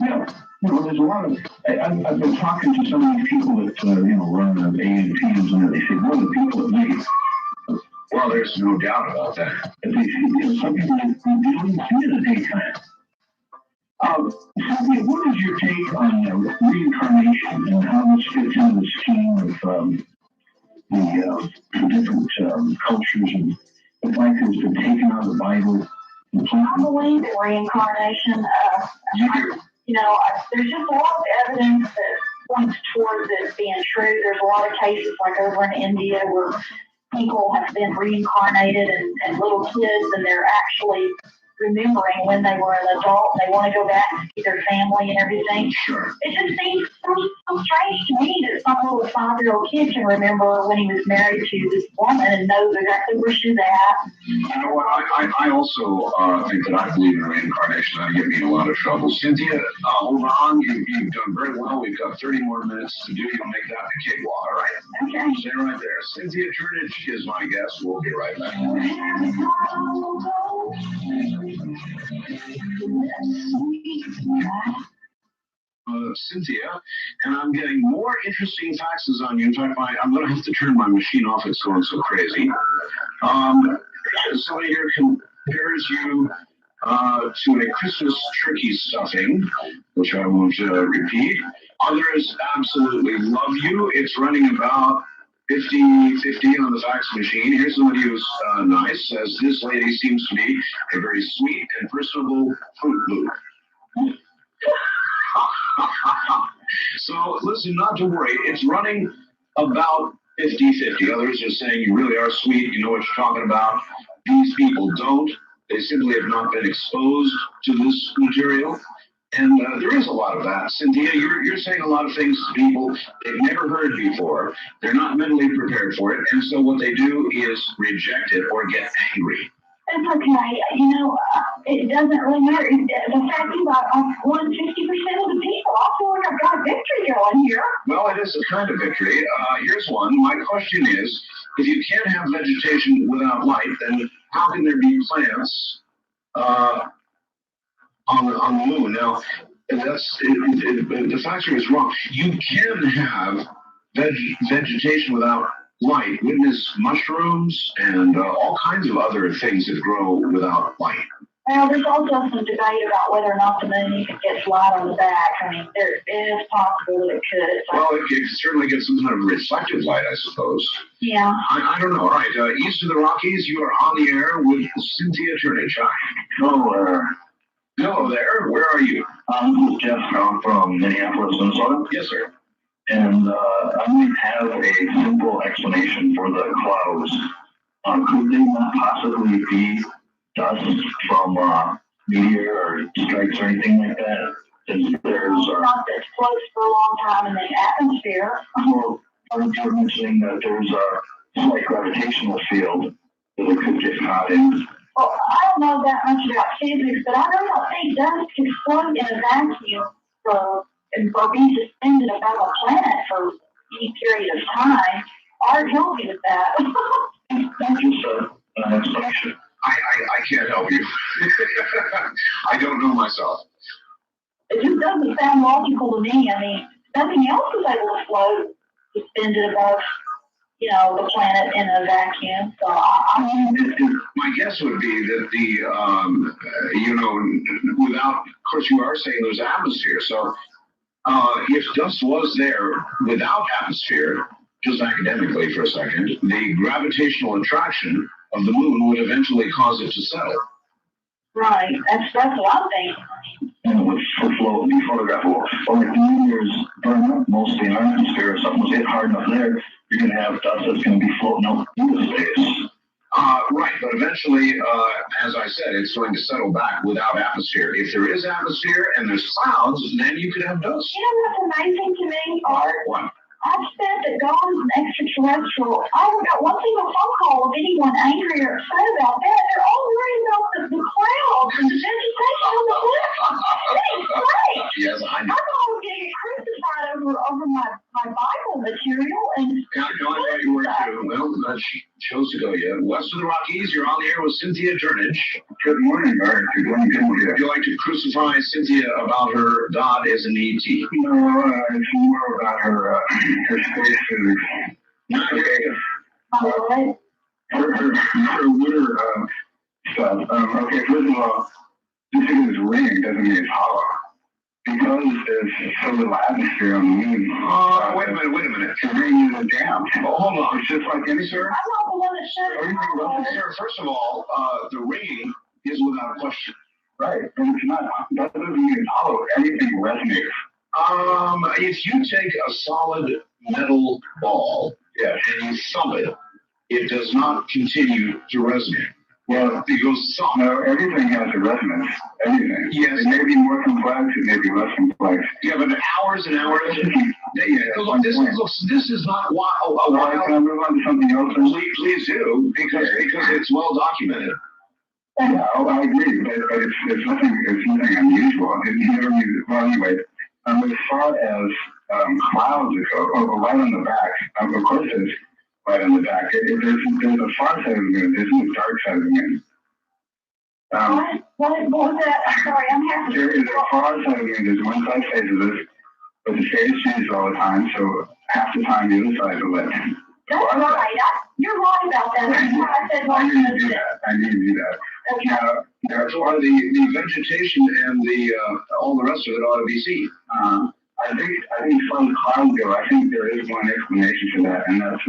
Yeah. There's a lot of, I've been talking to some of these people that, run A&Ps, and they say, well, the people at night. Well, there's no doubt about that. They say, some people they don't even see in the daytime. Cynthia, what is your take on reincarnation and how this fits into the scheme of the different cultures and the fact that it's been taken out of the Bible? I believe in reincarnation. You do? There's just a lot of evidence that points towards it being true. There's a lot of cases like over in India where people have been reincarnated and little kids, and they're actually remembering when they were an adult. They want to go back and see their family and everything. Sure. It just seems so strange to me that some little 5-year-old kid can remember when he was married to this woman and knows exactly where she's at. You know what? I also think that I believe in reincarnation. That'll get me in a lot of trouble. Cynthia, hold on. You've done very well. We've got 30 more minutes to do. You'll make that the cakewalk, all right? Okay. Stay right there. Cynthia Trinidge is my guest. We'll be right back. Cynthia, and I'm getting more interesting faxes on you. In fact, I'm going to have to turn my machine off. It's going so crazy. Somebody here compares you to a Christmas turkey stuffing, which I won't repeat. Others absolutely love you. It's running about 50-50 on the fax machine. Here's somebody who's nice. Says, this lady seems to be a very sweet and personable Fruit Loop. So listen, not to worry. It's running about 50-50. Others are saying you really are sweet. You know what you're talking about. These people don't. They simply have not been exposed to this material. And there is a lot of that. Cynthia, you're saying a lot of things to people they've never heard before. They're not mentally prepared for it. And so what they do is reject it or get angry. It's okay. it doesn't really matter. The fact is, I've won 50% of the people. I feel like I've got a victory going here. Well, it is a kind of victory. Here's one. My question is, if you can't have vegetation without light, then how can there be plants on the moon? Now, the factor is wrong. You can have vegetation without light. Witness mushrooms and all kinds of other things that grow without light. Well, there's also some debate about whether or not the moon gets light on the back. I mean, it is possible that it could. Well, it could certainly get some kind of reflective light, I suppose. Yeah. I don't know. All right, east of the Rockies, you are on the air with Cynthia Turnage. Hello, Hello there. Where are you? this is Jeff. I'm from Minneapolis, Minnesota. Yes, sir. And I might have a simple explanation for the clouds. Could they not possibly be dust from meteor or strikes or anything like that? Since there's not that floats for a long time in the atmosphere. well, you were mentioning that there's a slight gravitational field that it could get caught in. Well, I don't know that much about physics, but I don't think dust could float in a vacuum or be suspended above a planet for any period of time. Art, help me with that. Thank you, sir. Explanation. I can't help you. I don't know myself. It just doesn't sound logical to me. I mean, nothing else is able to float suspended above, the planet in a vacuum. So My guess would be that without, of course, you are saying there's atmosphere. So if dust was there without atmosphere, just academically for a second, the gravitational attraction of the moon would eventually cause it to settle. Right, that's what I'm thinking. And it would float and be photographable. Or if the meteors burn up mostly in our atmosphere, or something was hit hard enough there, you're going to have dust that's going to be floating out into space. Right, but eventually, as I said, it's going to settle back without atmosphere. If there is atmosphere and there's clouds, then you could have dust. You know what's amazing to me, Art? What? I've said that God is an extraterrestrial. I haven't got one single phone call of anyone angry or upset about that. They're all worried about the clouds and the vegetation on the cliff. It's great. Yes, I know. I thought I was going to get crucified over my Bible material. And Yeah, I thought you were too. Well, that chose to go yet. West of the Rockies, you're on the air with Cynthia Turnage. Good morning, Art. Good morning. Would you like to crucify Cynthia about her God as an ET? No, it's more about her space physics. all right. Her winter stuff. Okay, first of all, just because it's raining doesn't mean it's hollow. Because there's so little atmosphere on the moon. Wait a minute. The rain is a dam. Oh, hold on. It's just like any, sir. I'm not the one that said it. Sir, first of all, the rain is without question. Right, and it's not. That doesn't mean it's hollow. Everything resonates. If you take a solid metal ball and you thump it, it does not continue to resonate. Well, it goes soft. No, everything has a resonance. Everything. Yes. It may be more complex, it may be less complex. Yeah, but hours and hours. Look, this is not wild. Can I move on to something else? Please do, because it's well documented. Yeah, I agree, but it's nothing unusual. It never means, well, anyway, as far as clouds go, right on the back, of course there's right on the back. There's a far side of the moon, there's a dark side of the moon. What was that? I'm sorry, I'm happy. There is a far side of the moon, there's one side faces us, but the phase changes all the time, so half the time the other side is lit. That's right. You're right about that. I said I need to do that. I need to do that. Okay. That's why the vegetation and the all the rest of it ought to be seen. I think as far as clouds go, I think there is one explanation for that, and that's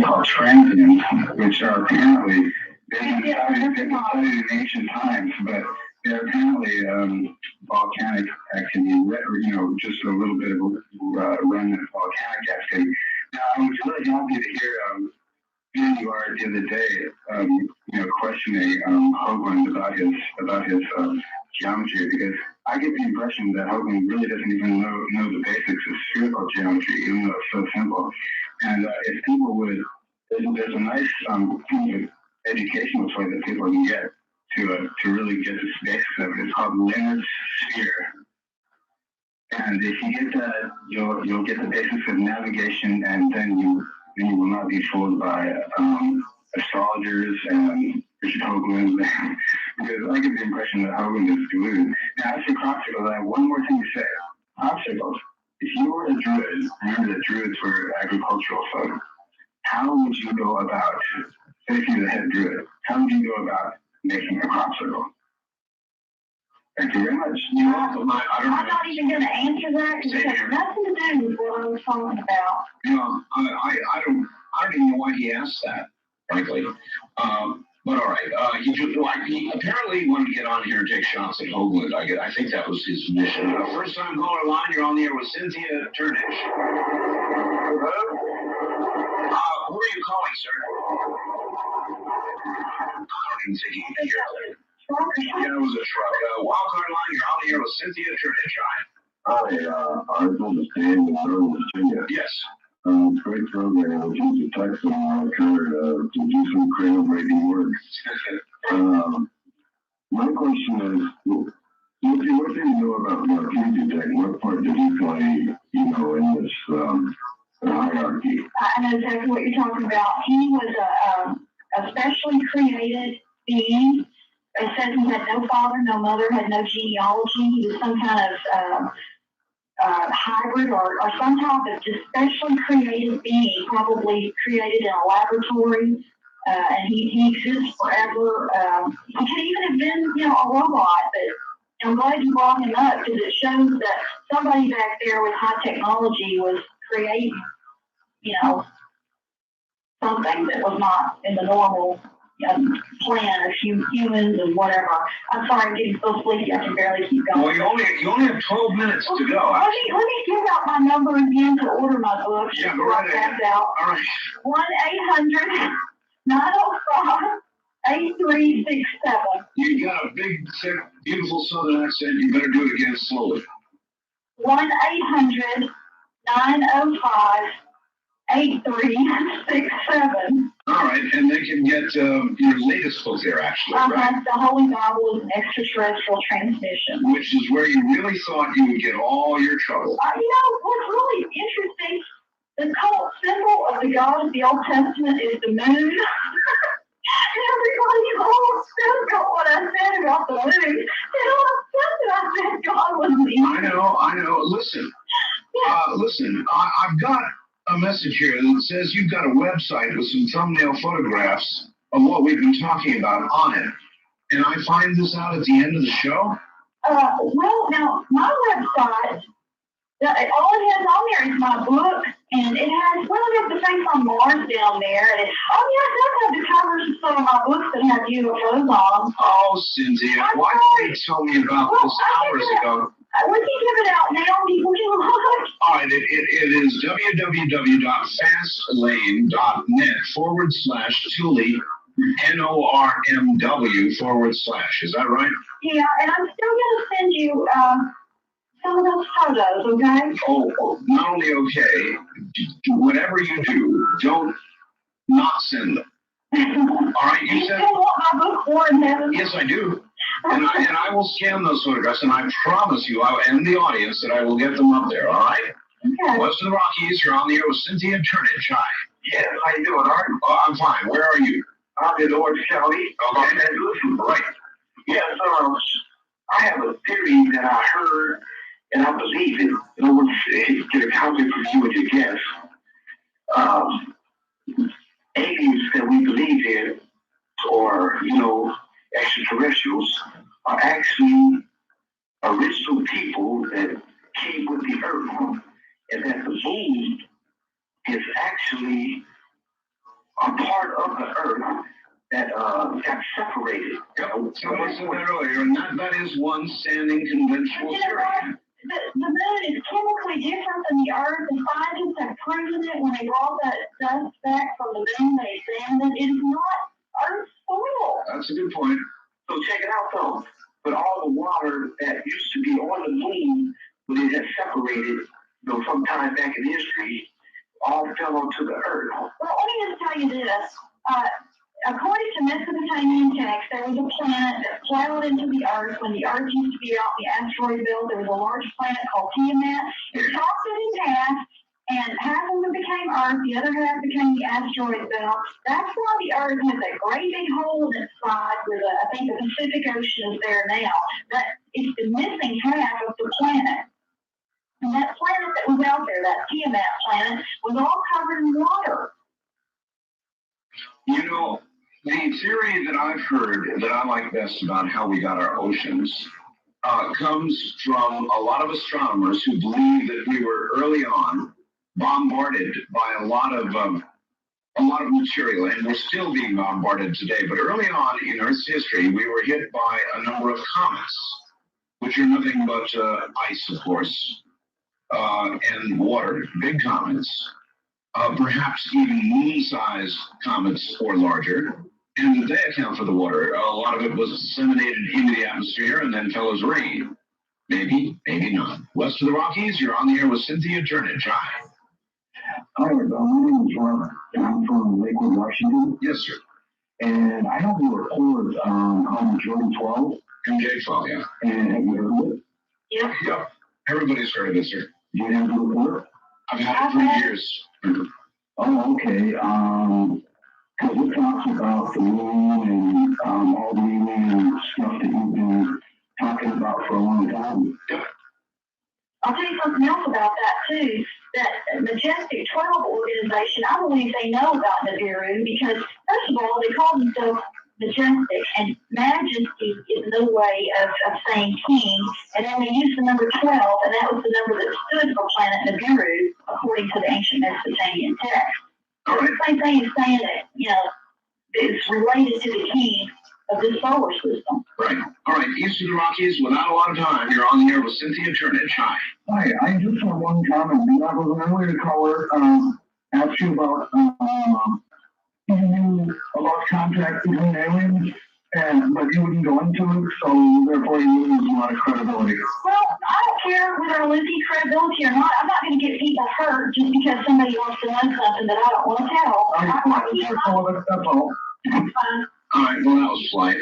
called transients, which are apparently they've been studied in ancient times, but they're apparently volcanic activity, just a little bit of remnant volcanic activity. Now, I was really really happy to hear here you are the other day, questioning Hoagland about his geometry, because I get the impression that Hoagland really doesn't even know the basics of spherical geometry, even though it's so simple. And if people would, there's a nice educational toy that people can get to really get the basics of it. It's called Leonard's Sphere. And if you get that, you'll get the basics of navigation, and then you will not be fooled by astrologers and Richard Hoagland, because I get the impression that Hoagland is deluded. Now, as for Cropsicles, I have one more thing to say. Cropsicles, if you were a druid, remember that druids were agricultural folk, how would you go about, say if you're the head druid, how would you go about making a Cropsicle? Thank you very much. I'm not even going to answer that because it has nothing to do with what I was talking about. I don't even know why he asked that, frankly. But all right, he apparently wanted to get on here and take shots at Hoagland. I think that was his mission. First time caller line, you're on the air with Cynthia Turnage. Hello? Who are you calling, sir? I don't even think he can hear that. Yeah, it was a truck. Wildcard line, you're on the air with Cynthia Turnage. Hi, I understand in Northern Virginia. Yes. Great program. Just a text on to do some groundbreaking work. My question is, what do you know about Marquis Tech? What part did you play, in this hierarchy? I know exactly what you're talking about. He was a specially created being. It says he had no father, no mother, had no genealogy. He was some kind of hybrid or some type of just specially created being, probably created in a laboratory, and he exists forever. He could even have been, a robot, but I'm glad you brought him up because it shows that somebody back there with high technology was creating, something that was not in the normal plan of humans and whatever. I'm sorry, I'm getting so sleepy I can barely keep going. Well, you only have 12 minutes to go. Let me give out my number again to order my book. Yeah, go right ahead. Out. All right. 1-800-905-8367. You got a big, thick, beautiful Southern accent. You better do it again slowly. 1-800-905-8367. All right, and they can get your latest book there, actually, right? The Holy Bible is an extraterrestrial transmission. Which is where you really thought you would get all your trouble. What's really interesting, the cult symbol of the God of the Old Testament is the moon. Everybody almost got what I said about the moon. They don't accept that I said God was evil. I know. Listen, I've got a message here that says you've got a website with some thumbnail photographs of what we've been talking about on it. And I find this out at the end of the show? Well, now, my website, all it has on there is my book, and it has the things on Mars down there. And it does have the covers of some of my books that have UFOs on. Oh, Cynthia, why didn't you tell me about this hours ago? We can give it out now. People can look. All right, it is www.fastlane.net/Tuli, NORMW /. Is that right? Yeah, and I'm still going to send you some of those photos, okay? Oh, not only okay, whatever you do, don't not send them. All right, you said. You still want my book, Warren Heaven? Yes, I do. And I will scan those photographs, and I promise you, and the audience, that I will get them up there, all right? Okay. West of the Rockies, you're on the air with Cynthia Turnage. Hi. Yes, how you doing, Art? Oh, I'm fine. Where are you? I'm in Orange County. Okay. Right. Yes, I have a theory that I heard, and I believe it. I want to get a comment from you and your guests. Aliens that we believe in, or, extraterrestrials, are actually original people that came with the earth, and that the moon is actually a part of the earth that got separated. Yep, so I said that earlier, and that is one standing conventional theory. the moon is chemically different than the Earth, and scientists have proven it when they brought that dust back from the moon. They examined it. It is not Earth soil. That's a good point. So check it out though. But all the water that used to be on the moon, when it has separated, sometime back in history, all fell onto the earth. Well, let me just tell you this. According to Mesopotamian texts, there was a planet that plowed into the Earth when the Earth used to be out in the asteroid belt. There was a large planet called Tiamat. It chopped it in half, and half of it became Earth, the other half became the asteroid belt. That's why the Earth has a great big hole in its side where I think the Pacific Ocean is there now. But it's the missing half of the planet. And that planet that was out there, that Tiamat planet, was all covered in water. You know, the theory that I've heard that I like best about how we got our oceans comes from a lot of astronomers who believe that we were early on bombarded by a lot of material, and we're still being bombarded today. But early on in Earth's history, we were hit by a number of comets, which are nothing but ice, of course, and water, big comets, perhaps even moon-sized comets or larger. And they account for the water. A lot of it was disseminated into the atmosphere and then fell as rain. Maybe, maybe not. West of the Rockies, you're on the air with Cynthia Jurnich. Hi. Hi, my name is Rob. I'm from Lakewood, Washington. Yes, sir. And I know the report on Jordan 12. MJ12, yeah. And have you heard of it? Yep. Yep. Everybody's heard of it, sir. Do you have the report? I've had it for years. Oh, okay. Because it talks about the moon and all the alien stuff that you've been talking about for a long time. Yep. I'll tell you something else about that too. That Majestic 12 organization, I believe they know about Nibiru because, first of all, they call themselves Majestic, and Majesty is no way of saying king, and then they use the number 12, and that was the number that stood for planet Nibiru, according to the ancient Mesopotamian text. All right. The same thing as saying that, it's related to the king of this solar system. Right. All right. East of the Rockies, without a lot of time, you're on the air with Cynthia Jurnich. Hi. Hi, I just have one comment. That was an earlier caller asked you about you knew about contact between aliens, but you wouldn't go into it, so therefore you lose a lot of credibility. Well, I don't care whether I lose credibility or not. I'm not going to get people hurt just because somebody wants to know something that I don't want to tell. That's all. All right. Well, that was polite.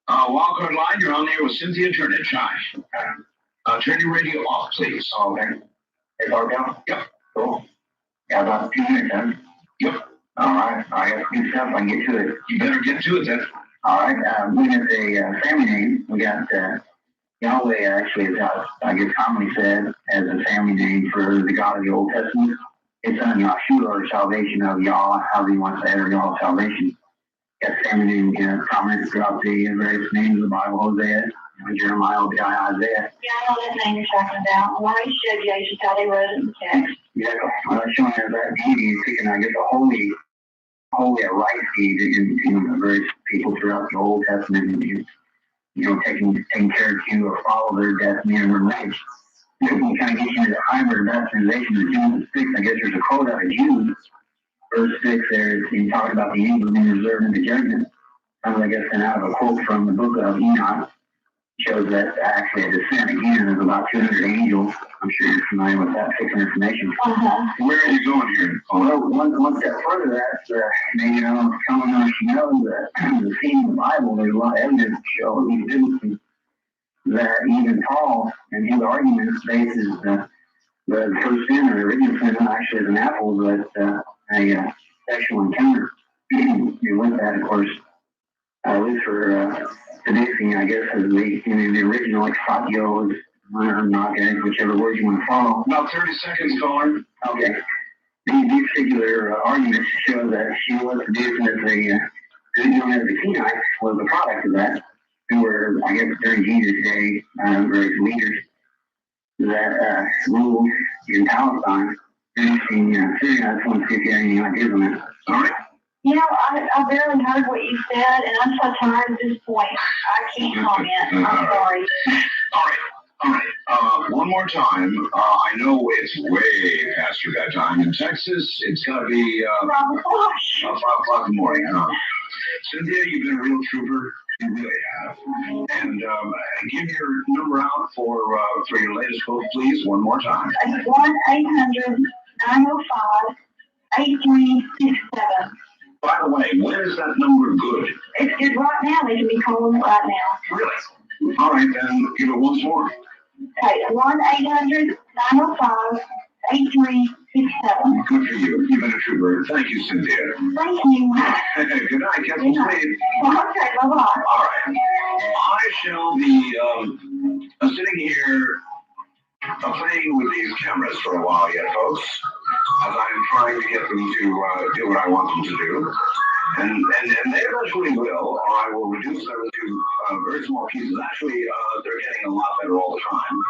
Wildcard line, you're on the air with Cynthia Jurnich. Hi. Turn your radio off, please. Okay. It's all down? Yep. Cool. Got about 2 minutes, huh? Yep. All right. I got some stuff. I can get to it. You better get to it then. All right. We have a family name. We got Yahweh, actually, is how I guess commonly said as a family name for the God of the Old Testament. It's on Yahshua, or salvation of Yah, however you want to say it, or Yah, salvation. Got family name prominent throughout the various names of the Bible: Hosea, Jeremiah, Obadiah, Isaiah. Yeah, I know that name you're talking about. Well, I showed you just how they wrote it in the text. Yeah, showing that deity is taking, I guess, a holy right deed in various people throughout the Old Testament, and taking care of you or follow their destiny and lineage. You kind of get into the hybrid bastardization of Genesis 6. I guess there's a quote out of Jude, verse 6 there, you talk about the angels being reserved in the judgment. I guess and out of a quote from the book of Enoch, shows that actually a descent again of about 200 angels. I'm sure you're familiar with that piece of information. Where are you going here? Well, one step further, that's maybe someone else should know that the theme of the Bible, there's a lot of evidence to show, at least biblically, that even Paul and his arguments bases the first sin or the original sin actually is an apple, but a sexual encounter. With that, of course, at least for seducing, I guess, is the original exfatio, or not, whichever word you want to follow. About 30 seconds, caller. Okay. These particular arguments show that she was seduced, and that the Kenites was a product of that, who were, I guess, during Jesus' day, various leaders that ruled in Palestine. Syria, I just want to see if you have any ideas on that. All right. I barely heard what you said, and I'm so tired at this point. I can't comment. I'm sorry. All right. All right, one more time. I know it's way past your bedtime. In Texas, it's gotta be 5 o'clock in the morning. Cynthia, you've been a real trooper. You really have. And give your number out for your latest book, please, one more time. It's 1-800-905-8367. By the way, when is that number good? It's good right now. They can be calling it right now. Really? All right, then give it once more. Okay, 1-800-905-8367. Good for you. You've been a trooper. Thank you, Cynthia. Thank you. Good night. Get some sleep. Okay, bye-bye. All right. I shall be sitting here playing with these cameras for a while yet, folks, as I'm trying to get them to do what I want them to do. And they eventually will, or I will reduce them to very small pieces. Actually, they're getting a lot better all the time.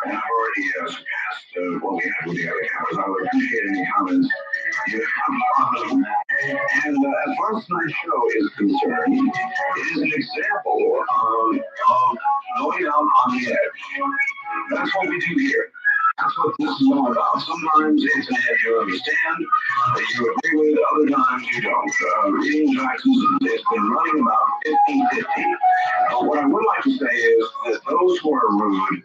And I've already surpassed what we had with the other cameras. I would appreciate any comments you have on them. And as far as tonight's show is concerned, it is an example of going out on the edge. That's what we do here. That's what this is all about. Sometimes it's an edge you understand, that you agree with, other times you don't. Reading Jackson's, it's been running about 50-50. What I would like to say is that those who are rude,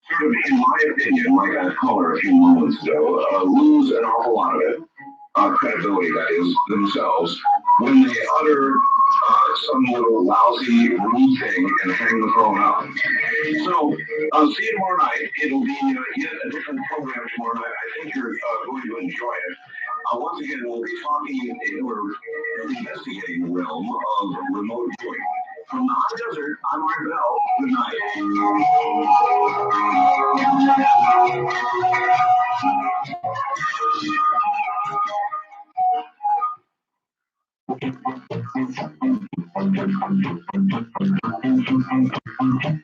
sort of, in my opinion, like that caller a few moments ago, lose an awful lot of it, credibility, that is, themselves, when they utter some little lousy, rude thing and hang the phone up. So, see you tomorrow night. It'll be yet a different program tomorrow night. I think you're going to enjoy it. Once again, we'll be talking or investigating the realm of remote viewing. From the high desert, I'm Mark Bell. Good night.